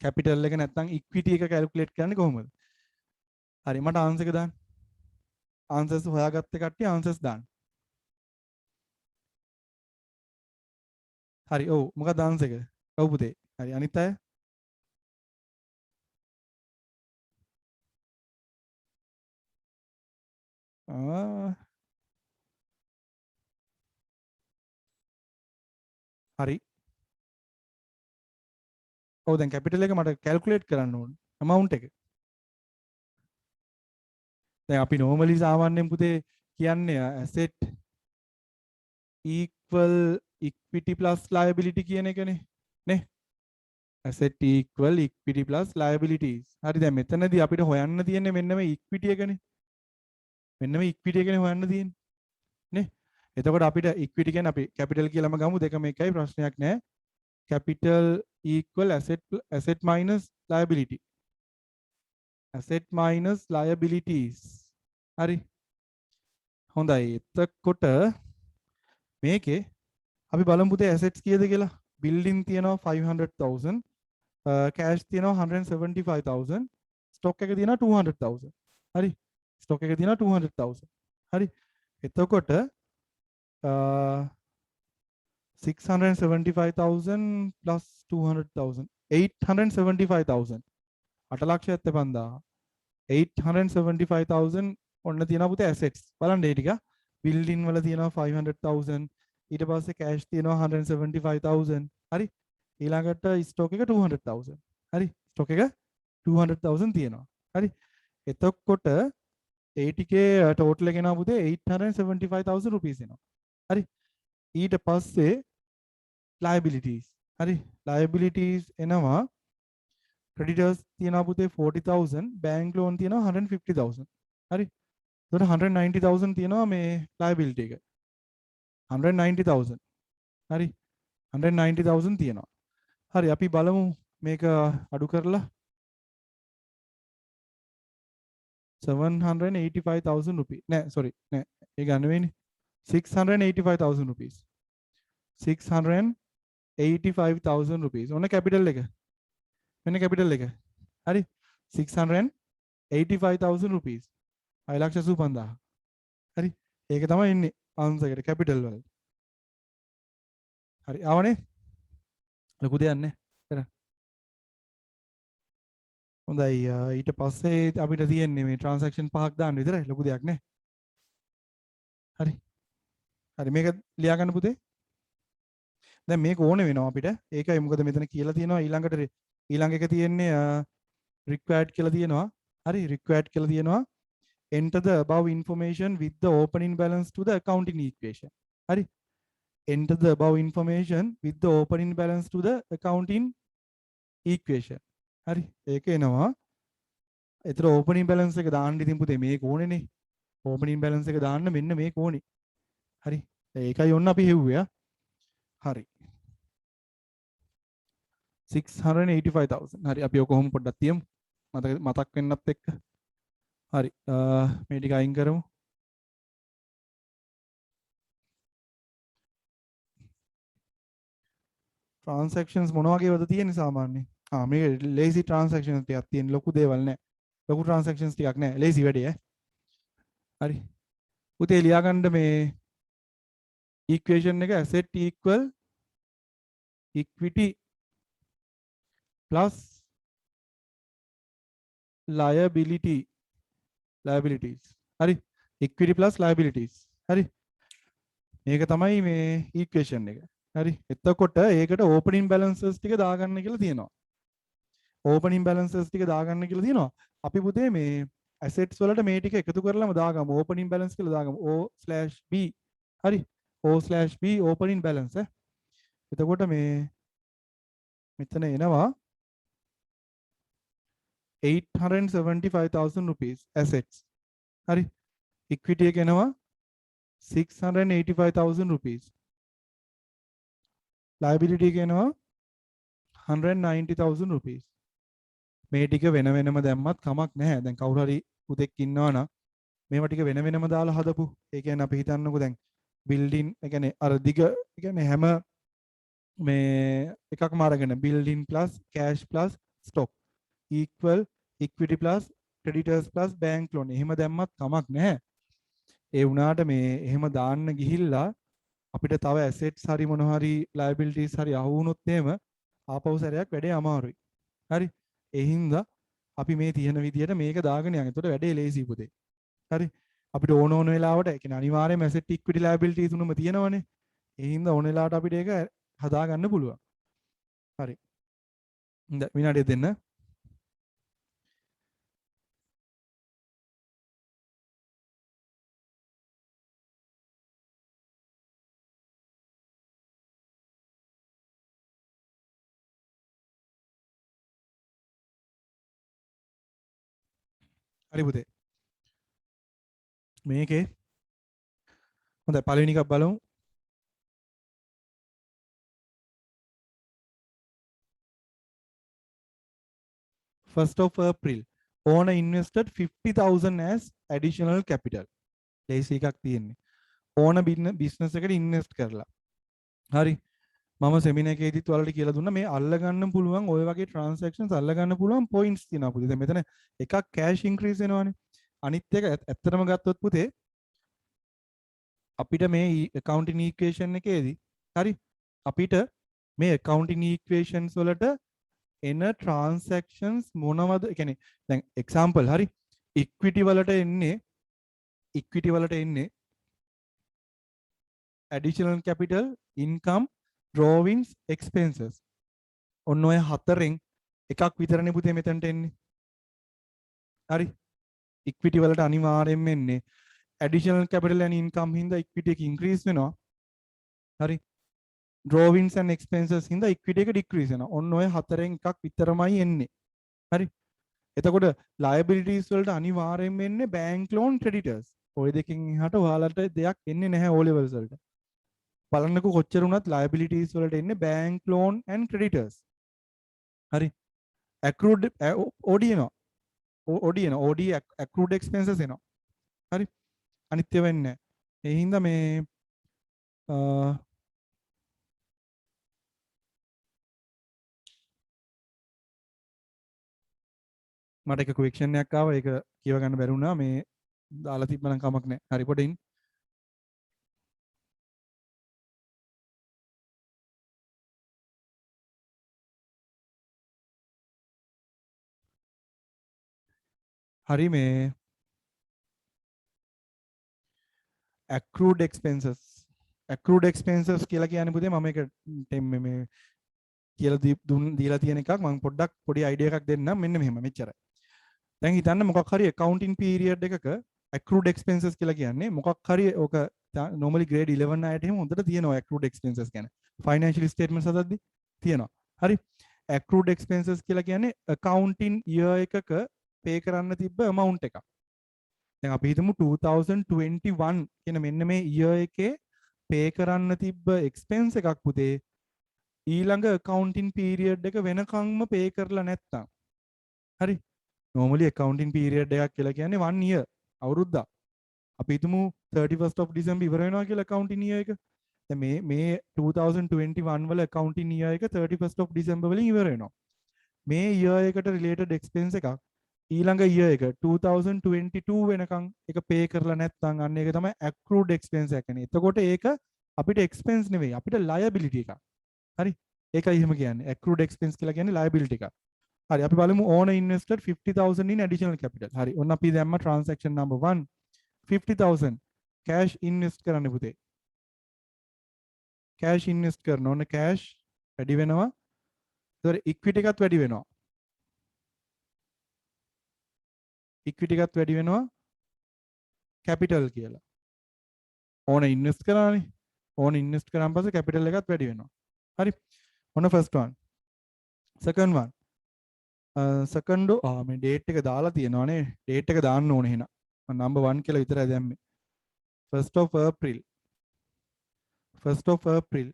capital එක නැත්නම් equity එක calculate කරන්නේ කොහොමද? හරි මට answer එක දාන්න. answers හොයාගත්ත කට්ටිය answers දාන්න. හරි ඔව් මොකක්ද answer එක? ඔව් පුතේ. හරි අනිත් අය? හරි. ඔව් දැන් capital එක මට calculate කරන්න ඕන amount එක. දැන් අපි normally සාමාන්‍යයෙන් පුතේ කියන්නේ asset equal equity plus liability කියන එකනේ නේ asset equal equity plus liabilities. හරි දැන් මෙතනදී අපිට හොයන්න තියෙන්නේ මෙන්න මේ equity එකනේ. මෙන්න මේ equity එකනේ හොයන්න තියෙන්නේ නේ. එතකොට අපිට equity කියන්නේ අපි capital කියලාම ගමු දෙකම එකයි ප්‍රශ්නයක් නැහැ. capital equal asset minus liability. asset minus liabilities. හරි. හොඳයි. එතකොට මේකේ අපි බලමු පුතේ assets කීයද කියලා. building තියෙනවා 500,000, cash තියෙනවා 175,000, stock එක තියෙනවා 200,000. හරි. stock එක තියෙනවා 200,000. හරි. එතකොට 675,000 plus 200,000 875,000 8,75,000 875,000 ඔන්න තියෙනවා පුතේ assets. බලන්න ඒ ටික. building වල තියෙනවා 500,000, ඊට පස්සේ cash තියෙනවා 175,000. හරි. ඊළඟට stock එක 200,000. හරි. stock එක 200,000 තියෙනවා. හරි. එතකොට ඒ ටිකේ total එක එනවා පුතේ 875,000 rupees එනවා. හරි. ඊට පස්සේ liabilities. හරි. liabilities එනවා creditors තියෙනවා පුතේ 40,000, bank loan තියෙනවා 150,000. හරි. එතකොට 190,000 තියෙනවා මේ liability එක. 190,000. හරි. 190,000 තියෙනවා. හරි. අපි බලමු මේක අඩු කරලා 785,000 rupees. නෑ sorry නෑ ඒ ගන්න වෙන්නේ 685,000 rupees. 685,000 rupees. ඔන්න capital එක. මෙන්න capital එක. හරි. 685,000 rupees. 6,85,000. හරි. ඒක තමයි ඉන්නේ answer එකට capital වල. හරි. ආවනේ? ලොකු දෙයක් නැහැ. එතන. හොඳයි. ඊට පස්සේ අපිට තියෙන්නේ මේ transaction පහක් දාන්න විතරයි. ලොකු දෙයක් නැහැ. හරි. හරි මේක ලියා ගන්න පුතේ. දැන් මේක ඕනේ වෙනවා අපිට. ඒකයි මොකද මෙතන කියලා තියෙනවා ඊළඟ එක තියෙන්නේ required කියලා තියෙනවා. හරි required කියලා තියෙනවා. Enter the above information with the opening balance to the accounting equation. හරි. Enter the above information with the opening balance to the accounting equation. හරි. ඒක එනවා. ඒතර opening balance එක දාන්න ඉතින් පුතේ මේක ඕනේනේ. opening balance එක දාන්න මෙන්න මේක ඕනේ. හරි. ඒකයි ඔන්න අපි හෙව්වේ. හරි. 685,000. හරි අපි ඔක කොහොම පොඩ්ඩක් තියමු. මතක් වෙන්නත් එක්ක. හරි. මේ ටික අයින් කරමු. transactions මොන වගේ වද තියෙන්නේ සාමාන්‍යයෙන්? මේ lazy transactions ටිකක් තියෙන ලොකු දේවල් නැහැ. ලොකු transactions ටිකක් නැහැ. lazy වැඩේ ඈ. හරි. පුතේ ලියා ගන්න මේ equation එක asset equal equity plus liabilities. හරි. equity plus liabilities. හරි. මේක තමයි මේ equation එක. හරි. එතකොට ඒකට opening balances ටික දාගන්න කියලා තියෙනවා. opening balances ටික දාගන්න කියලා තියෙනවා. අපි පුතේ මේ assets වලට මේ ටික එකතු කරලාම දාගමු. opening balance කියලා දාගමු. O/B. හරි. O/B opening balance ඈ. එතකොට මේ මෙතන එනවා 875,000 rupees assets. හරි. equity එක එනවා 685,000 rupees. liability එක එනවා 190,000 rupees. මේ ටික වෙන වෙනම දැම්මත් කමක් නැහැ. දැන් කවුරු හරි පුතෙක් ඉන්නවනම් මේවා ටික වෙන වෙනම දාලා හදපු. ඒ කියන්නේ අපි හිතන්නකෝ දැන් building ඒ කියන්නේ අර දිග ඒ කියන්නේ හැම මේ එකක්ම අරගෙන building plus cash plus stock equal equity plus creditors plus bank loan එහෙම දැම්මත් කමක් නැහැ. ඒ වුණාට මේ එහෙම දාන්න ගිහිල්ලා අපිට තව assets හරි මොන හරි liabilities හරි අහු වුණොත් එහෙම ආපහු සැරයක් වැඩේ අමාරුයි. හරි. ඒ හින්දා අපි මේ තියෙන විදියට මේක දාගෙන යන්න. එතකොට වැඩේ ලේසි පුතේ. හරි. අපිට ඕන වෙලාවට ඒ කියන්නේ අනිවාර්යයෙන්ම asset equity liabilities උනම තියෙනවනේ. ඒ හින්දා ඕන වෙලාවට අපිට ඒක හදා ගන්න පුළුවන්. හරි. දැන් විනාඩිය දෙන්න. හරි පුතේ. මේකේ හොඳයි පළවෙනි එකක් බලමු. 1st of April owner invested 50,000 as additional capital. ලේසි එකක් තියෙන්නේ. owner business එකට invest කරලා. හරි. මම සෙමිනාර් එකේදීත් ඔයාලට කියලා දුන්නා මේ අල්ල ගන්න පුළුවන් ඔය වගේ transactions අල්ල ගන්න පුළුවන් points තියෙනවා පුතේ. දැන් මෙතන එකක් cash increase වෙනවානේ. අනිත් එක ඇත්තටම ගත්තොත් පුතේ අපිට මේ accounting equation එකේදී හරි අපිට මේ accounting equations වලට එන transactions මොනවද? ඒ කියන්නේ දැන් example හරි equity වලට එන්නේ additional capital, income, drawings, expenses. ඔන්න ඔය හතරෙන් එකක් විතරනේ පුතේ මෙතනට එන්නේ. හරි. equity වලට අනිවාර්යෙන්ම එන්නේ additional capital and income හින්දා equity එක increase වෙනවා. හරි. drawings and expenses හින්දා equity එක decrease වෙනවා. ඔන්න ඔය හතරෙන් එකක් විතරමයි එන්නේ. හරි. එතකොට liabilities වලට අනිවාර්යෙන්ම එන්නේ bank loan creditors. ඔය දෙකෙන් එහාට ඔයාලට දෙයක් එන්නේ නැහැ O levels වලට. බලන්නකෝ කොච්චර වුණත් liabilities වලට එන්නේ bank loan and creditors. හරි. accrued OD එනවා. OD accrued expenses එනවා. හරි. අනිත් ඒවා එන්නේ නැහැ. ඒ හින්දා මේ මට එක ක්වෙක්ෂන් එකක් ආවා. ඒක කියව ගන්න බැරි වුණා. මේ දාලා තිබ්බනම් කමක් නැහැ. හරි පොඩින්. හරි මේ accrued expenses කියලා කියන්නේ පුතේ මම ඒක මේ කියලා දීලා තියෙන එකක්. මම පොඩ්ඩක් පොඩි අයිඩියා එකක් දෙන්නම්. මෙන්න මෙහෙම මෙච්චරයි. දැන් හිතන්න මොකක් හරි accounting period එකක accrued expenses කියලා කියන්නේ මොකක් හරි ඕක normally grade 11 අයට එහෙම හොඳට තියෙනවා accrued expenses කියන්නේ. financial statements හදද්දි තියෙනවා. හරි. accrued expenses කියලා කියන්නේ accounting year එකක pay කරන්න තිබ්බ amount එකක්. දැන් අපි හිතමු 2021 කියන මෙන්න මේ year එකේ pay කරන්න තිබ්බ expense එකක් පුතේ ඊළඟ accounting period එක වෙනකම්ම pay කරලා නැත්තම්. හරි. normally accounting period එකක් කියලා කියන්නේ 1 year අවුරුද්දක්. අපි හිතමු 31st of December ඉවර වෙනවා කියලා accounting year එක. දැන් මේ 2021 වල accounting year එක 31st of December වලින් ඉවර වෙනවා. මේ year එකට related expense එකක් ඊළඟ year එක 2022 වෙනකන් එක pay කරලා නැත්නම් අන්න ඒක තමයි accrued expense එක කියන්නේ. එතකොට ඒක අපිට expense නෙවෙයි අපිට liability එකක්. හරි. ඒකයි එහෙම කියන්නේ. accrued expense කියලා කියන්නේ liability එකක්. හරි. අපි බලමු owner invested 50,000 in additional capital. හරි. ඔන්න අපි දැම්ම transaction number 1 50,000 cash invest කරන්න පුතේ. cash invest කරන ඕන cash වැඩි වෙනවා. ඒතර equity එකත් වැඩි වෙනවා. equity එකත් වැඩි වෙනවා capital කියලා. ඕන invest කරානේ. ඕන invest කරාන් පස්සේ capital එකත් වැඩි වෙනවා. හරි. ඔන්න first one. second one. second මේ date එක දාලා තියෙනවානේ. date එක දාන්න ඕනේ එහෙනම්. number 1 කියලා විතරයි දැම්මේ. 1st of April. 1st of April.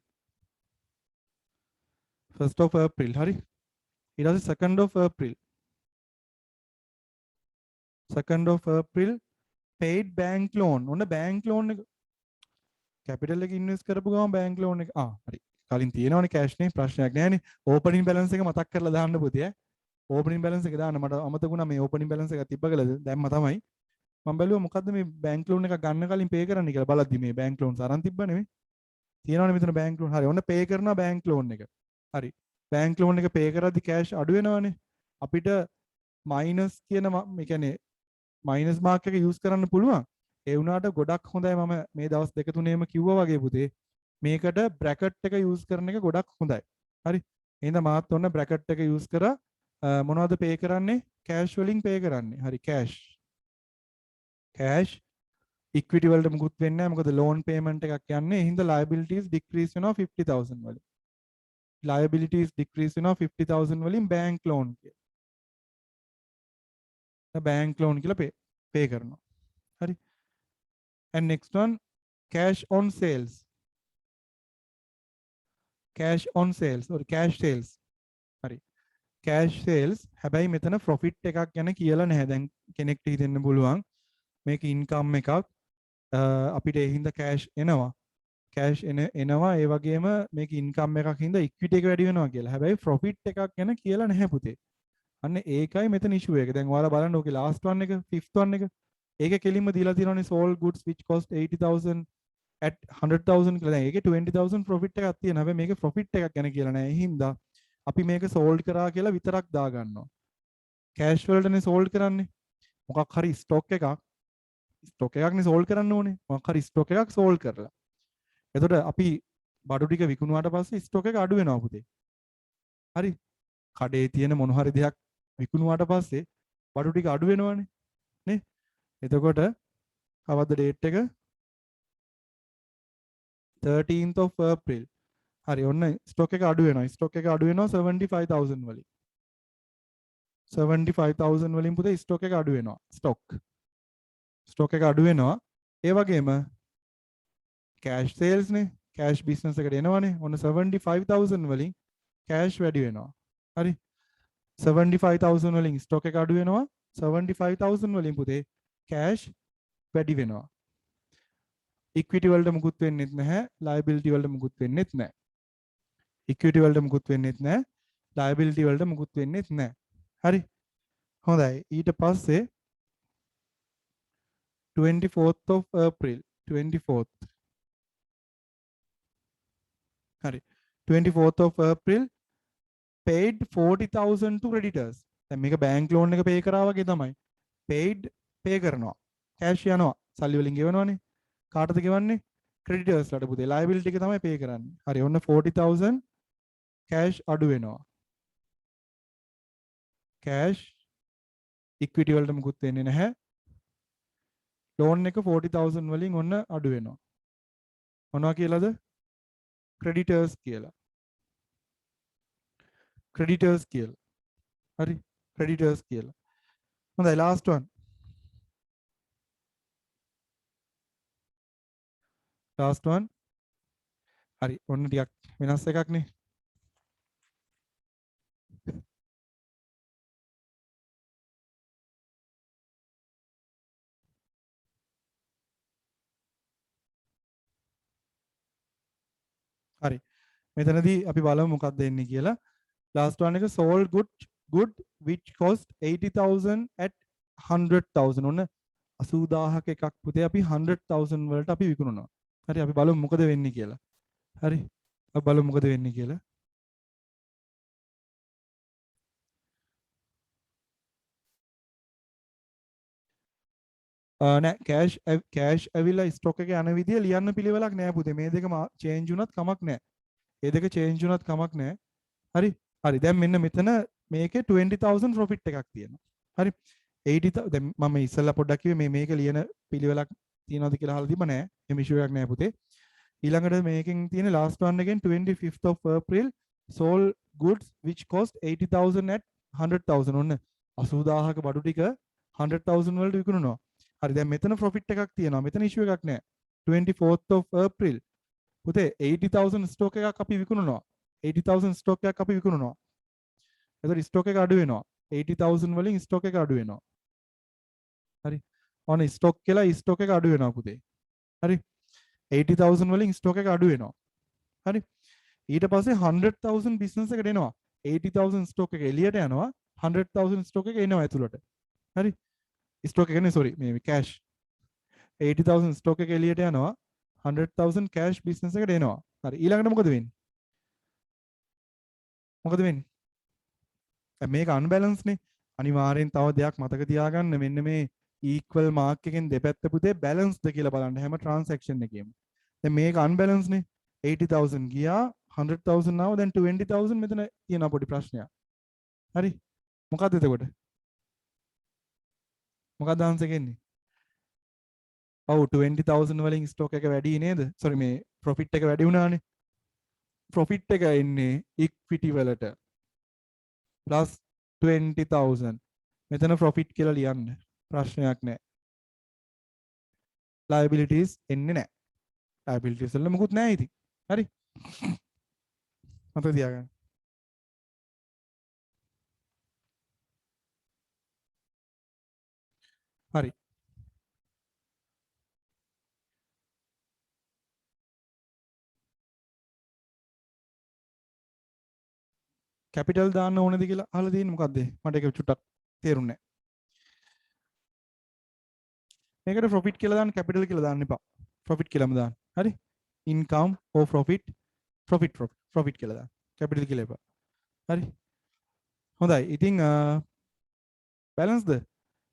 1st of April. හරි. ඊට පස්සේ 2nd of April. 2nd of April paid bank loan. ඔන්න bank loan එක capital එක invest කරපු ගමන් bank loan එක හරි. කලින් තියෙනවනේ cash නේ ප්‍රශ්නයක් නැහැනේ. opening balance එක මතක් කරලා දාන්න පුතේ ඈ. opening balance එක දාන්න මට අමතක වුණා මේ opening balance එක තිබ්බ කියලා දැම්ම තමයි. මම බැලුවා මොකද්ද මේ bank loan එක ගන්න කලින් pay කරන්න කියලා බලද්දි මේ bank loan අරන් තිබ්බ නෙමෙයි. තියෙනවනේ මෙතන bank loan. හරි. ඔන්න pay කරනවා bank loan එක. හරි. bank loan එක pay කරද්දි cash අඩු වෙනවනේ. අපිට minus කියන මේ කියන්නේ minus mark එක use කරන්න පුළුවන්. ඒ වුණාට ගොඩක් හොඳයි මම මේ දවස් දෙක තුනේම කිව්වා වගේ පුතේ. මේකට bracket එක use කරන එක ගොඩක් හොඳයි. හරි. එහෙනම් මාත් ඔන්න bracket එක use කරා මොනවද pay කරන්නේ? cash වලින් pay කරන්නේ. හරි cash. cash equity වලට මුකුත් වෙන්නේ නැහැ. මොකද loan payment එකක් යන්නේ. ඒ හින්දා liabilities decrease වෙනවා 50,000 වලින්. liabilities decrease වෙනවා 50,000 වලින් bank loan කියලා. bank loan කියලා pay කරනවා. හරි. and next one cash on sales. cash on sales or cash sales. හරි. cash sales හැබැයි මෙතන profit එකක් ගැන කියලා නැහැ. දැන් කෙනෙක්ට හිතෙන්න පුළුවන් මේක income එකක් අපිට ඒ හින්දා cash එනවා. cash එනවා ඒ වගේම මේක income එකක් හින්දා equity එක වැඩි වෙනවා කියලා. හැබැයි profit එකක් ගැන කියලා නැහැ පුතේ. අන්න ඒකයි මෙතන issue එක. දැන් ඔයාලා බලන්න ඕකේ last one එක fifth one එක. ඒකේ කෙලින්ම දීලා තියෙනවානේ sold goods which cost 80,000 at 100,000 කියලා. දැන් ඒකේ 20,000 profit එකක් තියෙනවා. හැබැයි මේකේ profit එකක් ගැන කියලා නැහැ. ඒ හින්දා අපි මේක sold කරා කියලා විතරක් දාගන්නවා. cash වලටනේ sold කරන්නේ. මොකක් හරි stock එකක්නේ sold කරන්න ඕනේ. මොකක් හරි stock එකක් sold කරලා. එතකොට අපි බඩු ටික විකුණුවාට පස්සේ stock එක අඩු වෙනවා පුතේ. හරි. කඩේ තියෙන මොන හරි දෙයක් විකුණුවාට පස්සේ බඩු ටික අඩු වෙනවනේ. නේ? එතකොට කවද්ද date එක? 13th of April. හරි ඔන්න ස්ටොක් එක අඩු වෙනවා. ස්ටොක් එක අඩු වෙනවා 75000 වලින්. 75000 වලින් පුතේ ස්ටොක් එක අඩු වෙනවා. ස්ටොක් එක අඩු වෙනවා. ඒ වගේම cash sales නේ cash business එකට එනවනේ. ඔන්න 75000 වලින් cash වැඩි වෙනවා. හරි 75000 වලින් ස්ටොක් එක අඩු වෙනවා. 75000 වලින් පුතේ cash වැඩි වෙනවා. equity වලට මුකුත් වෙන්නෙත් නැහැ. liability වලට මුකුත් වෙන්නෙත් නැහැ. equity වලට මුකුත් වෙන්නෙත් නැහැ. liability වලට මුකුත් වෙන්නෙත් නැහැ. හරි. හොඳයි. ඊට පස්සේ 24th of April 24th. හරි. 24th of April paid 40,000 to creditors. දැන් මේක bank loan එක pay කරා වගේ තමයි. paid pay කරනවා. cash යනවා. සල්ලි වලින් ගෙවනවනේ. කාටද ගෙවන්නේ? creditors ලට පුතේ. liability එක තමයි pay කරන්නේ. හරි. ඔන්න 40,000 cash අඩු වෙනවා. cash equity වලට මුකුත් වෙන්නේ නැහැ. loan එක 40,000 වලින් ඔන්න අඩු වෙනවා. මොනවා කියලාද? creditors කියලා. creditors කියලා. හරි. creditors කියලා. හොඳයි last one. last one. හරි. ඔන්න ටිකක් වෙනස් එකක් නේ. හරි. මෙතනදී අපි බලමු මොකක්ද එන්නේ කියලා. last one එක sold good which cost 80,000 at 100,000. ඔන්න 80000ක එකක් පුතේ අපි 100,000 වලට අපි විකුණනවා. හරි අපි බලමු මොකද වෙන්නේ කියලා. හරි. අපි බලමු මොකද වෙන්නේ කියලා. නෑ කෑෂ් ඇවිල්ලා ස්ටොක් එක යන විදිය ලියන්න පිළිවෙලක් නෑ පුතේ. මේ දෙක චේන්ජ් වුණත් කමක් නෑ. මේ දෙක චේන්ජ් වුණත් කමක් නෑ. හරි. හරි. දැන් මෙන්න මෙතන මේකේ 20,000 profit එකක් තියෙනවා. හරි. 80,000 දැන් මම ඉස්සෙල්ලා පොඩ්ඩක් කිව්වේ මේක ලියන පිළිවෙලක් තියනවද කියලා අහලා තිබ්බ නෑ. එමේ ඉෂුව එකක් නෑ පුතේ. ඊළඟට මේකෙන් තියෙන last one again 25th of April sold goods which cost 80,000 at 100,000. ඔන්න 80000ක බඩු ටික 100,000 වලට විකුණනවා. හරි දැන් මෙතන profit එකක් තියෙනවා. මෙතන issue එකක් නැහැ. 24th of April පුතේ 80,000 stock එකක් අපි විකුණනවා. 80,000 stock එකක් අපි විකුණනවා. එතකොට stock එක අඩු වෙනවා. 80,000 වලින් stock එක අඩු වෙනවා. හරි. ඔන්න stock කියලා stock එක අඩු වෙනවා පුතේ. හරි. 80,000 වලින් stock එක අඩු වෙනවා. හරි. ඊට පස්සේ 100,000 business එකට එනවා. 80,000 stock එක එළියට යනවා. 100,000 stock එක එනවා ඇතුළට. හරි. stock එකනේ sorry මේ cash 80,000 stock එක එළියට යනවා. 100,000 cash business එකට එනවා. හරි. ඊළඟට මොකද වෙන්නේ? මොකද වෙන්නේ? දැන් මේක unbalance නේ. අනිවාර්යෙන් තව දෙයක් මතක තියාගන්න මෙන්න මේ equal mark එකෙන් දෙපැත්ත පුතේ balance ද කියලා බලන්න හැම transaction එකේම. දැන් මේක unbalance නේ. 80,000 ගියා 100,000 ආව දැන් 20,000 මෙතන තියෙන පොඩි ප්‍රශ්නයක්. හරි. මොකද්ද එතකොට? මොකක්ද ආන්සර් එකන්නේ? ඔව් 20,000 වලින් ස්ටොක් එක වැඩි නේද? sorry මේ profit එක වැඩි වුණානේ. profit එක එන්නේ equity වලට plus 20,000. මෙතන profit කියලා ලියන්න. ප්‍රශ්නයක් නැහැ. liabilities එන්නේ නැහැ. liabilities වල මොකුත් නැහැ ඉතින්. හරි. මතක තියාගන්න. හරි. කැපිටල් දාන්න ඕනද කියලා අහලා තියෙන්නේ මොකද්ද? මට ඒක චුට්ටක් තේරුන්නේ නැහැ. මේකට ප්‍රොෆිට් කියලා දාන්න කැපිටල් කියලා දාන්න එපා. ප්‍රොෆිට් කියලාම දාන්න. හරි? ඉන්කම් or ප්‍රොෆිට් කියලා දාන්න. කැපිටල් කියලා එපා. හරි? හොඳයි. ඉතින් බැලන්ස්ද?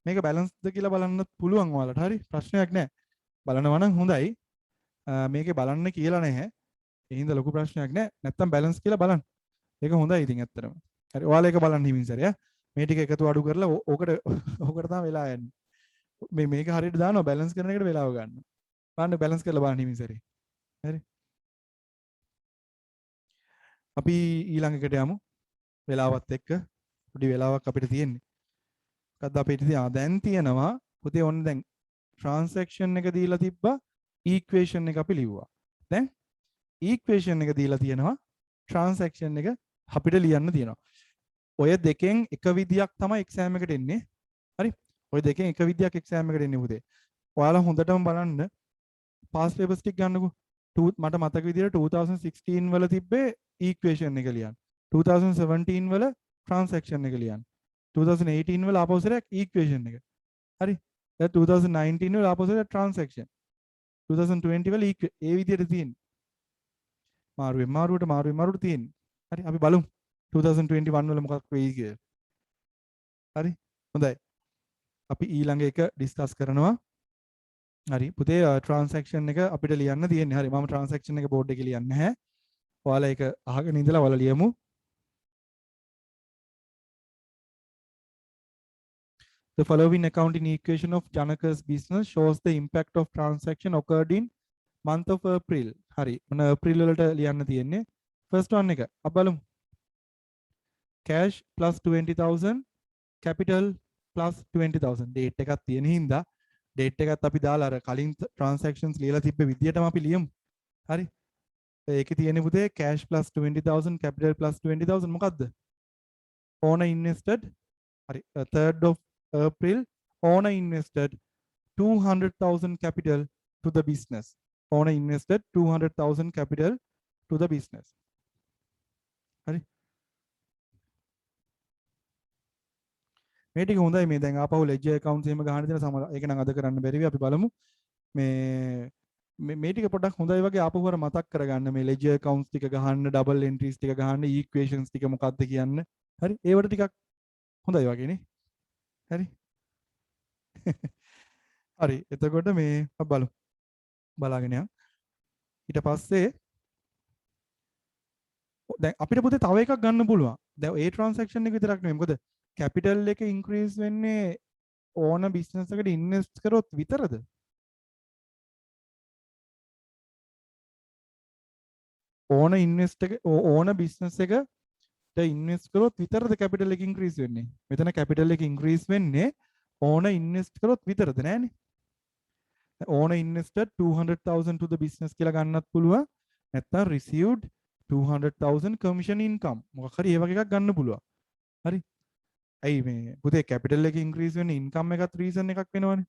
මේක බැලන්ස්ද කියලා බලන්නත් පුළුවන් ඔයාලට. හරි? ප්‍රශ්නයක් නැහැ. බලනවා නම් හොඳයි. මේකේ බලන්න කියලා නැහැ. ඒ හින්දා ලොකු ප්‍රශ්නයක් නැහැ. නැත්තම් බැලන්ස් කියලා බලන්න. ඒක හොඳයි ඉතින් ඇත්තටම. හරි. ඔයාලා ඒක බලන්න හිමින් සරය. මේ ටික එකතු අඩු කරලා ඕකට තමයි වෙලා යන්නේ. මේක හරියට දානවා බැලන්ස් කරන එකට වෙලාව ගන්න. බලන්න බැලන්ස් කරලා බලන්න හිමින් සරේ. හරි. අපි ඊළඟ එකට යමු. වෙලාවත් එක්ක පොඩි වෙලාවක් අපිට තියෙන්නේ. මොකද්ද අපිට දැන් තියෙනවා පුතේ ඔන්න දැන් ට්‍රාන්සැක්ෂන් එක දීලා තිබ්බා ඊක්වේෂන් එක අපි ලිව්වා. දැන් ඊක්වේෂන් එක දීලා තියෙනවා ට්‍රාන්සැක්ෂන් එක අපිට ලියන්න තියෙනවා. ඔය දෙකෙන් එක විදියක් තමයි එක්සෑම් එකට එන්නේ. හරි. ඔය දෙකෙන් එක විදියක් එක්සෑම් එකට එන්නේ පුතේ. ඔයාලා හොඳටම බලන්න පාස් පේපර්ස් ටික ගන්නකෝ. මට මතක විදියට 2016 වල තිබ්බේ ඊක්වේෂන් එක ලියන්න. 2017 වල ට්‍රාන්සැක්ෂන් එක ලියන්න. 2018 වල ආපහු සරයක් ඊක්වේෂන් එක. හරි. දැන් 2019 වල ආපහු සරයක් ට්‍රාන්සැක්ෂන්. 2020 වල ඒ විදියට තියෙන්නේ. මාරුවට තියෙන්නේ. හරි. අපි බලමු 2021 වල මොකක් වෙයි කියලා. හරි. හොඳයි. අපි ඊළඟ එක ඩිස්කස් කරනවා. හරි පුතේ ට්‍රාන්සැක්ෂන් එක අපිට ලියන්න තියෙන්නේ. හරි මම ට්‍රාන්සැක්ෂන් එක බෝඩ් එකේ ලියන්නේ නැහැ. ඔයාලා ඒක අහගෙන ඉඳලා ඔයාලා ලියමු. The following accounting equation of Janaka's business shows the impact of transaction occurred in month of April. හරි. මොන ඒප්‍රිල් වලට ලියන්න තියෙන්නේ. First one එක. අපි බලමු. Cash plus 20,000 capital plus 20,000 date එකක් තියෙන හින්දා date එකත් අපි දාලා අර කලින් transactions ලියලා තිබ්බ විදියටම අපි ලියමු. හරි. ඒකේ තියෙන පුතේ cash plus 20,000 capital plus 20,000 මොකද්ද? owner invested හරි 3rd of April owner invested 200,000 capital to the business. Owner invested 200,000 capital to the business. හරි. මේ ටික හොඳයි මේ දැන් ආපහු ledger accounts එහෙම ගහන්න දෙන සමහර ඒක නම් අද කරන්න බැරිවි අපි බලමු මේ ටික පොඩ්ඩක් හොඳයි වගේ ආපහු වර මතක් කරගන්න මේ ledger accounts ටික ගහන්න double entries ටික ගහන්න equations ටික මොකක්ද කියන්න හරි ඒවට ටිකක් හොඳයි වගේ නේ හරි හරි එතකොට මේ අපි බලමු බලාගෙන යන්න ඊට පස්සේ දැන් අපිට පොතේ තව එකක් ගන්න පුළුවන් දැන් ඒ transaction එක විතරක් නෙමෙයි මොකද capital එක increase වෙන්නේ ඕන business එකට invest කරොත් විතරද ඕන invest එක ඕන business එකට invest කරොත් විතරද capital එක increase වෙන්නේ මෙතන capital එක increase වෙන්නේ ඕන invest කරොත් විතරද නෑනේ ඕන invested 200,000 to the business කියලා ගන්නත් පුළුවන් නැත්නම් received 200,000 commission income මොකක් හරි ඒ වගේ එකක් ගන්න පුළුවන් හරි ඇයි මේ පුතේ capital එක increase වෙන්නේ income එකත් reason එකක් වෙනවනේ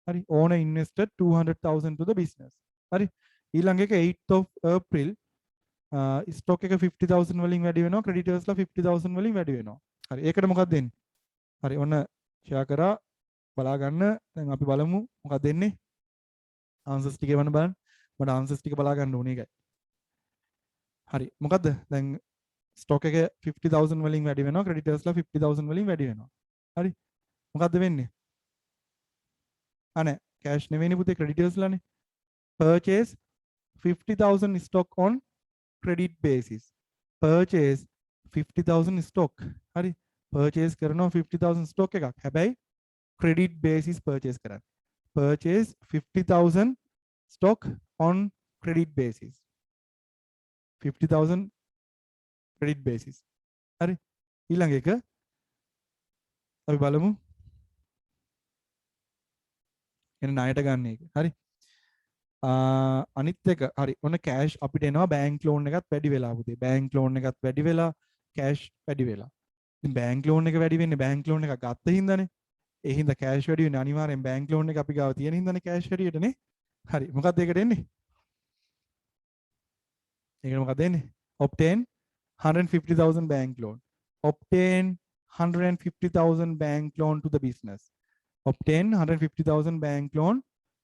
හරි owner invested 200,000 to the business හරි ඊළඟ එක 8th of April stock එක 50,000 වලින් වැඩි වෙනවා creditors ලා 50,000 වලින් වැඩි වෙනවා හරි ඒකට මොකක්ද දෙන්නේ හරි ඔන්න share කරා බලා ගන්න දැන් අපි බලමු මොකක්ද දෙන්නේ answers ටික එවන්න බලන්න මට answers ටික බලා ගන්න ඕනේ ඒකයි හරි මොකද්ද දැන් stock එක 50,000 වලින් වැඩි වෙනවා creditors ලා 50,000 වලින් වැඩි වෙනවා හරි මොකද්ද වෙන්නේ අනේ cash නෙවෙයිනේ පුතේ creditors ලානේ purchase 50,000 stock on credit basis purchase 50,000 stock හරි purchase කරනවා 50,000 stock එකක් හැබැයි credit basis purchase කරන්නේ purchase 50,000 stock on credit basis 50,000 credit basis හරි ඊළඟ එක අපි බලමු එන ණයට ගන්න එක හරි අනිත් එක හරි ඔන්න කෑෂ් අපිට එනවා බැංක් ලෝන් එකත් වැඩි වෙලා පුතේ බැංක් ලෝන් එකත් වැඩි වෙලා කෑෂ් වැඩි වෙලා ඉතින් බැංක් ලෝන් එක වැඩි වෙන්නේ බැංක් ලෝන් එකක් ගත්ත හින්දානේ ඒ හින්දා කෑෂ් වැඩි වෙන්නේ අනිවාර්යෙන් බැංක් ලෝන් එක අපි ගාව තියෙන හින්දානේ කෑෂ් වැඩියටනේ. හරි. මොකක්ද ඒකට එන්නේ? ඒකට මොකක්ද එන්නේ? obtain 150,000 bank loan. Obtain 150,000 bank loan to the business. Obtain 150,000 bank loan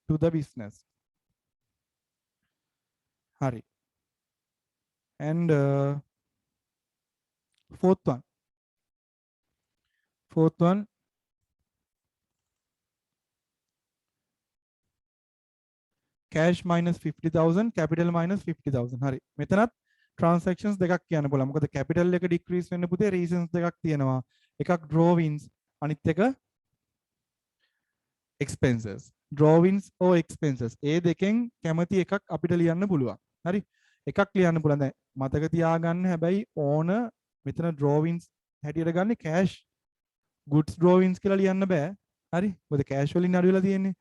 to the business. Hari. And fourth one, cash minus 50,000, capital minus 50,000. Hari. මෙතනත් transactions දෙකක් කියන්න පුළුවන්. මොකද capital එක decrease වෙන්න පුතේ reasons දෙකක් තියෙනවා. එකක් drawings අනිත් එක expenses. Drawings or expenses. ඒ දෙකෙන් කැමති එකක් අපිට ලියන්න පුළුවන්. හරි. එකක් ලියන්න පුළුවන්. දැන් මතක තියාගන්න හැබැයි ඕන මෙතන drawings හැටියට ගන්න cash goods drawings කියලා ලියන්න බෑ. හරි. මොකද cash වලින් අඩු වෙලා තියෙන්නේ.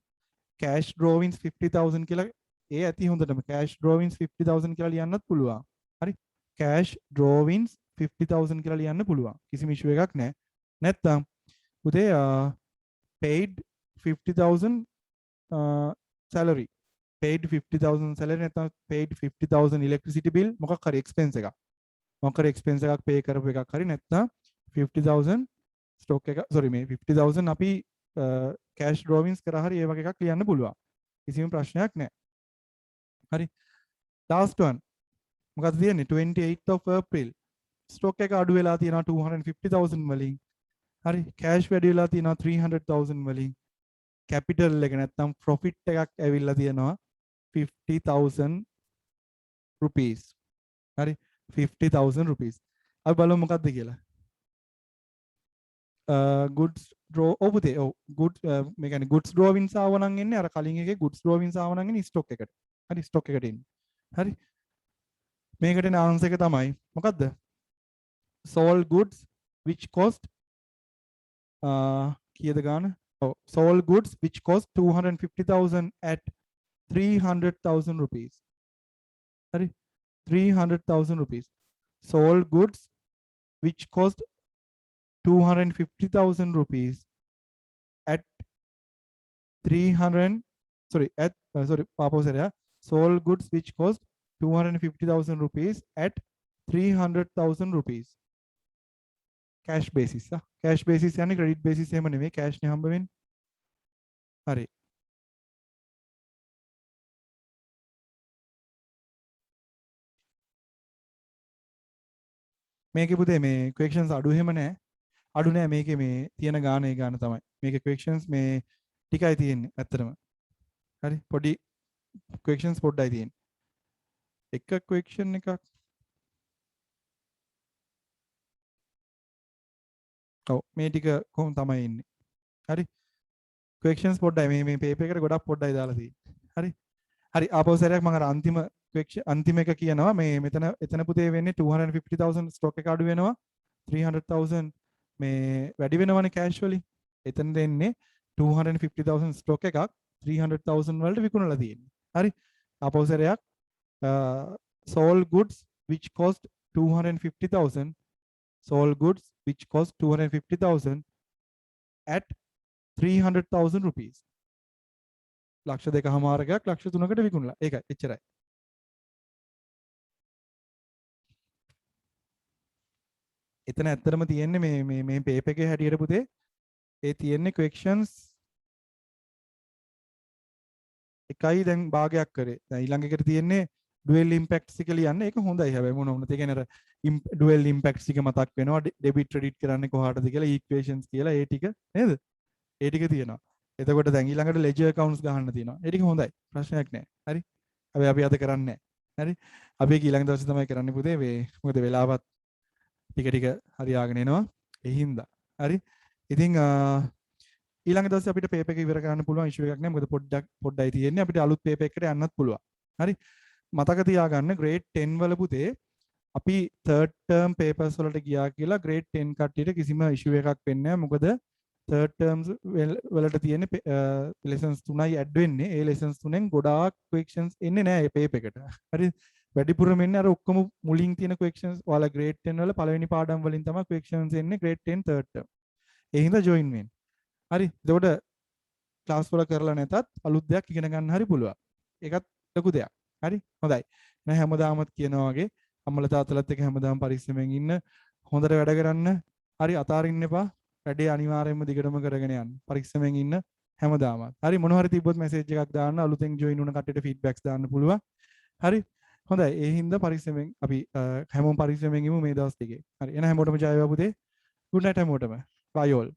cash drawings 50,000 කියලා ඒ ඇති හොඳටම cash drawings 50,000 කියලා ලියන්නත් පුළුවන්. හරි. cash drawings 50,000 කියලා ලියන්න පුළුවන්. කිසිම issue එකක් නැහැ. නැත්තම් පුතේ paid 50,000 salary. paid 50,000 salary නැත්තම් paid 50,000 electricity bill මොකක් හරි expense එකක්. මොකක් හරි expense එකක් pay කරපු එකක් හරි නැත්තම් 50,000 stock එක sorry මේ 50,000 අපි cash drawings කරා හරි ඒ වගේ එකක් ලියන්න පුළුවන්. කිසිම ප්‍රශ්නයක් නැහැ. හරි. last one. මොකක්ද තියෙන්නේ 28th of April. stock එක අඩු වෙලා තියෙනවා 250,000 වලින්. හරි. cash වැඩි වෙලා තියෙනවා 300,000 වලින්. capital එක නැත්තම් profit එකක් ඇවිල්ලා තියෙනවා 50,000 rupees. හරි. 50,000 rupees. අපි බලමු මොකක්ද කියලා. goods draw පුතේ goods මේ කියන්නේ goods drawings ආව නම් එන්නේ අර කලින් එකේ goods drawings ආව නම් එන්නේ stock එකට. හරි stock එකට එන්නේ. හරි. මේකට එන answer එක තමයි මොකද්ද? sold goods which cost කීයද ගාන? sold goods which cost 250,000 at 300,000 rupees. Sorry, 300,000 rupees. Sold goods which cost 250,000 rupees at 300 sorry at sold goods which cost 250,000 rupees at 300,000 rupees. cash basis. cash basis यानी credit basis එහෙම නෙමෙයි cash නේ හම්බ වෙන්නේ. හරි. මේකේ පුතේ මේ questions අඩු එහෙම නැහැ. අඩු නෑ මේකේ මේ තියෙන ගාන ඒ ගාන තමයි. මේකේ questions මේ ටිකයි තියෙන්නේ ඇත්තටම. හරි පොඩි questions පොඩ්ඩයි තියෙන්නේ. එක question එකක් ඔව් මේ ටික කොහොම තමයි ඉන්නේ. හරි. questions පොඩ්ඩයි මේ paper එකට ගොඩක් පොඩ්ඩයි දාලා තියෙන්නේ. හරි. හරි ආපහු සැරයක් මම අර අන්තිම එක කියනවා මේ මෙතන එතන පුතේ වෙන්නේ 250,000 stock එක අඩු වෙනවා 300,000 මේ වැඩි වෙනවනේ cash වලින්. එතන දෙන්නේ 250,000 stock එකක් 300,000 වලට විකුණලා තියෙන්නේ. හරි. ආපහු සැරයක් sold goods which cost 250,000 sold goods which cost 250,000 at 300,000 rupees. ලක්ෂ 2.5ක් ලක්ෂ 3කට විකුණලා. ඒකයි එච්චරයි. එතන ඇත්තටම තියෙන්නේ මේ paper එකේ හැටියට පුතේ ඒ තියෙන්නේ questions එකයි දැන් භාගයක් කරේ. දැන් ඊළඟ එකට තියෙන්නේ dual impacts එක ලියන්න. ඒක හොඳයි හැබැයි මොන වුණත් ඒ කියන්නේ අර dual impacts එක මතක් වෙනවා. debit credit කරන්නේ කොහාටද කියලා equations කියලා ඒ ටික නේද? ඒ ටික තියෙනවා. එතකොට දැන් ඊළඟට ledger accounts ගහන්න තියෙනවා. ඒ ටික හොඳයි. ප්‍රශ්නයක් නැහැ. හරි. හැබැයි අපි අද කරන්නේ නැහැ. හරි. අපි ඒක ඊළඟ දවසේ තමයි කරන්නේ පුතේ. මොකද වෙලාවත් ටික ටික හරියාගෙන එනවා. ඒ හින්දා. හරි. ඉතින් ඊළඟ දවසේ අපිට paper එක ඉවර කරන්න පුළුවන් issue එකක් නෑ. මොකද පොඩ්ඩයි තියෙන්නේ. අපිට අලුත් paper එකකට යන්නත් පුළුවන්. හරි. මතක තියාගන්න grade 10 වල පුතේ අපි third term papers වලට ගියා කියලා grade 10 කට්ටියට කිසිම issue එකක් වෙන්නේ නැහැ. මොකද third terms වලට තියෙන lessons 3යි add වෙන්නේ. ඒ lessons 3ෙන් ගොඩාක් questions එන්නේ නැහැ මේ paper එකට. හරි. වැඩිපුරම එන්නේ අර ඔක්කොම මුලින් තියෙන questions ඔයාලා grade 10 වල පළවෙනි පාඩම් වලින් තමයි questions එන්නේ grade 10 third term. ඒ හින්දා join වෙන්න. හරි. එතකොට ක්ලාස් වල කරලා නැතත් අලුත් දෙයක් ඉගෙන ගන්න හරි පුළුවන්. ඒකත් ලොකු දෙයක්. හරි. හොඳයි. මම හැමදාමත් කියනවා වගේ අම්මලා තාත්තලාත් එක්ක හැමදාම පරිස්සමෙන් ඉන්න. හොඳට වැඩ කරන්න. හරි අතාරින්න එපා. වැඩේ අනිවාර්යයෙන්ම දිගටම කරගෙන යන්න. පරිස්සමෙන් ඉන්න හැමදාමත්. හරි මොනවා හරි තිබ්බොත් මැසේජ් එකක් දාන්න. අලුතෙන් ජොයින් වුණ කට්ටියට ෆීඩ්බැක්ස් දාන්න පුළුවන්. හරි. හොඳයි. ඒ හින්දා පරිස්සමෙන් අපි හැමෝම පරිස්සමෙන් ඉමු මේ දවස් ටිකේ. හරි. එහෙනම් හැමෝටම ජය වේවා පුතේ. good night හැමෝටම. bye all.